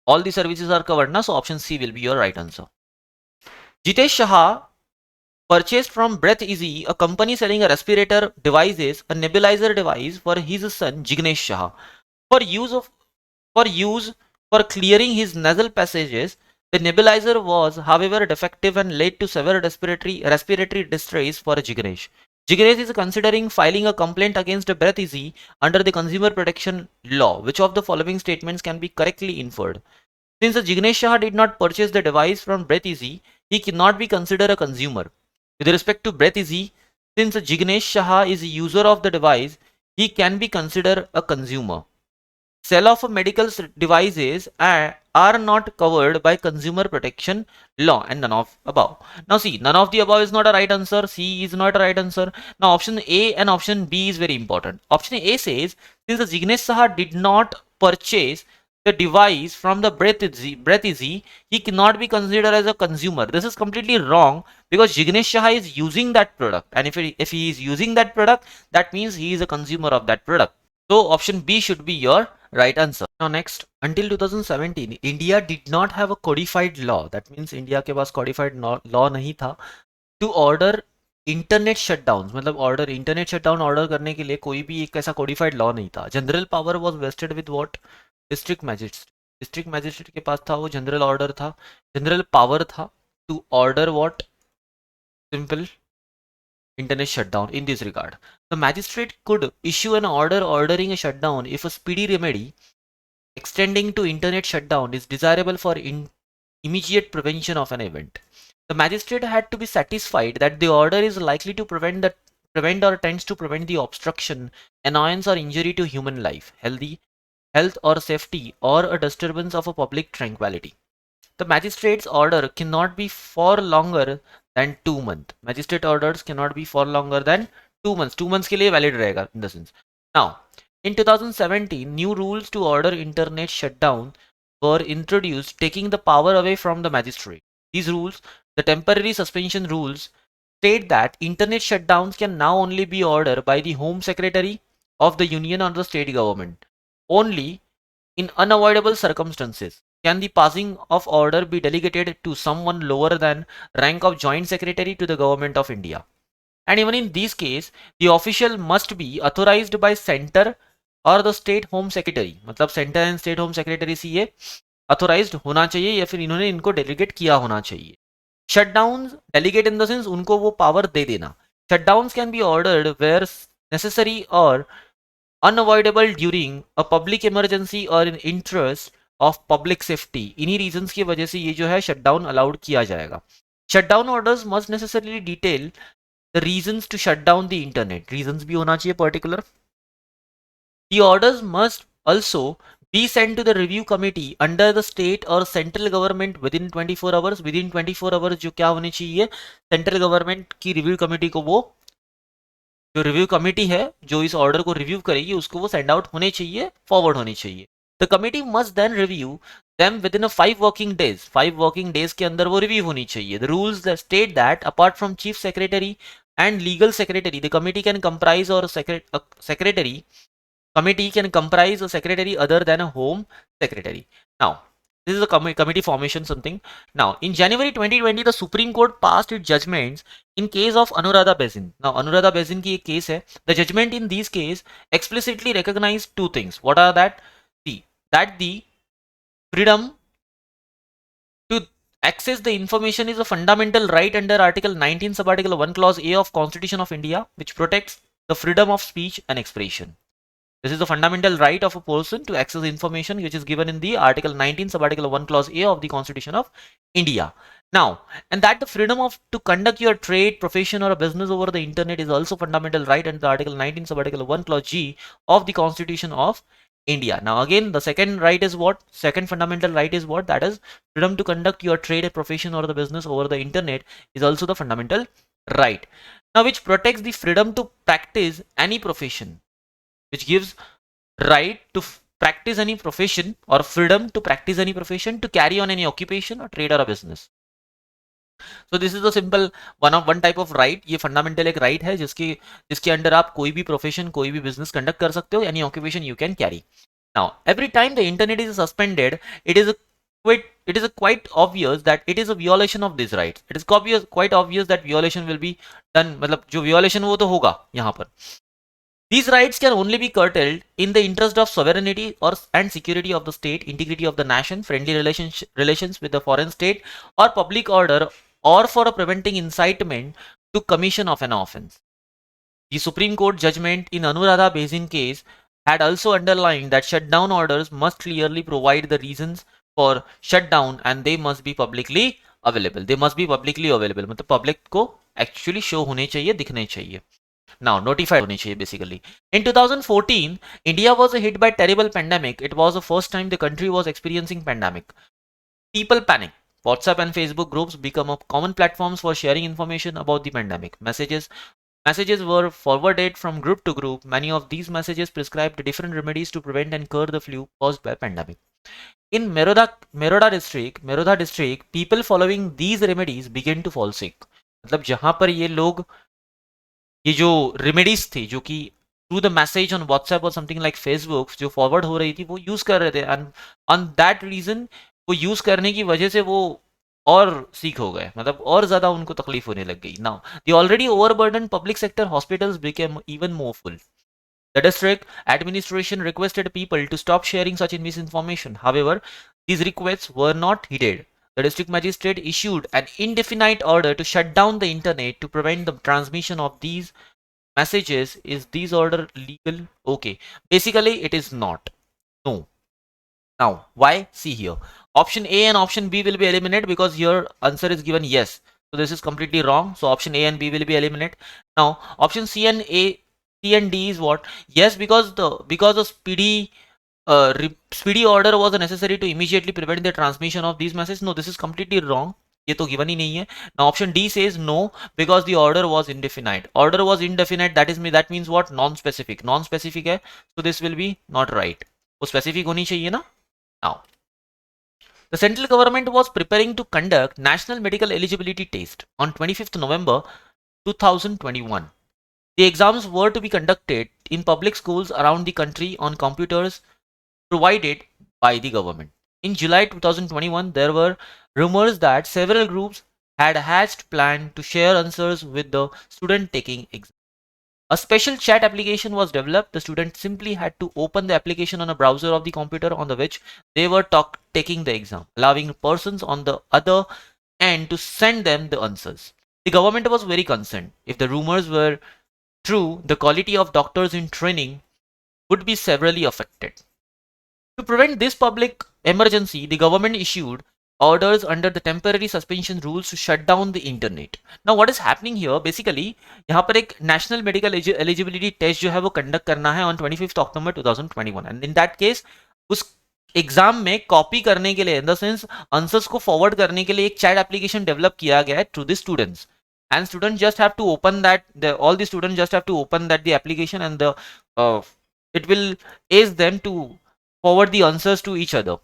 All the services are covered now, so option C will be your right answer. Jitesh Shah purchased from Breath Easy, a company selling a respirator devices, a nebulizer device for his son Jignesh Shah for clearing his nasal passages. The nebulizer was, however, defective and led to severe respiratory distress for Jignesh. Jignesh is considering filing a complaint against Breath Easy under the Consumer Protection Law. Which of the following statements can be correctly inferred? Since Jignesh Shah did not purchase the device from Breath Easy, he cannot be considered a consumer. With respect to Breath Easy, since Jignesh Shah is a user of the device, he can be considered a consumer. Sale of medical devices are not covered by Consumer Protection Law, and none of above. Now see, none of the above is not a right answer. C is not a right answer. Now option A and option B is very important. Option A says, since the Jignesh Shah did not purchase the device from the Breath Easy, he cannot be considered as a consumer. This is completely wrong because Jignesh Shah is using that product, and if he is using that product, that means he is a consumer of that product. So option B should be your right answer. Now next, until 2017, India did not have a codified law. That means India के पास codified law नहीं था to order internet shutdowns. मतलब order internet shutdown order करने के लिए कोई भी एक ऐसा codified law नहीं था. General power was vested with what? District magistrate. District magistrate के पास था वो general order था, general power था to order what? Simple internet shutdown. In this regard, the magistrate could issue an order ordering a shutdown if a speedy remedy extending to internet shutdown is desirable for immediate prevention of an event. The magistrate had to be satisfied that the order is likely to prevent or tends to prevent the obstruction, annoyance or injury to human life, health or safety, or a disturbance of a public tranquility. The magistrate's order cannot be for longer than 2 months. Magistrate orders cannot be for longer than 2 months. 2 months के लिए valid रहेगा in the sense. Now, in 2017, new rules to order internet shutdown were introduced, taking the power away from the magistrate. These rules, the temporary suspension rules, state that internet shutdowns can now only be ordered by the Home Secretary of the Union or the state government. Only in unavoidable circumstances can the passing of order be delegated to someone lower than rank of Joint Secretary to the Government of India. And even in this case, the official must be authorized by Center or the State Home Secretary. मतलब Center and State Home Secretary से ये authorized होना चाहिए या फिर इन्होंने इनको delegate किया होना चाहिए. Shutdowns, delegate in the sense उनको वो power दे देना. Shutdowns can be ordered where necessary or unavoidable during a public emergency or in interest of public safety. इन्हीं reasons की वजह से ये जो है shutdown allowed किया जाएगा. Shutdown orders must necessarily detail the reasons to shut down the internet. Reasons भी होना चाहिए particular. The orders must also be sent to the review committee under the state or central government within 24 hours. Within 24 hours जो क्या होनी चाहिए, central government की review committee को वो जो रिव्यू कमेटी है जो इस ऑर्डर को रिव्यू करेगी उसको वो सेंड आउट होने चाहिए, फॉरवर्ड होनी चाहिए. The committee must then review them within a 5 working days. 5 working days के अंदर वो रिव्यू होनी चाहिए. The rules that state that apart from chief secretary and legal secretary, the committee can comprise or a secretary committee can comprise a secretary other than a home secretary. Now, this is a committee formation something. Now, in January 2020, the Supreme Court passed its judgments in case of Anuradha Basin. Now, Anuradha Basin की एक case है. The judgment in these case explicitly recognized two things. What are that? See, that the freedom to access the information is a fundamental right under Article 19 subarticle 1 clause A of Constitution of India, which protects the freedom of speech and expression. This is the fundamental right of a person to access information which is given in the Article 19 subarticle 1 clause A of the Constitution of India. Now, and that the freedom of to conduct your trade, profession or a business over the internet is also fundamental right under the Article 19 subarticle 1 clause G of the Constitution of India. Now again, the second right is what? Second fundamental right is what? That is freedom to conduct your trade, profession or the business over the internet is also the fundamental right. Now, which protects the freedom to practice any profession, which gives right to practice any profession or freedom to practice any profession, to carry on any occupation or trade or a business. So this is the simple one type of right. ये fundamental एक right है जिसके अंदर आप कोई भी profession, कोई भी business conduct कर सकते हो, any occupation you can carry. Now, every time the internet is suspended, it is quite obvious that it is a violation of these rights. It is quite obvious that violation will be done. मतलब जो violation वो तो होगा यहाँ पर. These rights can only be curtailed in the interest of sovereignty and security of the state, integrity of the nation, friendly relations with the foreign state, or public order, or for preventing incitement to commission of an offense. The Supreme Court judgment in Anuradha Basin case had also underlined that shutdown orders must clearly provide the reasons for shutdown and they must be publicly available. They must be publicly available. मतलब public को actually show होने चाहिए, दिखने चाहिए. Now, notified होनी चाहिए basically. In 2014, India was hit by terrible pandemic. It was the first time the country was experiencing pandemic. People panic. WhatsApp and Facebook groups become common platforms for sharing information about the pandemic. Messages were forwarded from group to group. Many of these messages prescribed different remedies to prevent and cure the flu caused by pandemic. In Meroda district, people following these remedies began to fall sick. मतलब जहां पर ये जो remedies थी जो कि through the message on WhatsApp और something like Facebook जो फॉरवर्ड हो रही थी वो यूज कर रहे थे एंड ऑन दैट रीजन वो यूज करने की वजह से वो और सीख हो गए, मतलब और ज्यादा उनको तकलीफ होने लग गई. Now the already overburden public sector hospitals became even more full. The district administration requested people to stop sharing such misinformation. However, these requests were not heeded. The district magistrate issued an indefinite order to shut down the internet to prevent the transmission of these messages. Is this order legal? Okay. Basically, it is not. No. Now, why? See here. Option A and option B will be eliminated because here answer is given yes. So this is completely wrong. So option A and B will be eliminated. Now, option C and D is what? Yes, because the speedy order was necessary to immediately prevent the transmission of these messages. No, this is completely wrong. ये तो given ही नहीं है. Now option D says no because the order was indefinite. Order was indefinite. That means what? Non-specific. Non-specific है. So this will be not right. वो specific होनी चाहिए ना. Now, the central government was preparing to conduct national medical eligibility test on 25th November 2021. The exams were to be conducted in public schools around the country on computers provided by the government. In July 2021, there were rumors that several groups had hatched plan to share answers with the student taking exam. A special chat application was developed. The student simply had to open the application on a browser of the computer on which they were taking the exam, allowing persons on the other end to send them the answers. The government was very concerned. If the rumors were true, the quality of doctors in training would be severely affected. To prevent this public emergency, the government issued orders under the temporary suspension rules to shut down the internet. Now what is happening here? Basically, यहाँ पर एक national medical eligibility test जो है वो conduct करना है on 25th October 2021, and in that case उस exam में कॉपी करने के लिए, इन द सेंस आंसर्स को फॉरवर्ड करने के लिए एक चैट एप्लीकेशन डेवलप किया गया है through the students. and students just have to open that, all the students just have to open that the application, and it will ask them to forward the answers to each other.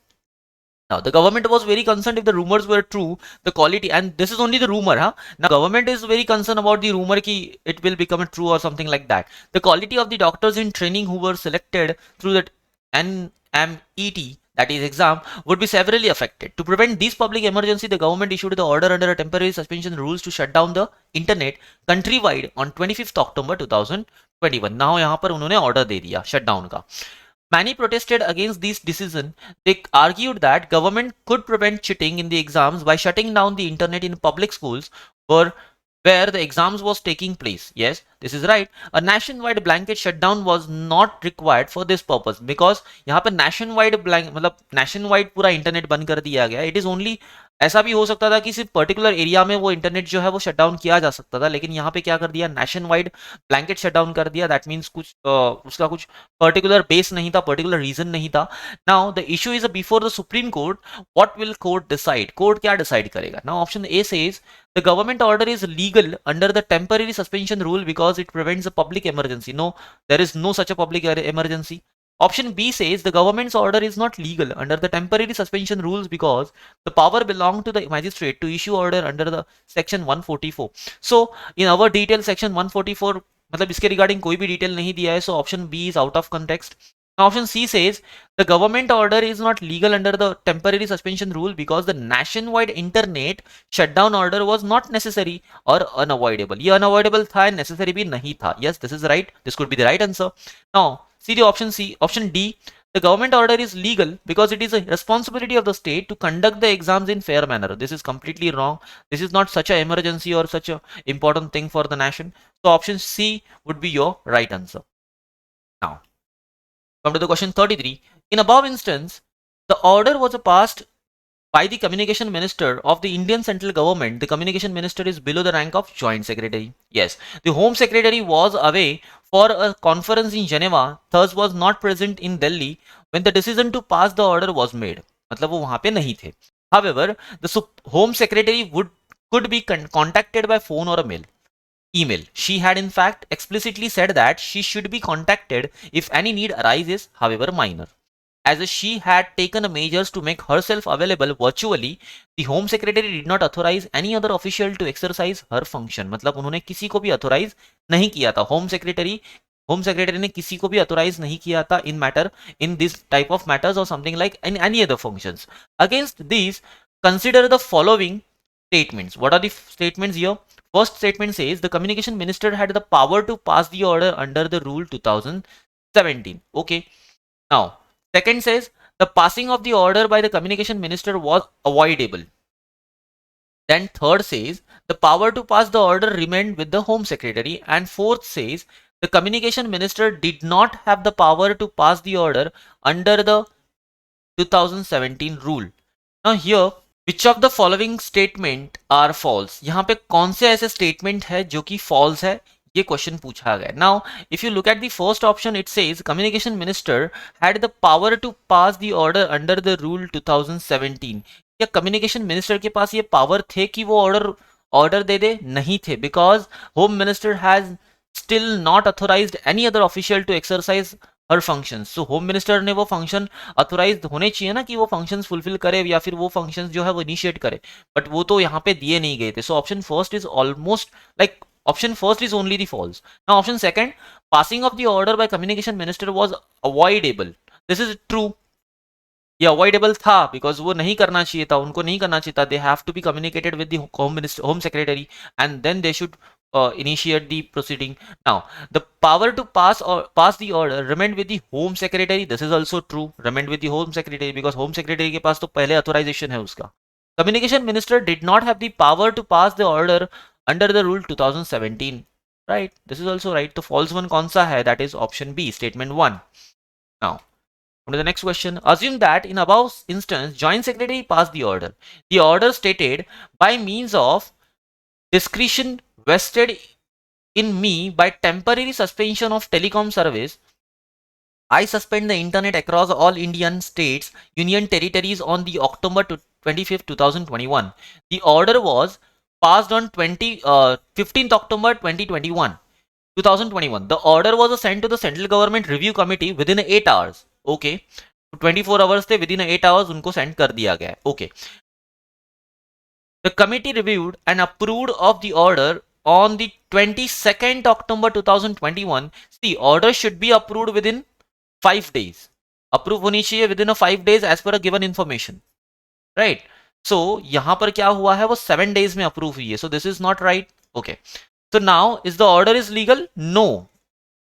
Now, the government was very concerned if the rumors were true, the quality, and this is only the rumor, huh? Now, government is very concerned about the rumor ki it will become a true or something like that. The quality of the doctors in training who were selected through that NMET, that is exam, would be severely affected. To prevent this public emergency, the government issued the order under a temporary suspension rules to shut down the internet countrywide on 25th October 2021. Now, यहाँ पर उन्होंने order दे दिया shutdown का. Many protested against this decision. They argued that government could prevent cheating in the exams by shutting down the internet in public schools where the exams was taking place. Yes, this is right. A nationwide blanket shutdown was not required for this purpose because यहाँ पे nationwide मतलब nationwide पूरा internet बंद कर दिया गया. It is only, ऐसा भी हो सकता था कि सिर्फ पर्टिकुलर एरिया में वो इंटरनेट जो है वो शटडाउन किया जा सकता था, लेकिन यहाँ पे क्या कर दिया, नेशन वाइड ब्लैंकेट शटडाउन कर दिया. दैट मीन्स कुछ उसका कुछ पर्टिकुलर बेस नहीं था, पर्टिकुलर रीजन नहीं था. Now the issue is before the supreme court. What will court decide? Court क्या डिसाइड करेगा? Now option A says the government order is legal under the temporary suspension rule because it prevents a public emergency. No, there is no such a public emergency. Option B says the government's order is not legal under the temporary suspension rules because the power belongs to the magistrate to issue order under the section 144. So in our detail section 144, मतलब इसके regarding कोई भी detail नहीं दिया है, so option B is out of context. Now option C says the government order is not legal under the temporary suspension rule because the nationwide internet shutdown order was not necessary or unavoidable. ये unavoidable था, necessary भी नहीं था. Yes, this is right. This could be the right answer. Now see the option C, option D. The government order is legal because it is a responsibility of the state to conduct the exams in fair manner. This is completely wrong. This is not such an emergency or such a important thing for the nation. So option C would be your right answer. Now, come to the question 33. In above instance, the order was passed by the communication minister of the Indian central government. The communication minister is below the rank of joint secretary. Yes, the home secretary was away for a conference in Geneva, thus was not present in Delhi when the decision to pass the order was made. मतलब वो वहां पे नहीं थे. However, the home secretary could be contacted by phone or a email. She had in fact explicitly said that she should be contacted if any need arises, however minor. As she had taken measures to make herself available virtually, the Home Secretary did not authorize any other official to exercise her function. मतलब उन्होंने किसी को भी authorize नहीं किया था. Home Secretary ने किसी को भी authorize नहीं किया था in this type of matters or something like in any other functions. Against these, consider the following statements. What are the statements here? First statement says the communication minister had the power to pass the order under the rule 2017. Okay. Now, second says the passing of the order by the communication minister was avoidable. Then third says the power to pass the order remained with the home secretary. And fourth says the communication minister did not have the power to pass the order under the 2017 rule. Now here, which of the following statement are false? यहाँ पे कौन से ऐसे statement है जो कि false है, ये क्वेश्चन पूछा गया. Now, if you look at the first option, it says communication minister had the power to pass the order under the rule 2017. क्या communication minister के पास ये power थे कि वो order दे दे? नहीं थे, because home minister has still not authorized any other official to exercise her functions. So home minister ने वो फंक्शन अथोराइज होने चाहिए ना कि वो फंक्शंस फुलफिल करे या फिर वो फंक्शंस जो है वो इनिशिएट करे, बट वो तो यहाँ पे दिए नहीं गए थे. So option first is almost like option first is only the false. Now option second, passing of the order by communication minister was avoidable. This is true. ये अवॉइडेबल था बिकॉज वो नहीं करना चाहिए था, उनको नहीं करना चाहिए था. They have to be communicated with the home secretary and then they should initiate the proceeding. Now, the power to pass the order remained with the home secretary. This is also true. Remained with the home secretary because home secretary के पास तो पहले authorization है उसका. Communication minister did not have the power to pass the order under the rule 2017. Right? This is also right. The false one कौन सा है? That is option B, statement 1. Now, on to the next question. Assume that in above instance, joint secretary passed the order. The order stated by means of discretion vested in me by temporary suspension of telecom service, I suspend the internet across all Indian states, union territories on the October 25th, 2021. The order was passed on 15th October 2021. The order was sent to the Central Government Review Committee within 8 hours. Okay, 24 hours थे, within 8 hours उनको send कर दिया गया. Okay. The committee reviewed and approved of the order on the 22nd October 2021. See, order should be approved within 5 days. Approve होनी चाहिए within a 5 days as per a given information. Right? So, यहाँ पर क्या हुआ है वो 7 days में approve हुई है. So, this is not right. Okay. So, now, is the order is legal? No.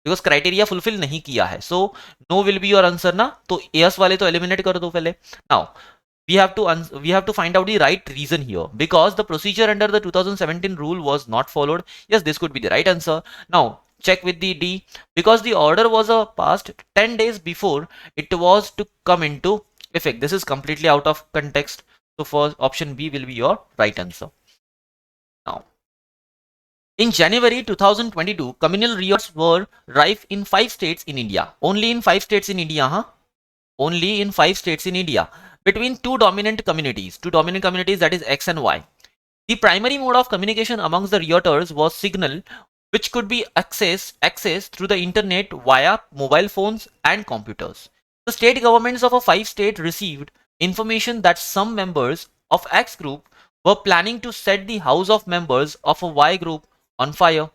Because criteria fulfill नहीं किया है. So, no will be your answer ना. तो yes वाले तो eliminate कर दो पहले. Now, we have to find out the right reason here, because the procedure under the 2017 rule was not followed. Yes, this could be the right answer. Now check with the D, because the order was passed 10 days before it was to come into effect. This is completely out of context, so first option B will be your right answer. Now in January 2022, communal riots were rife in 5 states in India. Only in 5 states in India, huh? Only in 5 states in India, between two dominant communities, that is X and Y. The primary mode of communication amongst the rioters was signal, which could be accessed through the internet via mobile phones and computers. The state governments of a 5 states received information that some members of X group were planning to set the house of members of a Y group on fire.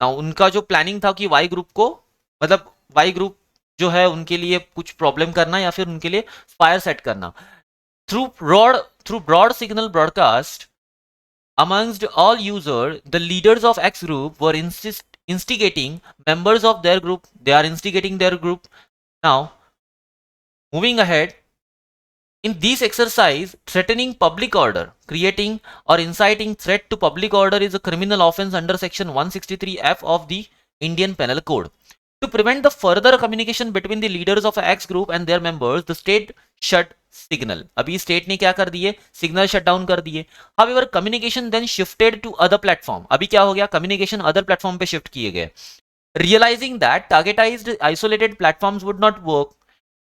Now उनका जो planning था कि Y group को, मतलब Y group जो है उनके लिए कुछ प्रॉब्लम करना या फिर उनके लिए फायर सेट करना. Through broad signal broadcast amongst all users, the leaders of X group were instigating members of their group. They are instigating their group. Now moving ahead, in this exercise, threatening public order, creating or inciting threat to public order is a criminal offense under section 163F of the Indian Penal Code. To prevent the further communication between the leaders of X group and their members, the state shut signal. अभी state ने क्या कर दिए? Signal shut down कर दिए. However, communication then shifted to other platform. अभी क्या हो गया? Communication other platform पे shift किए गए. Realizing that targetized isolated platforms would not work.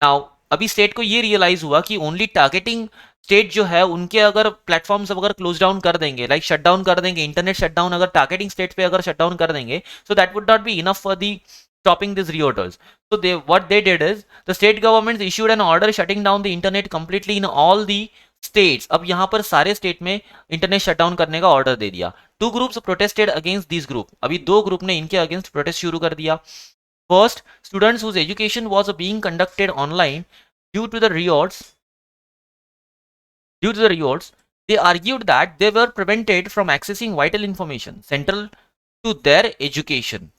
Now, अभी state को ये realize हुआ कि only targeting स्टेट जो है उनके अगर प्लेटफॉर्म्स अगर क्लोज डाउन कर देंगे, लाइक शट डाउन कर देंगे, इंटरनेट शट डाउन अगर टारगेटिंग स्टेट पे अगर शट डाउन कर देंगे, so that would not be enough for the stopping these rioters. So what they did is the state governments issued an order shutting down the internet completely in all the states. अब यहाँ पर सारे state में internet shut down करने का order दे दिया. 2 groups protested against these group. अभी 2 group ने इनके अगेंस्ट प्रोटेस्ट शुरू कर दिया. First, students whose education was being conducted online due to the riots, they argued that they were prevented from accessing vital information central to their education.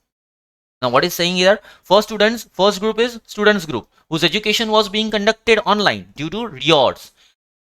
Now what is saying here? First group is students group whose education was being conducted online due to riots.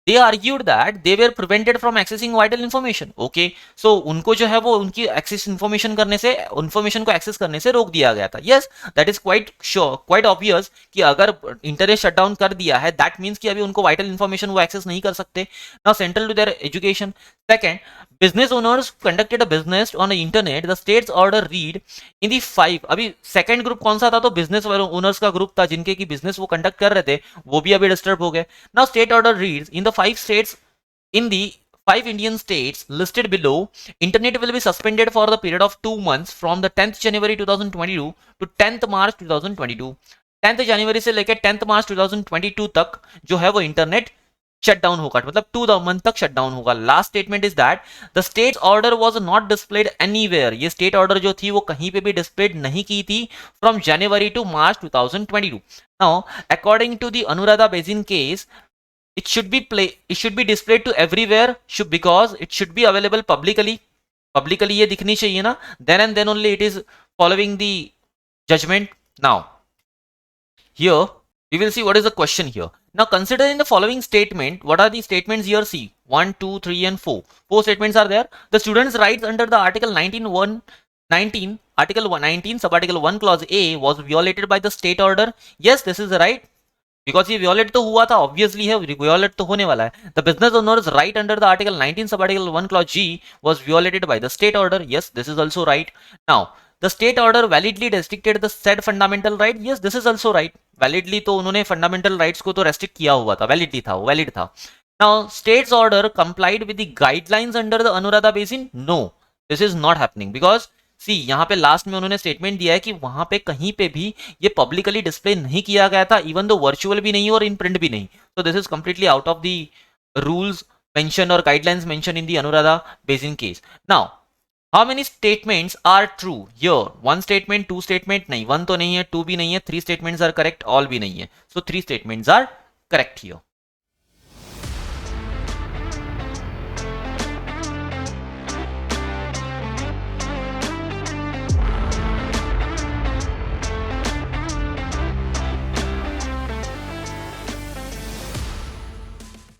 They argued that they were prevented from accessing vital information. Okay, so उनको जो है वो उनकी access information करने से, information को access करने से रोक दिया गया था. Yes, that is quite obvious कि अगर internet shut down कर दिया है, that means कि अभी उनको vital information वो access नहीं कर सकते. Now central to their education. Second, business owners conducted a business on the internet. The state's order read in the 5. अभी second group कौन सा था? तो business owners का group था जिनके की business वो conduct कर रहे थे, वो भी अभी disturb हो गए. Now state order reads in the 5 states, in the 5 Indian states listed below, internet will be suspended for the period of 2 months from the 10th January 2022 to 10th March 2022. 10th January से लेकर 10th March 2022 तक जो है वो internet shut down होगा, मतलब 2 month तक shut down होगा. Last statement is that the state order was not displayed anywhere. ये स्टेट ऑर्डर जो थी वो कहीं पे भी डिस्प्लेड नहीं की थी from January to March 2022. Now according to the Anuradha Bhasin case, it should be displayed to everywhere because it should be available publicly ये दिखनी चाहिए ना, then and then only it is following the judgment. Now here we will see what is the question here. Now considering the following statement, what are the statements here? See, 1, 2, 3 and 4 statements are there. The students' rights under the article 19 subarticle 1 clause A was violated by the state order. Yes, this is right, because ये violate तो हुआ था, obviously है, violate तो होने वाला है. The business owner's right under the article 19 subarticle 1 clause G was violated by the state order. Yes, this is also right. Now the state order validly restricted the said fundamental right. Yes, this is also right. Validly तो उन्होंने fundamental rights को तो restrict किया हुआ था, valid था. Now, state's order complied with the guidelines under the Anuradha Basin? No, this is not happening because सी यहाँ पे लास्ट में उन्होंने स्टेटमेंट दिया है कि वहां पे कहीं पे भी ये पब्लिकली डिस्प्ले नहीं किया गया था, इवन दो वर्चुअल भी नहीं और इन प्रिंट भी नहीं. So this is completely out of the rules mentioned or guidelines mentioned in the Anuradha Basin case. Now, how many statements are true here? One statement, two statement, नहीं, one तो नहीं है, two भी नहीं है, three statements are correct, all भी नहीं है. So three statements are correct here.